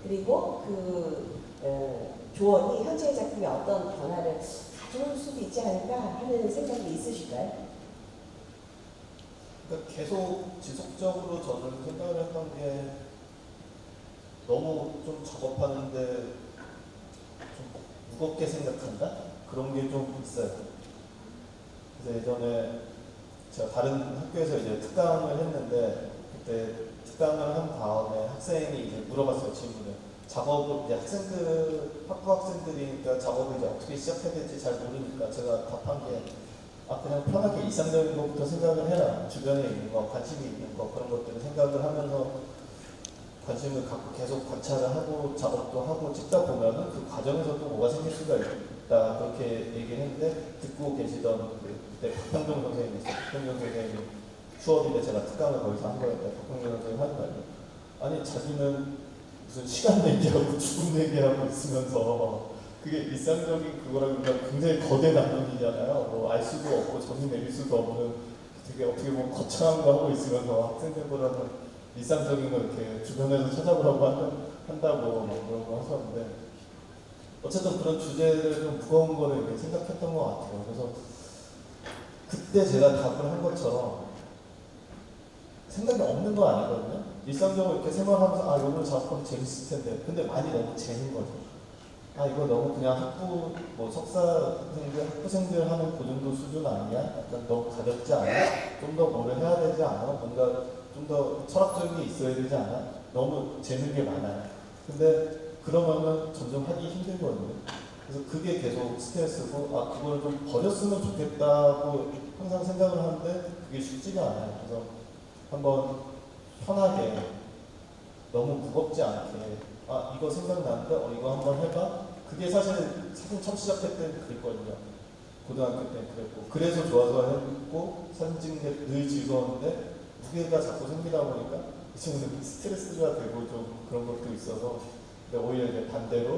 그리고 그 조언이 현재의 작품에 어떤 변화를 가져올 수도 있지 않을까 하는 생각이 있으실까요? 그러니까 계속 지속적으로 저는 생각을 했던 게 너무 좀 작업하는데 좀 무겁게 생각한다? 그런 게 좀 있어요. 그래서 예전에 제가 다른 학교에서 이제 특강을 했는데 그때 특강을 한 다음에 학생이 이제 물어봤어요. 질문을. 작업을 이제 학부 학생들이니까 작업을 이제 어떻게 시작해야 될지 잘 모르니까 제가 답한 게 그냥 편하게 일상적인 것부터 생각을 해라. 주변에 있는 거, 관심이 있는 거 그런 것들을 생각을 하면서 관심을 갖고 계속 관찰을 하고 작업도 하고 찍다 보면은 그 과정에서 또 뭐가 생길 수가 있다. 그렇게 얘기를 했는데 듣고 계시던 그때 박평종 선생님이 있어요. 박평종 선생님이 수업인데 제가 특강을 거기서 한 거였는데 박평종 선생님이 하는 말이에요. 아니 자기는 무슨 시간 얘기하고 죽음 얘기하고 있으면서 그게 일상적인 그거랑 굉장히 거대 난문이잖아요. 뭐 알 수도 없고 정의 내릴 수도 없는 되게 어떻게 보면 거창한 거 하고 있으면서 학생들보다는 일상적인 거 이렇게 주변에서 찾아보라고 한다고 뭐 그런 거 하셨는데 어쨌든 그런 주제를 좀 무거운 거를 이렇게 생각했던 것 같아요. 그래서 그때 제가 답을 한 것처럼 생각이 없는 건 아니거든요. 일상적으로 이렇게 생활하면서 이거 작업하면 재밌을 텐데 근데 많이 너무 재는 거죠. 이거 너무 그냥 학부 뭐 석사생들 학부생들 하는 그 정도 수준 아니야? 약간 너무 가볍지 않아? 좀 더 뭐를 해야 되지 않아? 뭔가 좀 더 철학적인 게 있어야 되지 않아? 너무 재는 게 많아요. 근데 그러면은 점점 하기 힘들거든요. 그래서 그게 계속 스트레스고 그걸 좀 버렸으면 좋겠다고 항상 생각을 하는데 그게 쉽지가 않아요. 그래서 한번 편하게 너무 무겁지 않게 이거 생각나는데 이거 한번 해봐. 그게 사실 사진 처음 시작할 때는 그랬거든요. 고등학교 때 그랬고 그래서 좋아서 했고 사진 찍는 게 늘 즐거웠는데 무게가 자꾸 생기다 보니까 이 친구는 스트레스가 되고 좀 그런 것도 있어서 근데 오히려 이제 반대로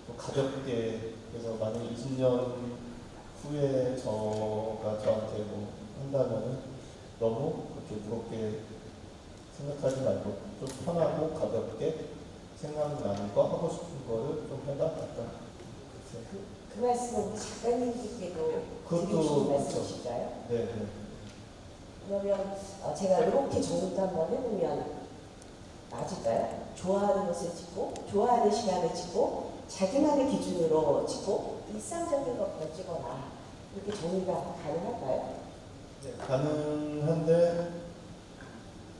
좀 가볍게 그래서 만약 20년 후에 저가 저한테 뭐 한다면은 너무 그렇게 무겁게 생각하지 말고 좀 편하고 가볍게 생각나는 거 하고 싶은 거를 좀 해봐. 약간 그 말씀은 작가님께도 그것도 드리신 말씀이실까요? 네. 그러면 제가 이렇게 정리도 한번 해보면 맞을까요? 좋아하는 것을 찍고 좋아하는 시간을 찍고 자기만의 기준으로 찍고 일상적인 것만 찍어라. 이렇게 정리가 가능할까요? 네, 가능한데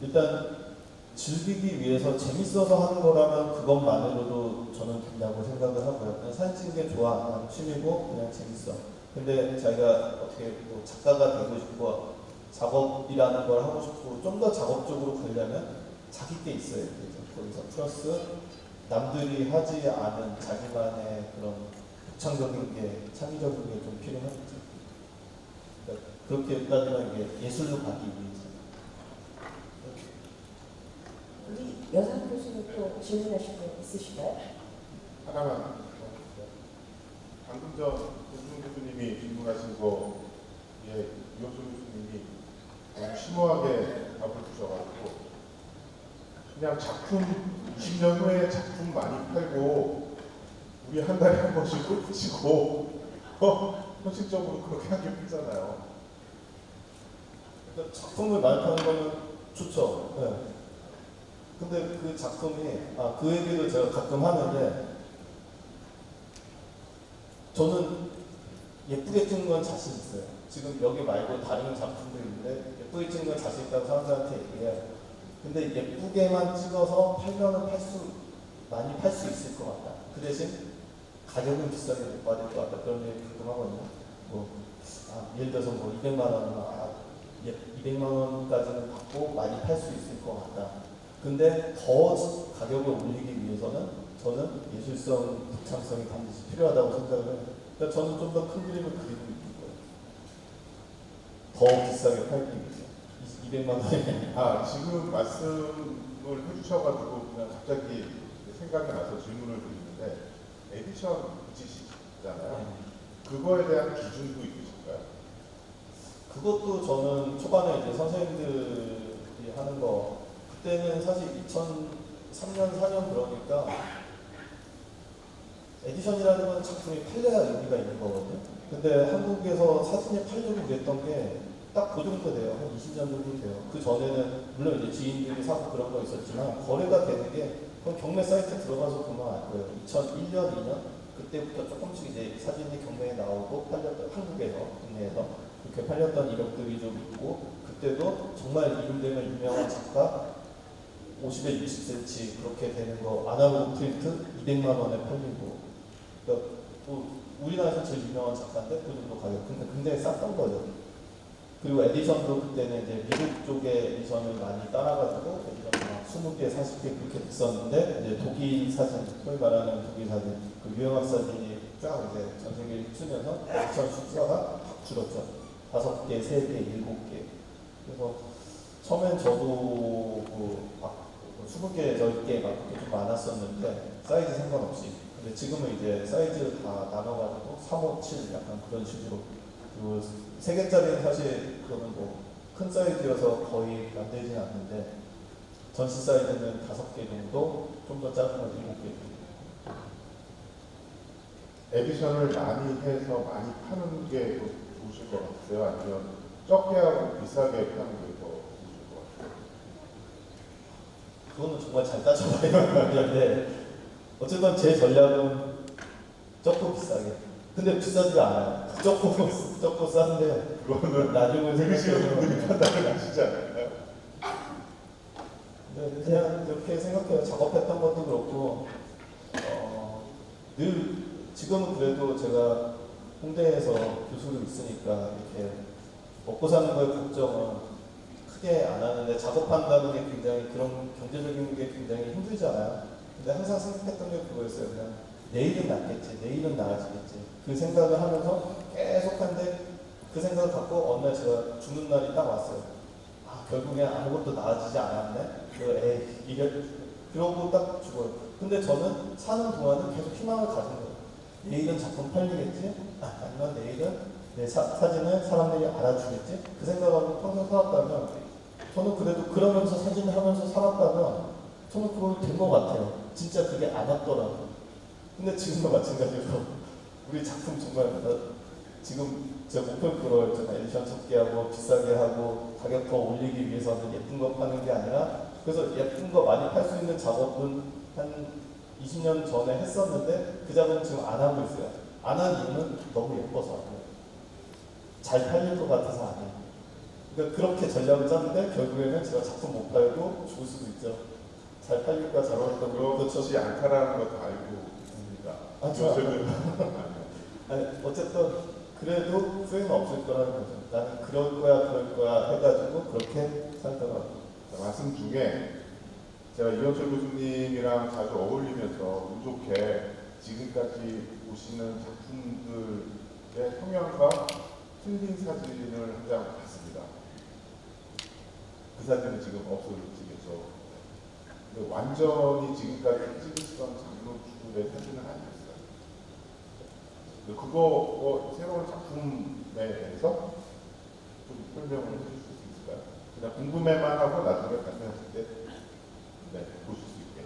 일단 즐기기 위해서 재밌어서 하는 거라면 그것만으로도 저는 된다고 생각을 하고요. 그냥 사진 찍는 게 좋아, 그냥 취미고 그냥 재밌어. 근데 자기가 어떻게 뭐 작가가 되고 싶고 작업이라는 걸 하고 싶고 좀 더 작업적으로 가려면 자기 게 있어야 되죠. 거기서 플러스 남들이 하지 않은 자기만의 그런 독창적인 게 창의적인 게 좀 필요하겠죠. 그러니까 그렇게 따지면 이게 예술로 가기 위해서. 우리 여상 교수님 또 질문하실 거 있으실까요? 하나만 방금 전 조준 교수님이 질문하신 거에 이호준 교수님이 너무 심오하게 답을 주셔가지고 그냥 작품 20년 후에 작품 많이 팔고 우리 한 달에 한 번씩 골프 치고 현실적으로 그렇게 하기 힘들잖아요. 그러니까 작품을 많이 파는 거는 좋죠. 네. 근데 그 작품이 그 얘기를 제가 가끔 하는데 저는 예쁘게 찍는 건 자신 있어요. 지금 여기 말고 다른 작품도 있는데 예쁘게 찍는 건 자신 있다고 사람들한테 얘기해요. 근데 예쁘게만 찍어서 팔면은 많이 팔 수 있을 것 같다. 그 대신 가격은 비싸게 못 받을 것 같다. 그런 얘기 가끔 하거든요. 예를 들어서 200만 원, 200만 원까지는 받고 많이 팔 수 있을 것 같다. 근데 더 가격을 올리기 위해서는 저는 예술성, 독창성이 반드시 필요하다고 생각을 해요. 그러니까 저는 좀 더 큰 그림을 그리고 있는 거예요. 더 비싸게 팔기 위해서. 200만 원에. 지금 말씀을 해주셔가지고 그냥 갑자기 생각이 나서 질문을 드리는데 에디션 붙이시잖아요. 그거에 대한 기준도 있으실까요? 그것도 저는 초반에 이제 선생님들이 하는 거 그때는 사실 2003년, 4년 그러니까 에디션이라는 건 작품이 팔려야 의미가 있는 거거든요. 근데 한국에서 사진이 팔려고 그랬던 게 딱 그 정도 돼요. 한 20년 정도 돼요. 그 전에는 물론 이제 지인들이 사고 그런 거 있었지만 거래가 되는 게 그건 경매 사이트에 들어가서 보면 알 거예요. 2001년, 2년 그때부터 조금씩 이제 사진이 경매에 나오고 팔렸던 한국에서 국내에서 그렇게 팔렸던 이력들이 좀 있고 그때도 정말 이름 되면 유명한 작가 50에 60cm 그렇게 되는 거 아날로그 프린트 200만 원에 팔리고 그러니까 뭐 우리나라에서 제일 유명한 작가인데 그 정도 가격 근데 굉장히 쌌던 거죠. 그리고 에디션도 그때는 이제 미국 쪽의 에디션을 많이 따라가지고 에디션 막 20개, 40개 그렇게 있었는데 이제 독일 사진, 소위 말하는 독일 사진, 그 유형학 사진이 쫙 이제 전 세계에 휩쓰면서 에디션 숫자가 확 줄었죠. 5개, 3개, 7개. 그래서 처음엔 저도 막 20개, 10개 막 그렇게 좀 많았었는데 사이즈 상관없이. 근데 지금은 이제 사이즈 다 나눠가지고 3, 5, 7 약간 그런 식으로. 그리고 3개짜리는 사실 그거는 뭐 큰 사이즈여서 거의 만들지는 않는데 전시 사이즈는 5개 정도, 좀 더 작은 건 7개 정도. 에디션을 많이 해서 많이 파는 게 더 좋으실 것 같아요? 아니면 적게 하고 비싸게 파는 게 더 좋으실 것 같아요? 그거는 정말 잘 따져봐야 되는데 어쨌든 제 전략은 적고 비싸게. 근데 비싸지가 않아요. 적고 싼데 그거는 나중에 들으시는 분들이 판단을 하시지 않나요? 네, 그냥 이렇게 생각해요. 작업했던 것도 그렇고 늘 지금은 그래도 제가 홍대에서 교수로 있으니까 이렇게 먹고 사는 거에 걱정은 크게 안 하는데 작업한다는 게 굉장히 그런 경제적인 게 굉장히 힘들잖아요. 근데 항상 생각했던 게 그거였어요. 그냥 내일은 낫겠지, 내일은 나아지겠지. 그 생각을 하면서 계속 하는데 그 생각을 갖고 어느 날 제가 죽는 날이 딱 왔어요. 아, 결국엔 아무것도 나아지지 않았네? 그러고 딱 죽어요. 근데 저는 사는 동안은 계속 희망을 가진 거예요. 내일은 작품 팔리겠지? 아니면 내일은 내 사진을 사람들이 알아주겠지? 그 생각하고 평생 살았다면 저는 그래도 그러면서 사진을 하면서 살았다면 저는 그걸 된 것 같아요. 진짜 그게 안 왔더라고요. 근데 지금도 마찬가지로 우리 작품 정말 지금 제 목표는 그거였잖아요. 에디션 적게 하고 비싸게 하고 가격 더 올리기 위해서는 예쁜 거 파는 게 아니라 그래서 예쁜 거 많이 팔 수 있는 작업은 한 20년 전에 했었는데 그 작업은 지금 안 하고 있어요. 안 한 이유는 너무 예뻐서 잘 팔릴 것 같아서 안 해요. 그러니까 그렇게 전략을 짰는데 결국에는 제가 작품 못 팔고 죽을 수도 있죠. 잘 팔릴까 잘 어울릴까 그렇지 않다라는 것도 알고 있습니다. 아, 아니, 어쨌든 그래도 후회는 없을 거라는 거죠. 나는 그럴 거야 해가지고 그렇게 살더라고요. 말씀 중에 제가 이현철 교수님이랑 자주 어울리면서 운 좋게 지금까지 보시는 작품들의 성향과 틀린 사진을 한 장 봤습니다. 그 사진은 지금 없어지겠죠. 근데 완전히 지금까지 찍으시던 장로주의 사진은 아니었어요. 그거 새로운 작품에 대해서 좀 설명을 해주실 수 있을까요? 그냥 궁금해만 하고 나중에 발표하실 때 보실 수 있게.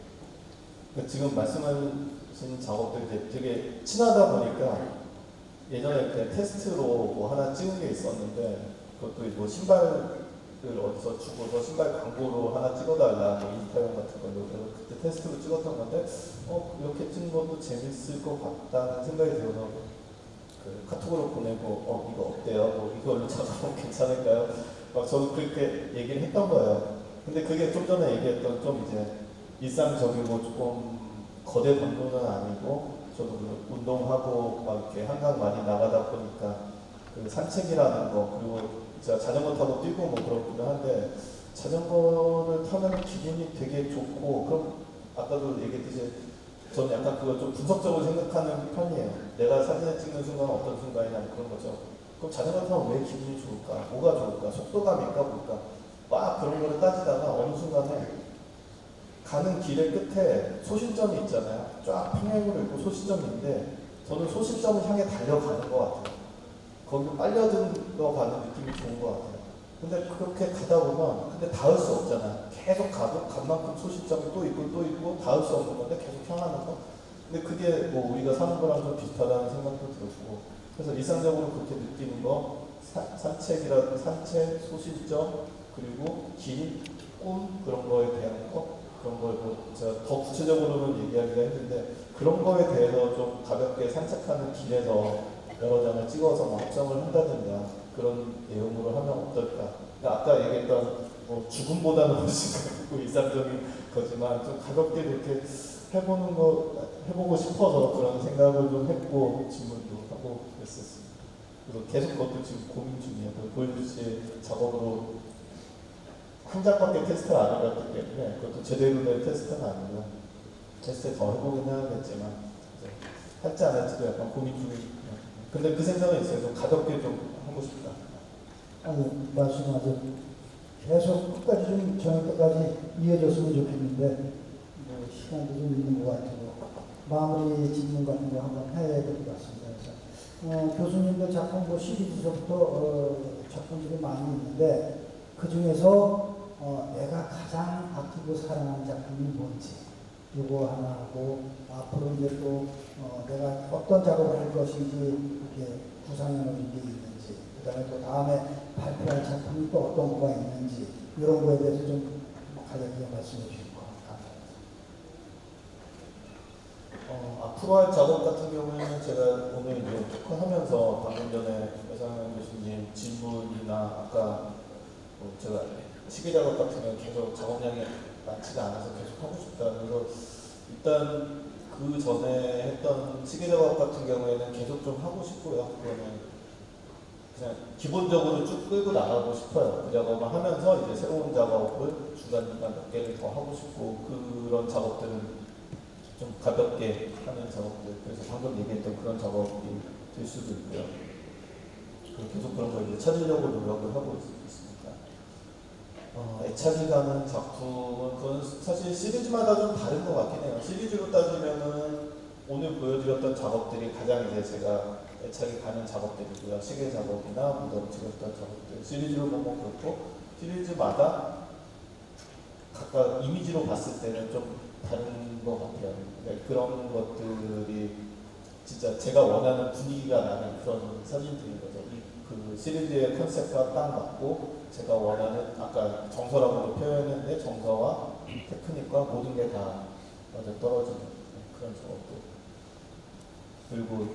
그러니까 지금 말씀하신 작업들이 되게 친하다 보니까 예전에 그냥 테스트로 뭐 하나 찍은 게 있었는데 그것도 뭐 신발을 어디서 주고서 신발 광고로 하나 찍어달라 뭐 인스타그램 같은 걸로 그래서 그때 테스트로 찍었던 건데 이렇게 찍는 것도 재밌을 것 같다는 생각이 들어서 그 카톡으로 보내고 이거 어때요? 뭐 이걸로 작업하면 괜찮을까요? 막 저도 그렇게 얘기를 했던 거예요. 근데 그게 좀 전에 얘기했던 좀 이제 일상적이고 조금 거대 강도는 아니고 저도 운동하고 막 이렇게 한강 많이 나가다 보니까 그 산책이라는 거 그리고 제가 자전거 타고 뛰고 뭐 그렇기도 한데 자전거를 타면 기분이 되게 좋고 그럼 아까도 얘기했듯이 저는 약간 그걸 좀 분석적으로 생각하는 편이에요. 내가 사진을 찍는 순간 어떤 순간이냐 그런 거죠. 그럼 자전거 타면 왜 기분이 좋을까? 뭐가 좋을까? 속도감일까 뭘까? 막 그런 거를 따지다가 어느 순간에 가는 길의 끝에 소신점이 있잖아요. 쫙 평행으로 있고 소신점인데 저는 소신점을 향해 달려가는 것 같아요. 거기 빨려들어가는 느낌이 좋은 것 같아요. 근데 그렇게 가다 보면 근데 닿을 수 없잖아요. 계속 가도 간 만큼 소신점이 또 있고 닿을 수 없는 건데 계속 향하는 거. 근데 그게 뭐 우리가 사는 거랑 좀 비슷하다는 생각도 들었고 그래서 일상적으로 그렇게 느끼는 거 산책이라든지 산책, 소신점 그리고 길, 꿈 그런 거에 대한 거 그런 걸 뭐 제가 더 구체적으로는 얘기하기가 힘든데 그런 거에 대해서 좀 가볍게 산책하는 길에서 여러 장을 찍어서 뭐 합성을 한다든가 그런 내용으로 하면 어떨까. 그러니까 아까 얘기했던 뭐 죽음보다는 훨씬 가볍고 일상적인 거지만 좀 가볍게 이렇게 해보고 싶어서 그런 생각을 좀 했고 질문도 하고 그랬었습니다. 그리고 계속 그것도 지금 고민 중이에요. 고일주 씨의 작업으로 한 장밖에 테스트를 안 해봤기 때문에 그것도 제대로 된 테스트는 아니고 테스트 더 해보긴 해야겠지만 할지 안 할지도 약간 고민 중이에요. 근데 그 생각은 있어요. 좀 가볍게 좀 하고 싶다. 아니, 말씀하세요. 계속 끝까지 좀 저녁 때까지 이어졌으면 좋겠는데 뭐 시간도 좀 있는 것 같고 마무리 질문 같은 거 한번 해야 될 것 같습니다. 그래서 교수님들 작품 뭐 시리즈서부터 작품들이 많이 있는데 그 중에서 내가 가장 아끼고 사랑하는 작품이 뭔지 이거 하나 하고 앞으로 이제 또 내가 어떤 작업을 할 것인지 이렇게 구상해 놓은 게 있는지 그다음에 또 다음에 발표할 작품이 또 어떤 거가 있는지 이런 거에 대해서 좀 간략하게 말씀해 주실 것 같아요. 앞으로 할 작업 같은 경우에는 제가 오늘 이제 토크하면서 방금 전에 배상현 교수님 질문이나 아까 제가 시계 작업 같은 경우는 계속 작업량이 많지가 않아서 계속 하고 싶다. 그래서 일단 그 전에 했던 시계 작업 같은 경우에는 계속 좀 하고 싶고요. 그거는 그냥 기본적으로 쭉 끌고 나가고 싶어요. 그 작업을 하면서 이제 새로운 작업을 중간중간 몇 개를 더 하고 싶고 그런 작업들은 좀 가볍게 하는 작업들. 그래서 방금 얘기했던 그런 작업이 될 수도 있고요. 그리고 계속 그런 걸 이제 찾으려고 노력을 하고 있습니다. 애착이 가는 작품은 그건 사실 시리즈마다 좀 다른 것 같긴 해요. 시리즈로 따지면은 오늘 보여드렸던 작업들이 가장 이제 제가 애착이 가는 작업들이고요. 시계 작업이나 무덤 찍었던 작업들. 시리즈로 보면 그렇고 시리즈마다 각각 이미지로 봤을 때는 좀 다른 것 같아요. 네, 그런 것들이 진짜 제가 원하는 분위기가 나는 그런 사진들인 거죠. 그 시리즈의 컨셉과 딱 맞고 제가 원하는 아까 정서라고 표현했는데 정서와 테크닉과 모든 게 다 맞아 떨어지는 그런 작업들. 그리고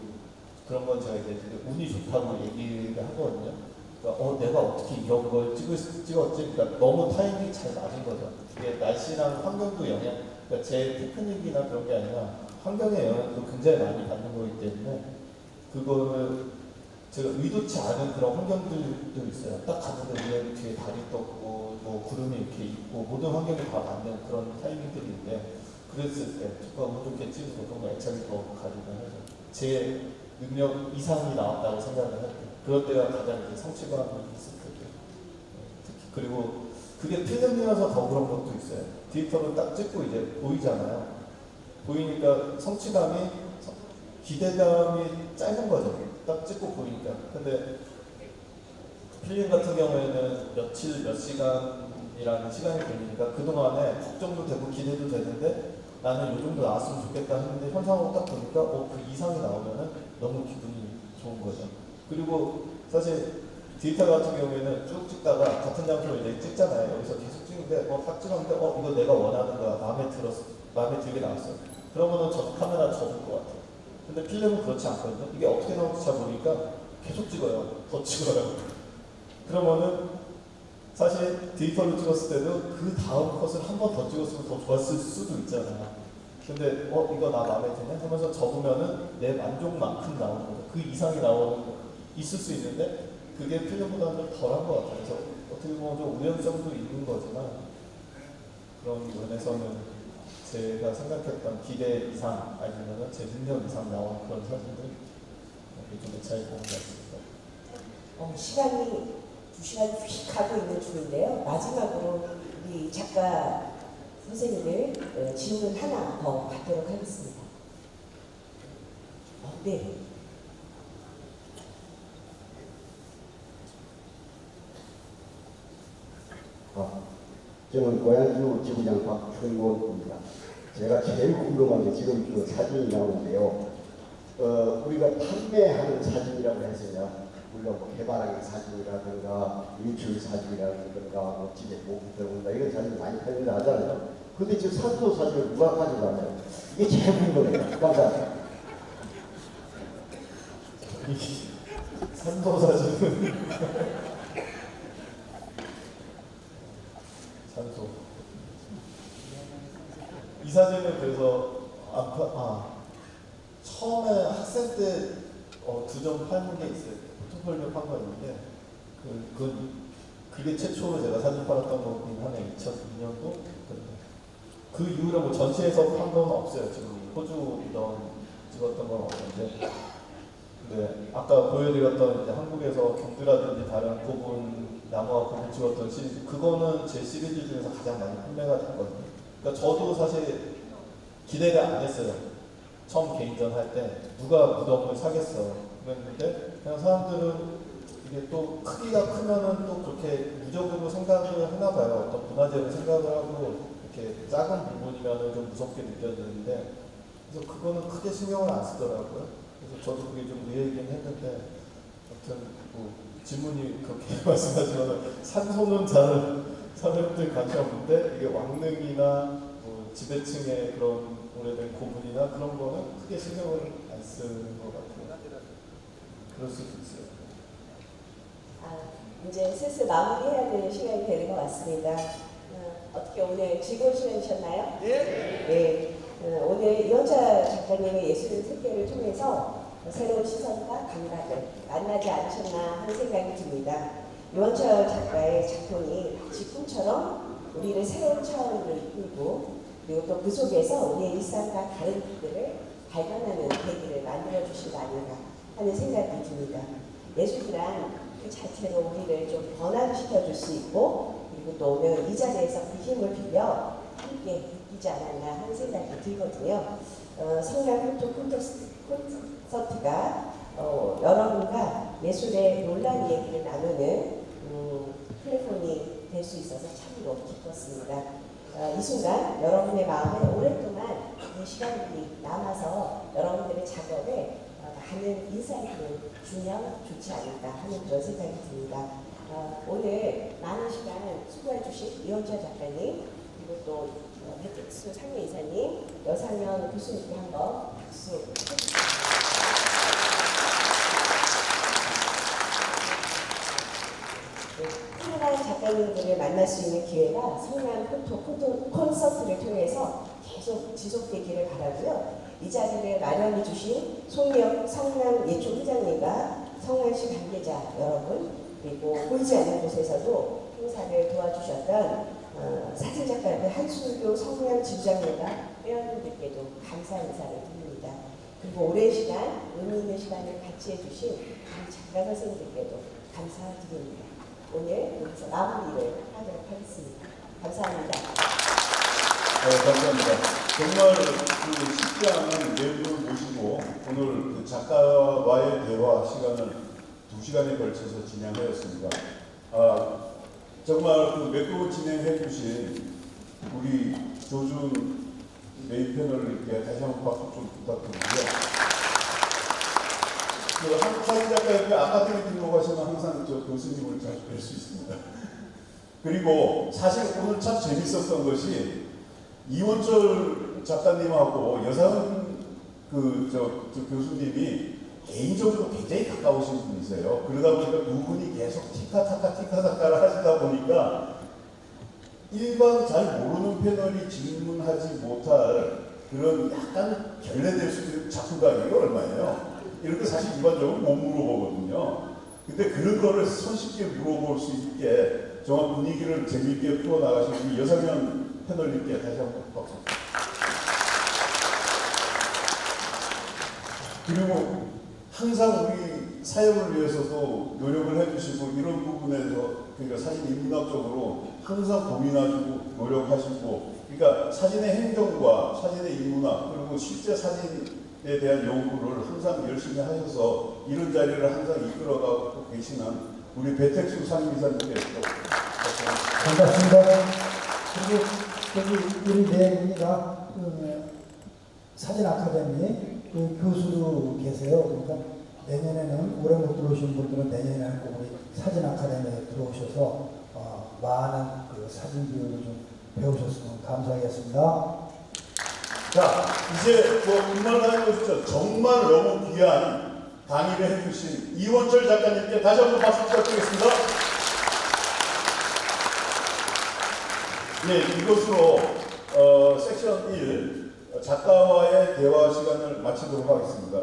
그런 건 제가 이제 운이 좋다고 얘기를 하거든요. 그러니까 내가 어떻게 이런 걸 찍었지? 그러니까 너무 타이밍이 잘 맞은 거죠. 이게 날씨랑 환경도 영향, 그러니까 제 테크닉이나 그런 게 아니라 환경의 영향도 굉장히 많이 받는 거기 때문에 그거를 제가 의도치 않은 그런 환경들도 있어요. 딱 갔는데 위에 뒤에 달이 떴고 뭐 구름이 이렇게 있고 모든 환경이 다 맞는 그런 타이밍들인데 그랬을 때 정말 운 좋게 찍어서 그런 거 애착이 더 가지고 해서 제 능력 이상이 나왔다고 생각을 할 때 그럴 때가 가장 이제 성취감이 있을 때죠. 특히 그리고 그게 필름이라서 더 그런 것도 있어요. 디지털로 딱 찍고 이제 보이잖아요. 보이니까 성취감이 기대감이 짧은 거죠. 딱 찍고 보이니까. 근데 필름 같은 경우에는 며칠, 몇 시간이라는 시간이 걸리니까 그동안에 걱정도 되고 기대도 되는데 나는 요 정도 나왔으면 좋겠다 했는데 현상으로 딱 보니까 그 이상이 나오면은 너무 기분이 좋은 거죠. 그리고 사실 디지털 같은 경우에는 쭉 찍다가 같은 장소로 이제 찍잖아요. 여기서 계속 찍는데 딱 찍었는데 이거 내가 원하는 거야. 마음에 들게 나왔어요. 그러면은 저 카메라 접을 것 같아요. 근데 필름은 그렇지 않거든요. 이게 어떻게 나올지 잘 모르니까 계속 찍어요. 더 찍어요. 그러면은 사실 디지털로 찍었을 때도 그 다음 컷을 한 번 더 찍었으면 더 좋았을 수도 있잖아요. 근데 이거 나 마음에 드네 하면서 접으면은 내 만족만큼 나오는 거죠. 그 이상이 나오는 거 있을 수 있는데 그게 필름보다는 좀 덜한 것 같아요. 그래서 어떻게 보면 좀 우연성도 있는 거지만 그런 면에서는 제가 생각했던 기대 이상 아니면 제 능력 이상 나온 그런 사진들 좀 애착이 가는 것 같습니다. 시간이 2시간 휙 가고 있는 중인데요. 마지막으로 우리 작가 선생님을 질문 하나 더 받도록 하겠습니다. 네. 저는 고양주 지부장 박春곤입니다. 제가 제일 궁금한 게 지금 그 사진이 나오는데요. 우리가 판매하는 사진이라고 해서요. 물론 뭐 개발하는 사진이라든가 유출 사진이라든가 뭐 집에 목이 들어온다 이런 사진 많이 팔린다 하잖아요. 근데 지금 산소 사진을 누가 가져가나요? 이게 제일 궁금해요. 감사합니다. 산소 사진은 산소. 이 사진은 그래서 처음에 학생 때 두 점 파는 게 있어요. 포트폴리오 판 거 있는데 그게 최초로 제가 사진 팔았던 거긴 하네. 2002년도. 그 이후로 뭐 전시에서 판 건 없어요. 지금 호주 이런 찍었던 건 없는데. 네, 아까 보여드렸던 이제 한국에서 경주라든지 다른 고분 나무와 고분 찍었던 시리즈, 그거는 제 시리즈 중에서 가장 많이 판매가 됐거든요. 그러니까 저도 사실 기대를 안 했어요. 처음 개인전 할 때 누가 무덤을 사겠어 그랬는데 그냥 사람들은 이게 또 크기가 크면은 또 그렇게 무적으로 생각을 하나 봐요. 어떤 문화재를 생각을 하고 이렇게 작은 부분이면은 좀 무섭게 느껴지는데, 그래서 그거는 크게 신경을 안 쓰더라고요. 그래서 저도 그게 좀 의외이긴 했는데, 아무튼 뭐 질문이 그렇게 말씀하시면 산소는 잘 사람들 관심 없는데 이게 왕릉이나 뭐 지배층의 그런 오래된 고분이나 그런 거는 크게 신경을 안 쓰는 것 같아요. 그럴 수도 있어요. 이제 슬슬 마무리해야 될 시간이 되는 것 같습니다. 어떻게 오늘 즐거운 시간이셨나요? 네. 오늘 이원철 작가님의 예술 세계를 통해서 새로운 시선과 감각을 만나지 않으셨나 하는 생각이 듭니다. 이원철 작가의 작품이 지금처럼 우리를 새로운 차원으로 이끌고, 그리고 또 그 속에서 우리의 일상과 다른 것들을 발견하는 계기를 만들어주신 거 아닌가 하는 생각이 듭니다. 예술이란 그 자체로 우리를 좀 변화시켜줄 수 있고, 그리고 또 오늘 이 자리에서 그 힘을 빌려 함께 느끼지 않았나 하는 생각이 들거든요. 성남 포토 콘서트가 여러분과 예술의 놀라운 얘기를 나누는 플랫폼이 될 수 있어서 참으로 기뻤습니다. 이 순간 여러분의 마음에 오랫동안 이 시간들이 남아서 여러분들의 작업에 많은 인사이트를 주면 좋지 않을까 하는 그런 생각이 듭니다. 오늘 많은 시간 수고해 주신 이원철 작가님, 그리고 또 백택수 상무이사님, 여상현 교수님께 한번 박수 해주십시오. 훌륭한 작가님들을 만날 수 있는 기회가 성남 포토 콘서트를 통해서 계속 지속되기를 바라고요. 이 자리를 마련해 주신 송미혁 성남 예총 회장님과 성남시 관계자 여러분, 그리고 보이지 않는 곳에서도 행사를 도와주셨던 사진작가 한순교 성남 지부장님과 회원님들께도 감사 인사를 드립니다. 그리고 오랜 시간, 의미 있는 시간을 같이 해주신 우리 작가 선생님들께도 감사드립니다. 오늘 여기서 마무리를 하도록 하겠습니다. 감사합니다. 감사합니다. 정말 그 쉽지 않은 내분을 모시고 오늘 그 작가와의 대화 시간을 2시간에 걸쳐서 진행하였습니다. 정말 그 매끄러운 진행해 주신 우리 조준 메인 패널님께 다시 한번 박수 좀 부탁드리고요. 그 한국 사진작가협회 아카데미 등록하시면 항상 저 교수님을 자주 뵐 수 있습니다. 그리고 사실 오늘 참 재밌었던 것이 이원철 작가님하고 여상 저 교수님이 개인적으로 굉장히 가까우신 분이세요. 그러다 보니까 두 분이 계속 티카타카를 하시다 보니까 일반 잘 모르는 패널이 질문하지 못할 그런 약간 결례될 수 있는 작품 가격이 얼마예요? 이런 거 사실 일반적으로 못 물어보거든요. 근데 그런 거를 손쉽게 물어볼 수 있게 정말 분위기를 재미있게 풀어나가신 우리 여상현 패널님께 다시 한번 박수. 그리고 항상 우리 사역을 위해서도 노력을 해주시고 이런 부분에서 그러니까 사진 인문학적으로 항상 고민하시고 노력하시고, 그러니까 사진의 행정과 사진의 인문학 그리고 실제 사진에 대한 연구를 항상 열심히 하셔서 이런 자리를 항상 이끌어가고 계시는 우리 배택수 상임이사님께 반갑습니다. 그리고 여기 우리 네 분이 다 사진 아카데미 교수로 계세요. 그러니까 내년에는 올해 못 들어오신 분들은 내년에는 꼭 우리 사진 아카데미에 들어오셔서 많은 그 사진 교육을 좀 배우셨으면 감사하겠습니다. 자, 이제 뭐 그만 하는 것이죠. 정말 너무 귀한 강의를 해주신 이원철 작가님께 다시 한번 박수 부탁드리겠습니다. 네, 이것으로 섹션 1 작가와의 대화 시간을 마치도록 하겠습니다.